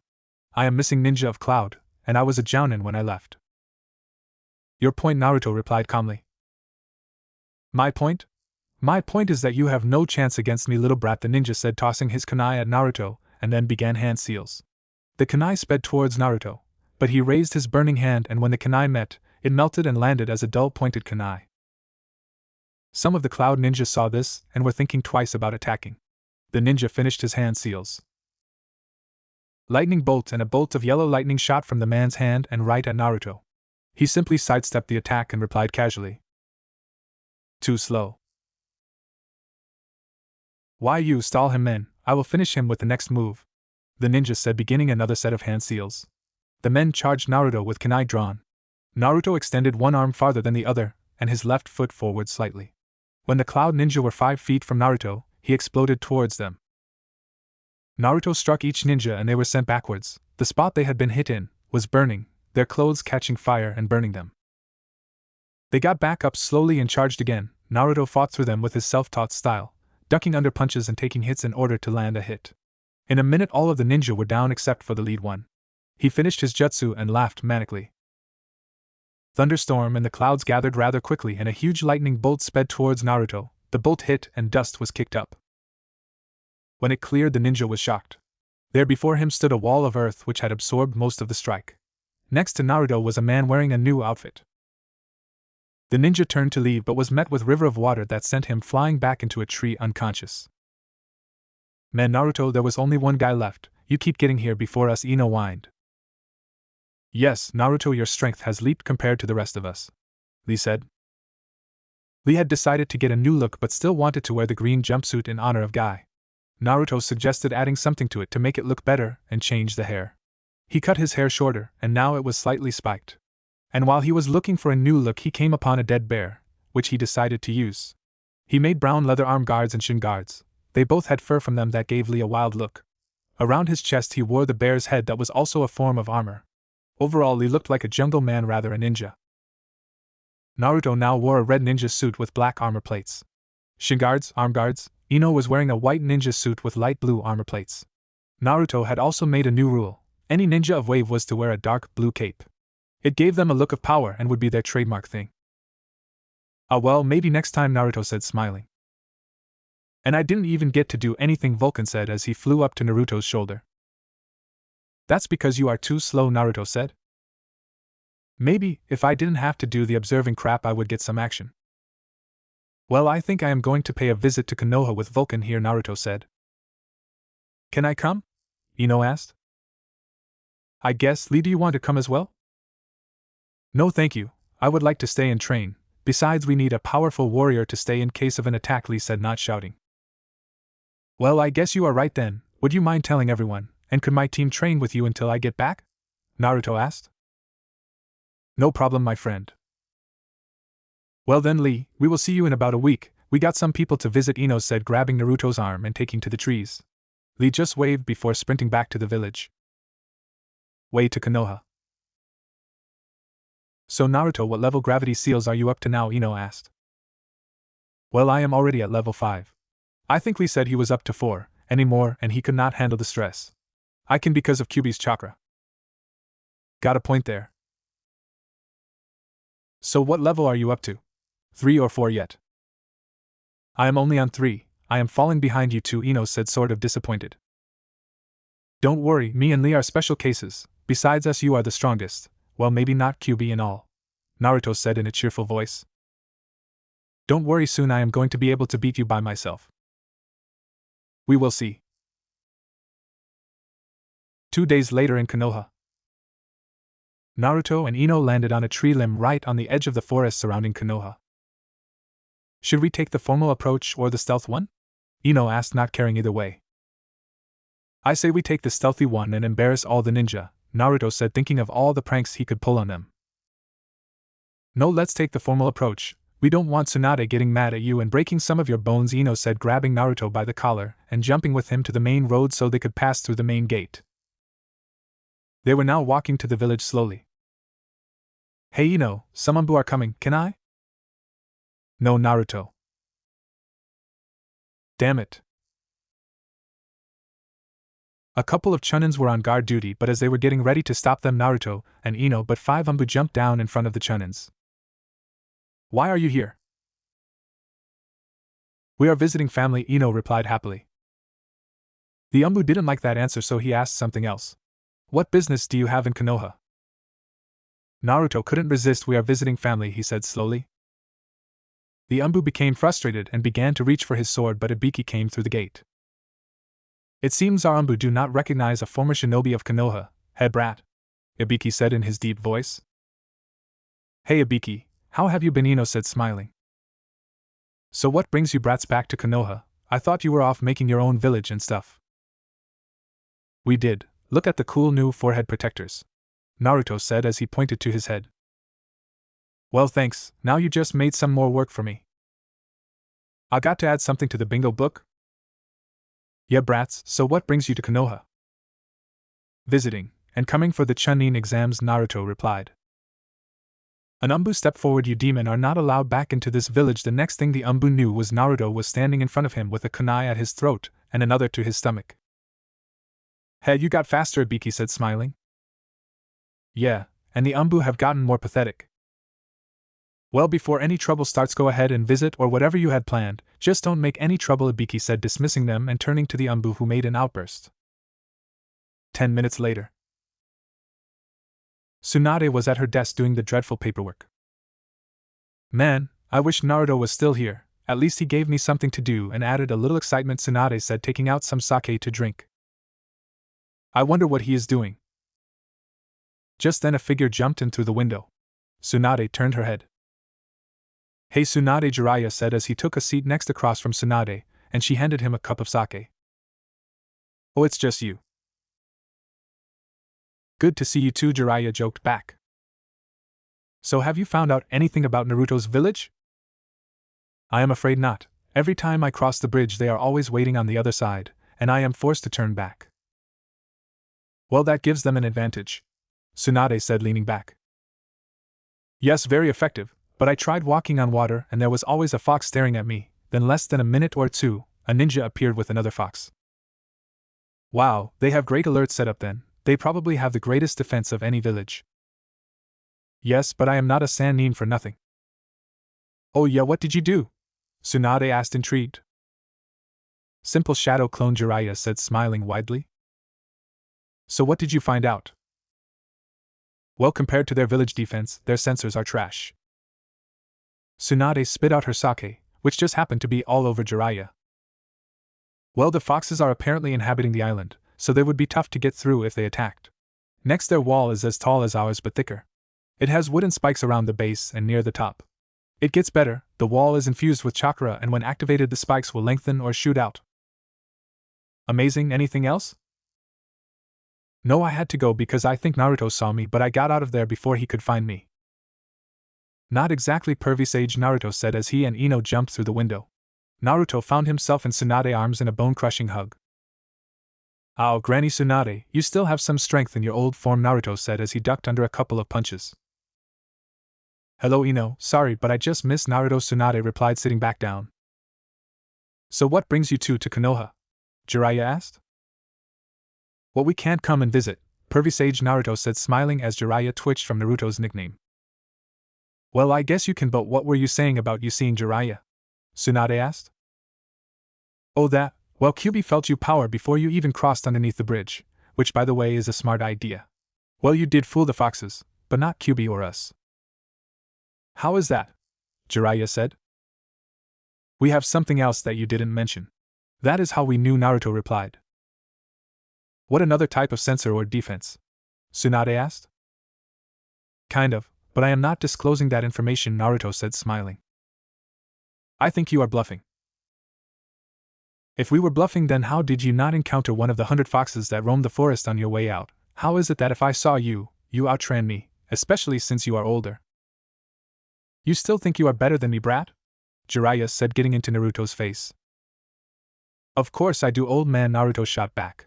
A: I am missing ninja of Cloud, and I was a jounin when I left. Your point, Naruto replied calmly. My point? My point is that you have no chance against me, little brat, the ninja said, tossing his kunai at Naruto, and then began hand seals. The kunai sped towards Naruto, but he raised his burning hand, and when the kunai met, it melted and landed as a dull-pointed kunai. Some of the Cloud ninjas saw this and were thinking twice about attacking. The ninja finished his hand seals. Lightning bolt, and a bolt of yellow lightning shot from the man's hand and right at Naruto. He simply sidestepped the attack and replied casually. Too slow. Why you stall him, men? I will finish him with the next move, the ninja said, beginning another set of hand seals. The men charged Naruto with kunai drawn. Naruto extended one arm farther than the other, and his left foot forward slightly. When the Cloud ninja were 5 feet from Naruto, he exploded towards them. Naruto struck each ninja and they were sent backwards. The spot they had been hit in was burning, their clothes catching fire and burning them. They got back up slowly and charged again. Naruto fought through them with his self-taught style, ducking under punches and taking hits in order to land a hit. In a minute all of the ninja were down except for the lead one. He finished his jutsu and laughed manically. Thunderstorm and the clouds gathered rather quickly and a huge lightning bolt sped towards Naruto. The bolt hit and dust was kicked up. When it cleared, the ninja was shocked. There before him stood a wall of earth which had absorbed most of the strike. Next to Naruto was a man wearing a new outfit. The ninja turned to leave but was met with river of water that sent him flying back into a tree unconscious. Man, Naruto, there was only one guy left. You keep getting here before us, Ino whined. Yes, Naruto, your strength has leaped compared to the rest of us, Lee said. Lee had decided to get a new look but still wanted to wear the green jumpsuit in honor of Guy. Naruto suggested adding something to it to make it look better and change the hair. He cut his hair shorter and now it was slightly spiked. And while he was looking for a new look, he came upon a dead bear, which he decided to use. He made brown leather arm guards and shin guards. They both had fur from them that gave Lee a wild look. Around his chest he wore the bear's head that was also a form of armor. Overall, Lee looked like a jungle man rather a ninja. Naruto now wore a red ninja suit with black armor plates. Shin guards, arm guards. Ino was wearing a white ninja suit with light blue armor plates. Naruto had also made a new rule. Any ninja of Wave was to wear a dark blue cape. It gave them a look of power and would be their trademark thing. Ah well, maybe next time, Naruto said, smiling. And I didn't even get to do anything, Vulcan said as he flew up to Naruto's shoulder. That's because you are too slow, Naruto said. Maybe, if I didn't have to do the observing crap, I would get some action. Well, I think I am going to pay a visit to Konoha with Vulcan here, Naruto said. Can I come? Ino asked. I guess, Lee, do you want to come as well? No thank you, I would like to stay and train. Besides, we need a powerful warrior to stay in case of an attack, Lee said, not shouting. Well, I guess you are right then. Would you mind telling everyone, and could my team train with you until I get back? Naruto asked. No problem, my friend. Well then, Lee, we will see you in about a week. We got some people to visit, Ino said, grabbing Naruto's arm and taking to the trees. Lee just waved before sprinting back to the village. Way to Konoha. So Naruto, what level gravity seals are you up to now? Ino asked. Well, I am already at level 5. I think Lee said he was up to 4, anymore, and he could not handle the stress. I can because of Kyuubi's chakra. Got a point there. So what level are you up to? 3 or 4 yet? I am only on 3, I am falling behind you two, Ino said, sort of disappointed. Don't worry, me and Lee are special cases, besides us you are the strongest. Well, maybe not Kyuubi and all, Naruto said in a cheerful voice. Don't worry, soon I am going to be able to beat you by myself. We will see. 2 days later in Konoha. Naruto and Ino landed on a tree limb right on the edge of the forest surrounding Konoha. Should we take the formal approach or the stealth one? Ino asked, not caring either way. I say we take the stealthy one and embarrass all the ninja, Naruto said, thinking of all the pranks he could pull on them. No, let's take the formal approach. We don't want Tsunade getting mad at you and breaking some of your bones, Ino said, grabbing Naruto by the collar and jumping with him to the main road so they could pass through the main gate. They were now walking to the village slowly. Hey Ino, some Anbu are coming, can I? No, Naruto. Damn it. A couple of Chunins were on guard duty, but as they were getting ready to stop them, Naruto and Ino but 5 Anbu jumped down in front of the Chunins. Why are you here? We are visiting family, Ino replied happily. The Anbu didn't like that answer, so he asked something else. What business do you have in Konoha? Naruto couldn't resist. We are visiting family, he said slowly. The Anbu became frustrated and began to reach for his sword, but Ibiki came through the gate. It seems our Anbu do not recognize a former shinobi of Konoha, head brat, Ibiki said in his deep voice. Hey Ibiki, how have you been? Ino said, smiling. So what brings you brats back to Konoha? I thought you were off making your own village and stuff. We did. Look at the cool new forehead protectors, Naruto said as he pointed to his head. Well thanks, now you just made some more work for me. I got to add something to the bingo book? Yeah brats, so what brings you to Konoha? Visiting, and coming for the Chunin exams, Naruto replied. An Anbu stepped forward. You demon are not allowed back into this village. The next thing the Anbu knew was Naruto was standing in front of him with a kunai at his throat and another to his stomach. Hey, you got faster, Ibiki said, smiling. Yeah, and the Anbu have gotten more pathetic. Well, before any trouble starts, go ahead and visit or whatever you had planned, just don't make any trouble, Ibiki said, dismissing them and turning to the Anbu, who made an outburst. 10 minutes later. Tsunade was at her desk doing the dreadful paperwork. Man, I wish Naruto was still here, at least he gave me something to do and added a little excitement, Tsunade said, taking out some sake to drink. I wonder what he is doing. Just then a figure jumped in through the window. Tsunade turned her head. Hey Tsunade, Jiraiya said as he took a seat next across from Tsunade, and she handed him a cup of sake. Oh, it's just you. Good to see you too, Jiraiya joked back. So have you found out anything about Naruto's village? I am afraid not. Every time I cross the bridge they are always waiting on the other side, and I am forced to turn back. Well, that gives them an advantage, Tsunade said, leaning back. Yes, very effective, but I tried walking on water and there was always a fox staring at me. Then less than a minute or two, a ninja appeared with another fox. Wow, they have great alerts set up then. They probably have the greatest defense of any village. Yes, but I am not a Sannin for nothing. Oh yeah, what did you do? Tsunade asked, intrigued. Simple shadow clone, Jiraiya said, smiling widely. So what did you find out? Well, compared to their village defense, their sensors are trash. Tsunade spit out her sake, which just happened to be all over Jiraiya. Well, the foxes are apparently inhabiting the island, so they would be tough to get through if they attacked. Next, their wall is as tall as ours but thicker. It has wooden spikes around the base and near the top. It gets better, the wall is infused with chakra and when activated the spikes will lengthen or shoot out. Amazing. Anything else? No, I had to go because I think Naruto saw me, but I got out of there before he could find me. Not exactly pervy sage, Naruto said as he and Ino jumped through the window. Naruto found himself in Tsunade's arms in a bone-crushing hug. Ow, Granny Tsunade, you still have some strength in your old form, Naruto said as he ducked under a couple of punches. Hello Ino, sorry but I just missed Naruto, Tsunade replied, sitting back down. So what brings you two to Konoha? Jiraiya asked. Well, we can't come and visit, pervy sage, Naruto said, smiling as Jiraiya twitched from Naruto's nickname. Well, I guess you can, but what were you saying about you seeing Jiraiya? Tsunade asked. Oh that, well, Kyuubi felt you power before you even crossed underneath the bridge, which by the way is a smart idea. Well, you did fool the foxes, but not Kyuubi or us. How is that? Jiraiya said. We have something else that you didn't mention. That is how we knew, Naruto replied. What, another type of sensor or defense? Tsunade asked. Kind of, but I am not disclosing that information, Naruto said, smiling. I think you are bluffing. If we were bluffing, then how did you not encounter one of the 100 foxes that roamed the forest on your way out? How is it that if I saw you, you outran me, especially since you are older? You still think you are better than me, brat? Jiraiya said, getting into Naruto's face. Of course I do, old man, Naruto shot back.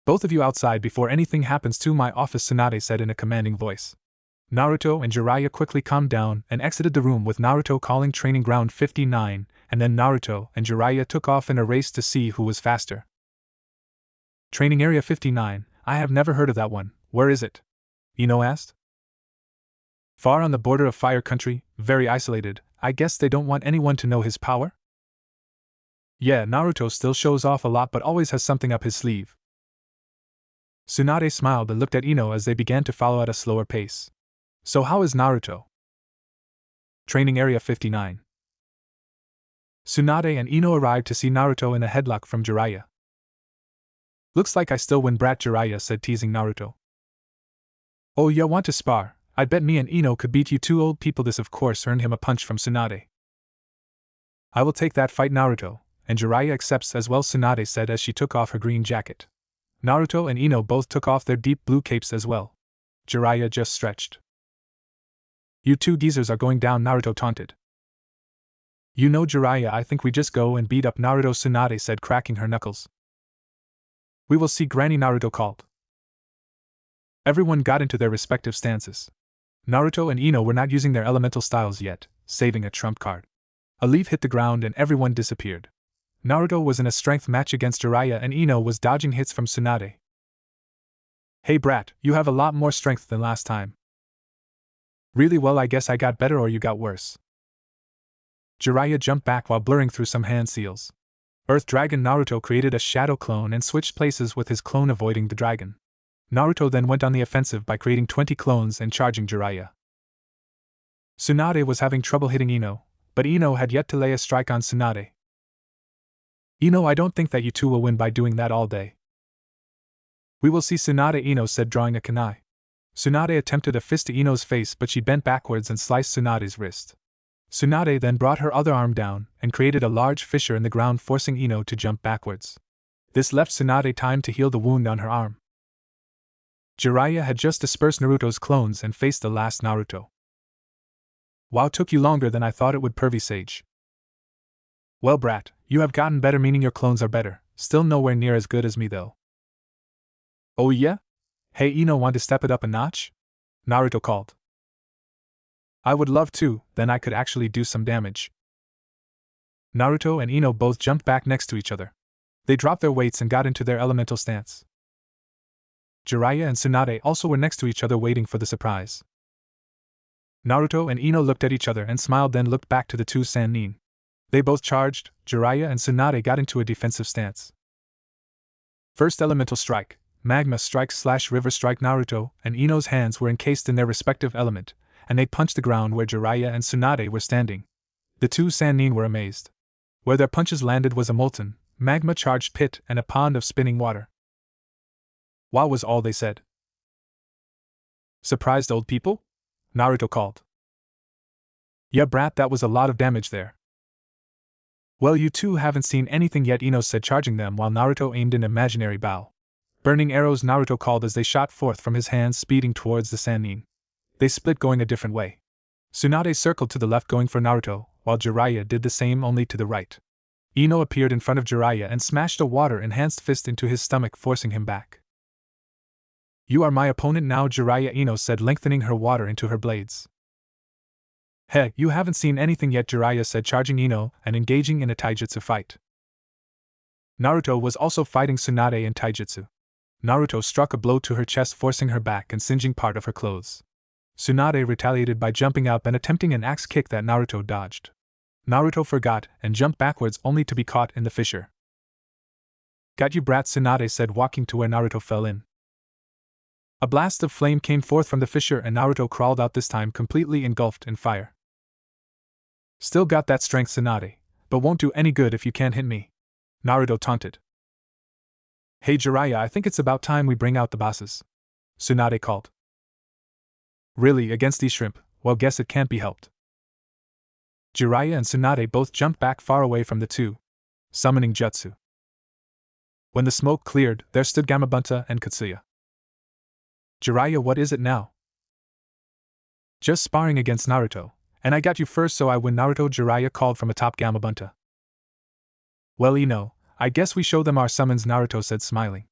A: Both of you outside before anything happens to my office, Tsunade said in a commanding voice. Naruto and Jiraiya quickly calmed down and exited the room, with Naruto calling Training Ground 59, and then Naruto and Jiraiya took off in a race to see who was faster. Training Area 59, I have never heard of that one, where is it? Ino asked. Far on the border of Fire Country, very isolated. I guess they don't want anyone to know his power? Yeah, Naruto still shows off a lot but always has something up his sleeve. Tsunade smiled and looked at Ino as they began to follow at a slower pace. So how is Naruto? Training Area 59. Tsunade and Ino arrived to see Naruto in a headlock from Jiraiya. Looks like I still win, brat, Jiraiya said, teasing Naruto. Oh, ya want to spar? I bet me and Ino could beat you two old people. This of course earned him a punch from Tsunade. I will take that fight, Naruto, and Jiraiya accepts as well, Tsunade said as she took off her green jacket. Naruto and Ino both took off their deep blue capes as well. Jiraiya just stretched. You two geezers are going down, Naruto taunted. You know, Jiraiya, I think we just go and beat up Naruto, Tsunade said, cracking her knuckles. We will see, Granny, Naruto called. Everyone got into their respective stances. Naruto and Ino were not using their elemental styles yet, saving a trump card. A leaf hit the ground and everyone disappeared. Naruto was in a strength match against Jiraiya and Ino was dodging hits from Tsunade. Hey brat, you have a lot more strength than last time. Really? Well, I guess I got better or you got worse. Jiraiya jumped back while blurring through some hand seals. Earth Dragon Naruto created a shadow clone and switched places with his clone, avoiding the dragon. Naruto then went on the offensive by creating 20 clones and charging Jiraiya. Tsunade was having trouble hitting Ino, but Ino had yet to lay a strike on Tsunade. Ino, I don't think that you two will win by doing that all day. We will see, Tsunade, Ino said, drawing a kunai. Tsunade attempted a fist to Ino's face, but she bent backwards and sliced Tsunade's wrist. Tsunade then brought her other arm down and created a large fissure in the ground, forcing Ino to jump backwards. This left Tsunade time to heal the wound on her arm. Jiraiya had just dispersed Naruto's clones and faced the last Naruto. Wow, took you longer than I thought it would, pervy sage. Well brat, you have gotten better, meaning your clones are better, still nowhere near as good as me though. Oh yeah? Hey Ino, want to step it up a notch? Naruto called. I would love to, then I could actually do some damage. Naruto and Ino both jumped back next to each other. They dropped their weights and got into their elemental stance. Jiraiya and Tsunade also were next to each other, waiting for the surprise. Naruto and Ino looked at each other and smiled, then looked back to the two Sannin. They both charged. Jiraiya and Tsunade got into a defensive stance. First elemental strike, magma strike / river strike. Naruto and Ino's hands were encased in their respective element, and they punched the ground where Jiraiya and Tsunade were standing. The two Sannin were amazed. Where their punches landed was a molten, magma-charged pit and a pond of spinning water. Wow, was all they said. Surprised old people? Naruto called. Yeah brat, that was a lot of damage there. Well, you two haven't seen anything yet, Ino said, charging them while Naruto aimed an imaginary bow. Burning arrows, Naruto called as they shot forth from his hands, speeding towards the Sannin. They split, going a different way. Tsunade circled to the left, going for Naruto, while Jiraiya did the same, only to the right. Ino appeared in front of Jiraiya and smashed a water-enhanced fist into his stomach, forcing him back. You are my opponent now, Jiraiya, Ino said, lengthening her water into her blades. Heh, you haven't seen anything yet, Jiraiya said, charging Ino and engaging in a taijutsu fight. Naruto was also fighting Tsunade in taijutsu. Naruto struck a blow to her chest, forcing her back and singeing part of her clothes. Tsunade retaliated by jumping up and attempting an axe kick that Naruto dodged. Naruto forgot and jumped backwards, only to be caught in the fissure. Got you brat, Tsunade said, walking to where Naruto fell in. A blast of flame came forth from the fissure and Naruto crawled out, this time completely engulfed in fire. Still got that strength, Tsunade, but won't do any good if you can't hit me, Naruto taunted. Hey Jiraiya, I think it's about time we bring out the bosses, Tsunade called. Really, against these shrimp? Well, guess it can't be helped. Jiraiya and Tsunade both jumped back far away from the two. Summoning jutsu. When the smoke cleared, there stood Gamabunta and Katsuya. Jiraiya, what is it now? Just sparring against Naruto, and I got you first so I win. Naruto, Jiraiya called from atop Gamabunta. Well, I guess we show them our summons, Naruto said, smiling.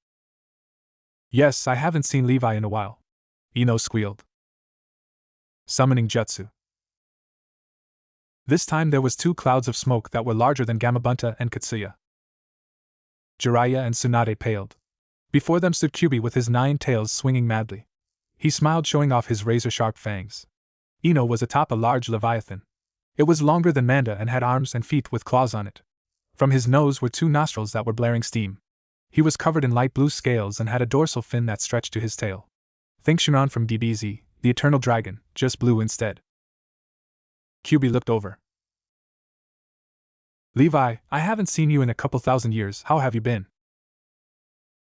A: Yes, I haven't seen Levi in a while. Ino squealed. Summoning jutsu. This time there was two clouds of smoke that were larger than Gamabunta and Katsuya. Jiraiya and Tsunade paled. Before them stood Kyuubi with his 9 tails swinging madly. He smiled, showing off his razor-sharp fangs. Ino was atop a large leviathan. It was longer than Manda and had arms and feet with claws on it. From his nose were 2 nostrils that were blaring steam. He was covered in light blue scales and had a dorsal fin that stretched to his tail. Think Shinran from DBZ, the Eternal Dragon, just blue instead. Kyuubi looked over. Levi, I haven't seen you in a couple thousand years. How have you been?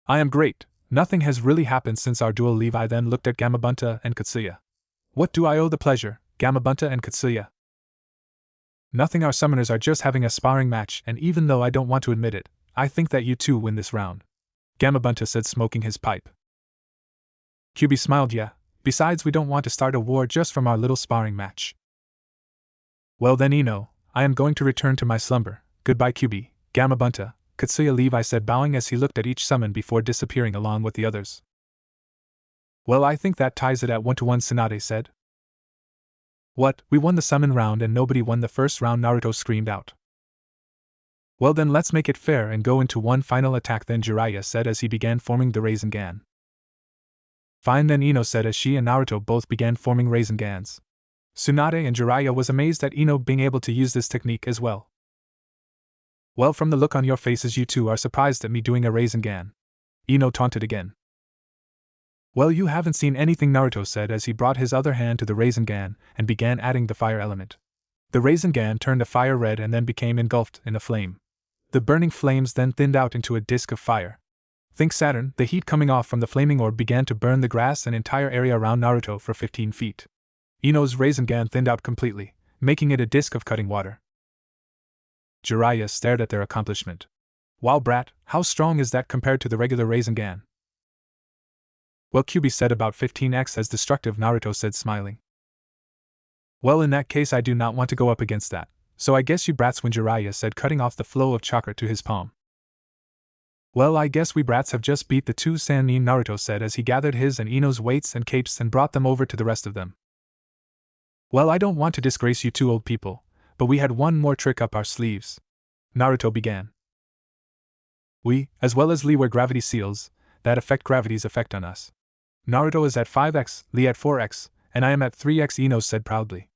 A: I am great. Nothing has really happened since our duel. Levi then looked at Gamabunta and Katsuya. What do I owe the pleasure, Gamabunta and Katsuya? Nothing, our summoners are just having a sparring match, and even though I don't want to admit it, I think that you two win this round. Gamabunta said, smoking his pipe. Kyuubi smiled. Yeah, besides we don't want to start a war just from our little sparring match. Well then, I am going to return to my slumber. Goodbye, Kyuubi, Gamabunta, Katsuya, Levi said, bowing as he looked at each summon before disappearing along with the others. Well, I think that ties it at 1-1, Tsunade said. What, we won the summon round and nobody won the first round, Naruto screamed out. Well then let's make it fair and go into one final attack then, Jiraiya said as he began forming the Rasengan. Fine then, Ino said as she and Naruto both began forming Rasengans. Tsunade and Jiraiya was amazed at Ino being able to use this technique as well. Well, from the look on your faces you two are surprised at me doing a Rasengan. Ino taunted again. Well, you haven't seen anything, Naruto said as he brought his other hand to the Rasengan and began adding the fire element. The Rasengan turned a fire red and then became engulfed in a flame. The burning flames then thinned out into a disk of fire. Think Saturn, the heat coming off from the flaming orb began to burn the grass and entire area around Naruto for 15 feet. Ino's Rasengan thinned out completely, making it a disk of cutting water. Jiraiya stared at their accomplishment. Wow, brat, how strong is that compared to the regular Rasengan? Well, Kyuubi said about 15x as destructive, Naruto said, smiling. Well, in that case I do not want to go up against that, so I guess you brats win, Jiraiya said, cutting off the flow of chakra to his palm. Well, I guess we brats have just beat the 2 Sannin, Naruto said as he gathered his and Ino's weights and capes and brought them over to the rest of them. Well, I don't want to disgrace you two old people, but we had one more trick up our sleeves. Naruto began. We, as well as Lee, wear gravity seals that affect gravity's effect on us. Naruto is at 5x, Lee at 4x, and I am at 3x, Ino said proudly.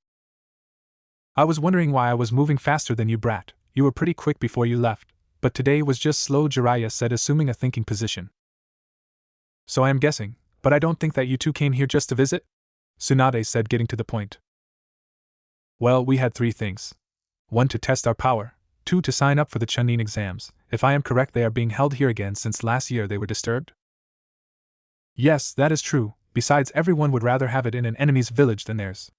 A: I was wondering why I was moving faster than you, brat. You were pretty quick before you left, but today was just slow, Jiraiya said, assuming a thinking position. So I am guessing, but I don't think that you two came here just to visit? Tsunade said, getting to the point. Well, we had 3 things. 1, to test our power. 2, to sign up for the Chunin exams. If I am correct, they are being held here again since last year they were disturbed? Yes, that is true. Besides, everyone would rather have it in an enemy's village than theirs.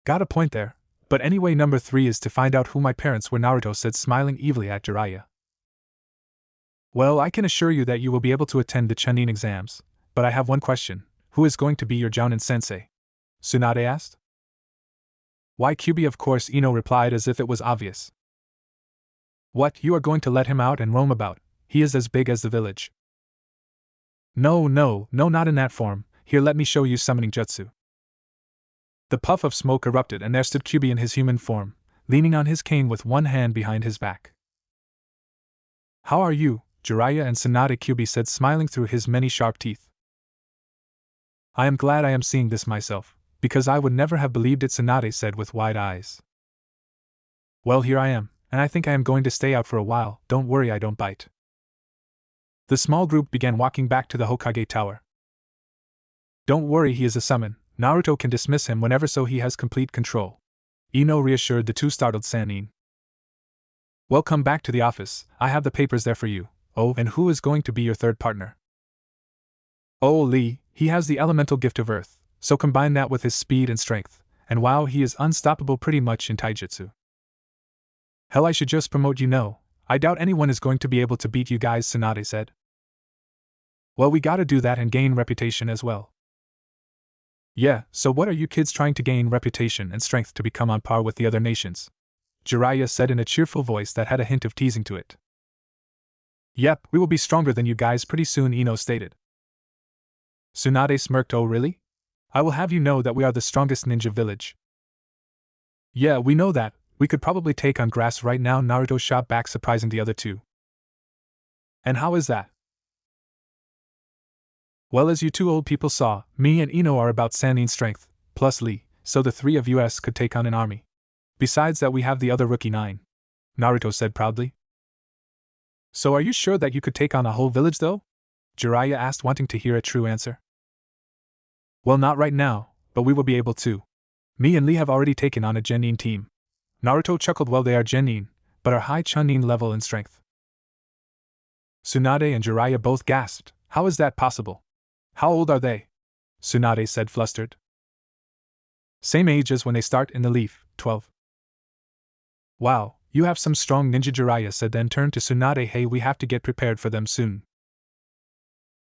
A: Got a point there. But anyway, number 3 is to find out who my parents were, Naruto said, smiling evilly at Jiraiya. Well, I can assure you that you will be able to attend the Chunin exams, but I have one question. Who is going to be your Jounin sensei? Tsunade asked. Why, Kyuubi, of course, Ino replied as if it was obvious. What, you are going to let him out and roam about? He is as big as the village. No, not in that form. Here, let me show you summoning jutsu. The puff of smoke erupted and there stood Kyuubi in his human form, leaning on his cane with one hand behind his back. How are you, Jiraiya and Tsunade? Kyuubi said, smiling through his many sharp teeth. I am glad I am seeing this myself, because I would never have believed it, Tsunade said with wide eyes. Well, here I am, and I think I am going to stay out for a while. Don't worry, I don't bite. The small group began walking back to the Hokage Tower. Don't worry, he is a summon. Naruto can dismiss him whenever, so he has complete control. Ino reassured the 2 startled Sannin. Well, come back to the office, I have the papers there for you. Oh, and who is going to be your third partner? Oh, Lee, he has the elemental gift of earth, so combine that with his speed and strength, and wow, he is unstoppable pretty much in taijutsu. Hell, I should just promote, you know. I doubt anyone is going to be able to beat you guys, Tsunade said. Well, we gotta do that and gain reputation as well. Yeah, so what are you kids trying to gain reputation and strength to become on par with the other nations? Jiraiya said in a cheerful voice that had a hint of teasing to it. Yep, we will be stronger than you guys pretty soon, Ino stated. Tsunade smirked. Oh really? I will have you know that we are the strongest ninja village. Yeah, we know that. We could probably take on grass right now, Naruto shot back, surprising the other two. And how is that? Well, as you two old people saw, me and Ino are about Sannin strength, plus Lee, so the three of us could take on an army. Besides that, we have the other rookie 9. Naruto said proudly. So are you sure that you could take on a whole village though? Jiraiya asked, wanting to hear a true answer. Well, not right now, but we will be able to. Me and Lee have already taken on a Genin team. Naruto chuckled. Well, they are Genin, but are high Chunin level in strength. Tsunade and Jiraiya both gasped. How is that possible? How old are they? Tsunade said, flustered. Same age as when they start in the leaf, 12. Wow, you have some strong ninja, Jiraiya said, then turned to Tsunade. Hey, we have to get prepared for them soon.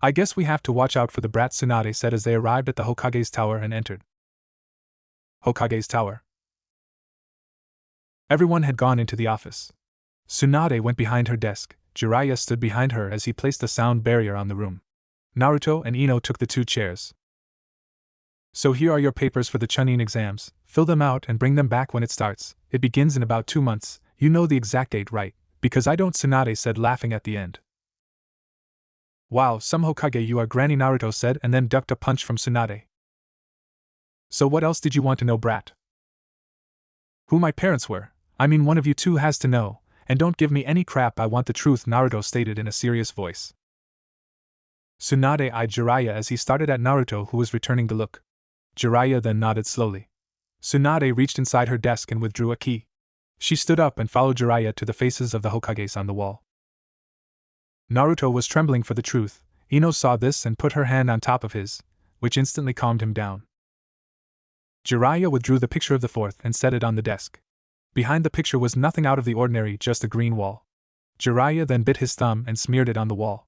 A: I guess we have to watch out for the brat, Tsunade said as they arrived at the Hokage's tower and entered. Hokage's tower. Everyone had gone into the office. Tsunade went behind her desk. Jiraiya stood behind her as he placed a sound barrier on the room. Naruto and Ino took the 2 chairs. So here are your papers for the Chunin exams. Fill them out and bring them back when it starts. It begins in about 2 months. You know the exact date, right? Because I don't, Tsunade said, laughing at the end. Wow, some Hokage you are, Granny, Naruto said, and then ducked a punch from Tsunade. So what else did you want to know, brat? Who my parents were. I mean, one of you two has to know, and don't give me any crap, I want the truth, Naruto stated in a serious voice. Tsunade eyed Jiraiya as he started at Naruto, who was returning the look. Jiraiya then nodded slowly. Tsunade reached inside her desk and withdrew a key. She stood up and followed Jiraiya to the faces of the Hokages on the wall. Naruto was trembling for the truth. Ino saw this and put her hand on top of his, which instantly calmed him down. Jiraiya withdrew the picture of the 4th and set it on the desk. Behind the picture was nothing out of the ordinary, just a green wall. Jiraiya then bit his thumb and smeared it on the wall.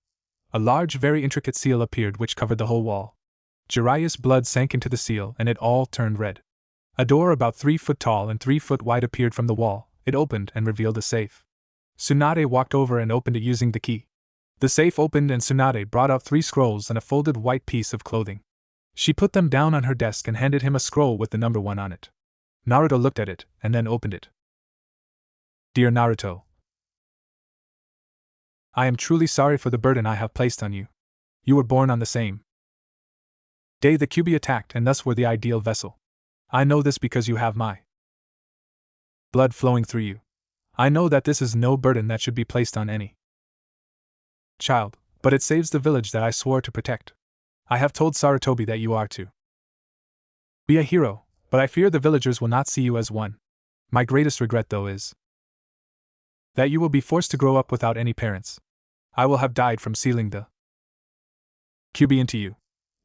A: A large, very intricate seal appeared which covered the whole wall. Jiraiya's blood sank into the seal and it all turned red. A door about 3 foot tall and 3 foot wide appeared from the wall. It opened and revealed a safe. Tsunade walked over and opened it using the key. The safe opened and Tsunade brought out 3 scrolls and a folded white piece of clothing. She put them down on her desk and handed him a scroll with the number 1 on it. Naruto looked at it and then opened it. Dear Naruto, I am truly sorry for the burden I have placed on you. You were born on the same day the Kyuubi attacked and thus were the ideal vessel. I know this because you have my blood flowing through you. I know that this is no burden that should be placed on any child, but it saves the village that I swore to protect. I have told Sarutobi that you are to be a hero, but I fear the villagers will not see you as one. My greatest regret, though, is that you will be forced to grow up without any parents. I will have died from sealing the Kyuubi into you.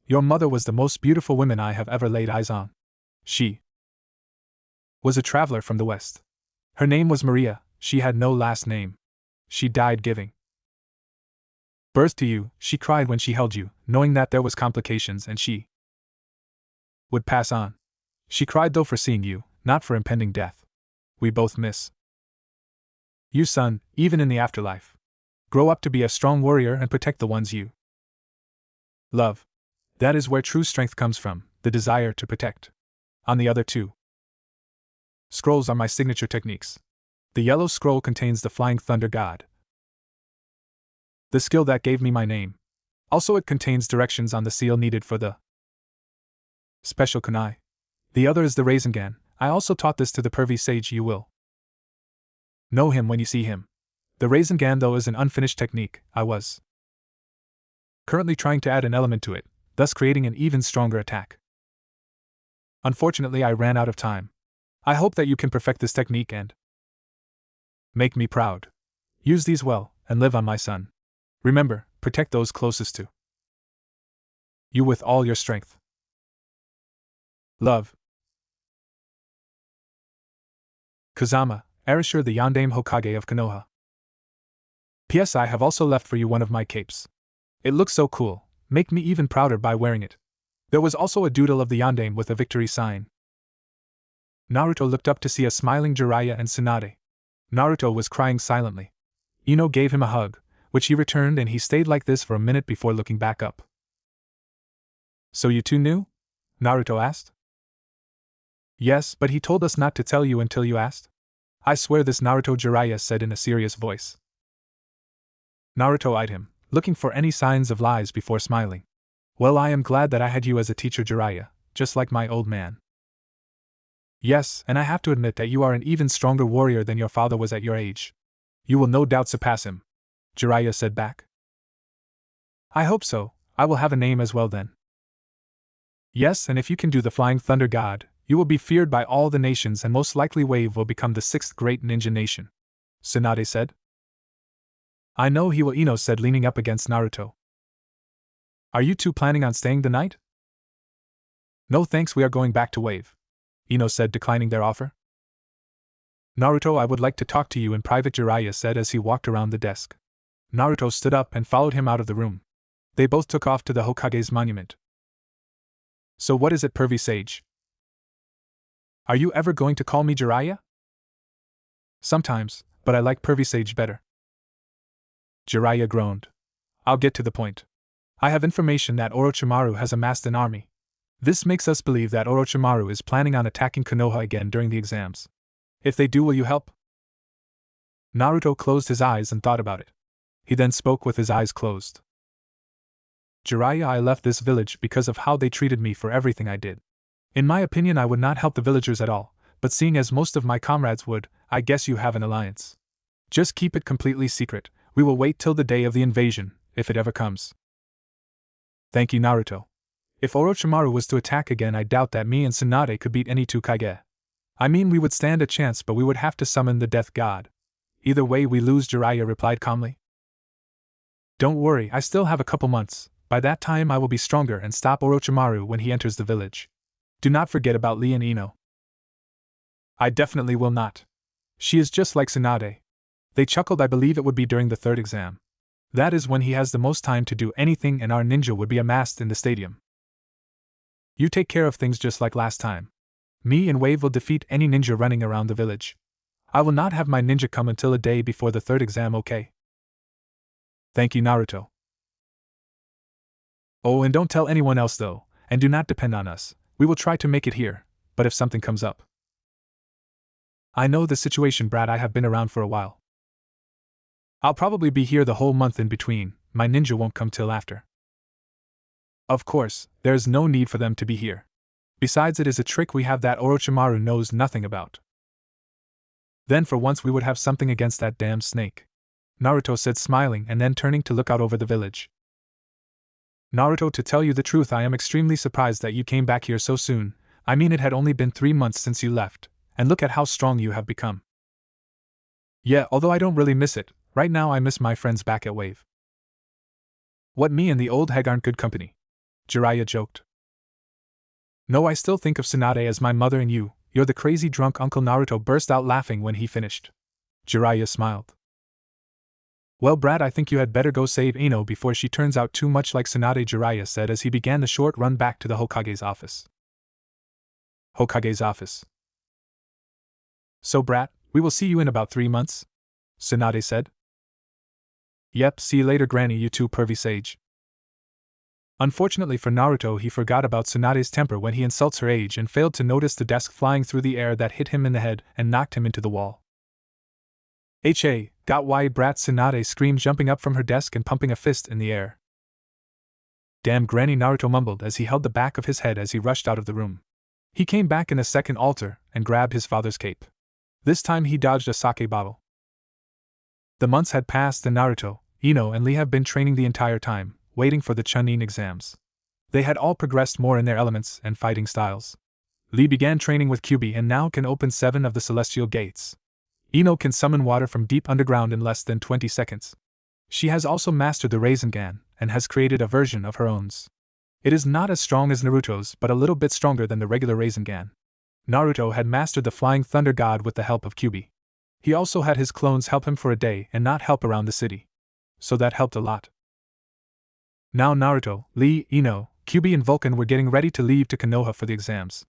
A: Your mother was the most beautiful woman I have ever laid eyes on. She was a traveler from the West. Her name was Maria. She had no last name. She died giving birth to you. She cried when she held you, knowing that there was complications and she would pass on. She cried though for seeing you, not for impending death. We both miss you, son, even in the afterlife. Grow up to be a strong warrior and protect the ones you love. That is where true strength comes from, the desire to protect. On the other 2 scrolls are my signature techniques. The yellow scroll contains the Flying Thunder God, the skill that gave me my name. Also, it contains directions on the seal needed for the special kunai. The other is the Rasengan. I also taught this to the pervy sage. You will know him when you see him. The Rasengan, though, is an unfinished technique. I was currently trying to add an element to it, thus creating an even stronger attack. Unfortunately, I ran out of time. I hope that you can perfect this technique and make me proud. Use these well, and live on, my son. Remember, protect those closest to you with all your strength. Love. Kazama, Erasure the Yondaime Hokage of Konoha. P.S. I have also left for you one of my capes. It looks so cool, make me even prouder by wearing it. There was also a doodle of the Yondaime with a victory sign. Naruto looked up to see a smiling Jiraiya and Tsunade. Naruto was crying silently. Ino gave him a hug, which he returned, and he stayed like this for a minute before looking back up. So you two knew? Naruto asked. Yes, but he told us not to tell you until you asked. I swear this, Naruto, Jiraiya said in a serious voice. Naruto eyed him, looking for any signs of lies before smiling. Well, I am glad that I had you as a teacher, Jiraiya, just like my old man. Yes, and I have to admit that you are an even stronger warrior than your father was at your age. You will no doubt surpass him, Jiraiya said back. I hope so, I will have a name as well then. Yes, and if you can do the Flying Thunder God, you will be feared by all the nations, and most likely Wave will become the 6th great ninja nation, Tsunade said. I know he will, Ino said, leaning up against Naruto. Are you two planning on staying the night? No thanks, we are going back to Wave, Ino said, declining their offer. Naruto, I would like to talk to you in private, Jiraiya said as he walked around the desk. Naruto stood up and followed him out of the room. They both took off to the Hokage's monument. So what is it, pervy sage? Are you ever going to call me Jiraiya? Sometimes, but I like pervy sage better. Jiraiya groaned. I'll get to the point. I have information that Orochimaru has amassed an army. This makes us believe that Orochimaru is planning on attacking Konoha again during the exams. If they do, will you help? Naruto closed his eyes and thought about it. He then spoke with his eyes closed. Jiraiya, I left this village because of how they treated me for everything I did. In my opinion, I would not help the villagers at all, but seeing as most of my comrades would, I guess you have an alliance. Just keep it completely secret, we will wait till the day of the invasion, if it ever comes. Thank you, Naruto. If Orochimaru was to attack again, I doubt that me and Tsunade could beat any two Kage. I mean, we would stand a chance, but we would have to summon the Death God. Either way we lose, Jiraiya replied calmly. Don't worry, I still have a couple months. By that time I will be stronger and stop Orochimaru when he enters the village. Do not forget about Lee and Ino. I definitely will not. She is just like Tsunade. They chuckled. I believe it would be during the 3rd exam. That is when he has the most time to do anything, and our ninja would be amassed in the stadium. You take care of things just like last time. Me and Wave will defeat any ninja running around the village. I will not have my ninja come until a day before the 3rd exam, okay? Thank you, Naruto. Oh, and don't tell anyone else though, and do not depend on us. We will try to make it here, but if something comes up. I know the situation, Brad, I have been around for a while. I'll probably be here the whole month in between, my ninja won't come till after. Of course, there's no need for them to be here. Besides, it is a trick we have that Orochimaru knows nothing about. Then for once we would have something against that damn snake, Naruto said, smiling and then turning to look out over the village. Naruto, to tell you the truth, I am extremely surprised that you came back here so soon. I mean, it had only been 3 months since you left, and look at how strong you have become. Yeah, although I don't really miss it, right now I miss my friends back at Wave. What, me and the old hag aren't good company? Jiraiya joked. No, I still think of Tsunade as my mother, and you're the crazy drunk uncle. Naruto burst out laughing when he finished. Jiraiya smiled. Well, Brad, I think you had better go save Ino before she turns out too much like Tsunade, Jiraiya said as he began the short run back to the Hokage's office. Hokage's office. So, Brat, we will see you in about 3 months? Tsunade said. Yep, see you later, Granny, you two pervy sage. Unfortunately for Naruto, he forgot about Tsunade's temper when he insults her age and failed to notice the desk flying through the air that hit him in the head and knocked him into the wall. Got why, Brat, Tsunade screamed, jumping up from her desk and pumping a fist in the air. Damn, Granny, Naruto mumbled as he held the back of his head as he rushed out of the room. He came back in a second alter and grabbed his father's cape. This time he dodged a sake bottle. The months had passed and Naruto, Ino and Lee have been training the entire time, waiting for the Chunin exams. They had all progressed more in their elements and fighting styles. Lee began training with Kyuubi and now can open 7 of the celestial gates. Ino can summon water from deep underground in less than 20 seconds. She has also mastered the Rasengan and has created a version of her own. It is not as strong as Naruto's, but a little bit stronger than the regular Rasengan. Naruto had mastered the Flying Thunder God with the help of Kyuubi. He also had his clones help him for a day and not help around the city. So that helped a lot. Now Naruto, Lee, Ino, Kyuubi and Vulcan were getting ready to leave to Konoha for the exams.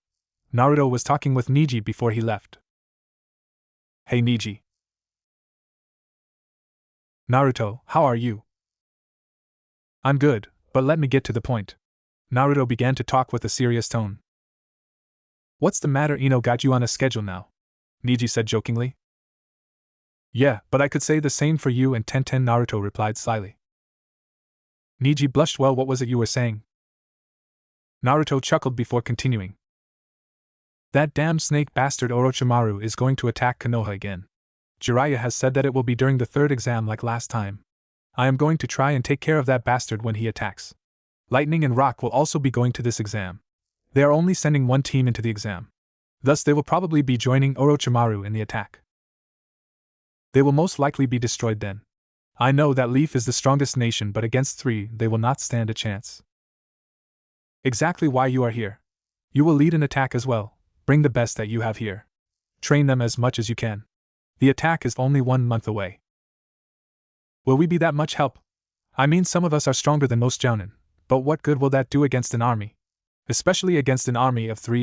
A: Naruto was talking with Neji before he left. Hey Neji. Naruto, how are you? I'm good, but let me get to the point. Naruto began to talk with a serious tone. What's the matter? Ino got you on a schedule now, Neji said jokingly. Yeah, but I could say the same for you and Tenten, Naruto replied slyly. Neji blushed. Well, what was it you were saying? Naruto chuckled before continuing. That damn snake bastard Orochimaru is going to attack Konoha again. Jiraiya has said that it will be during the third exam like last time. I am going to try and take care of that bastard when he attacks. Lightning and Rock will also be going to this exam. They are only sending one team into the exam. Thus they will probably be joining Orochimaru in the attack. They will most likely be destroyed then. I know that Leaf is the strongest nation, but against 3 they will not stand a chance. Exactly why you are here. You will lead an attack as well. Bring the best that you have here. Train them as much as you can. The attack is only 1 month away. Will we be that much help? I mean, some of us are stronger than most Jounin, but what good will that do against an army? Especially against an army of 3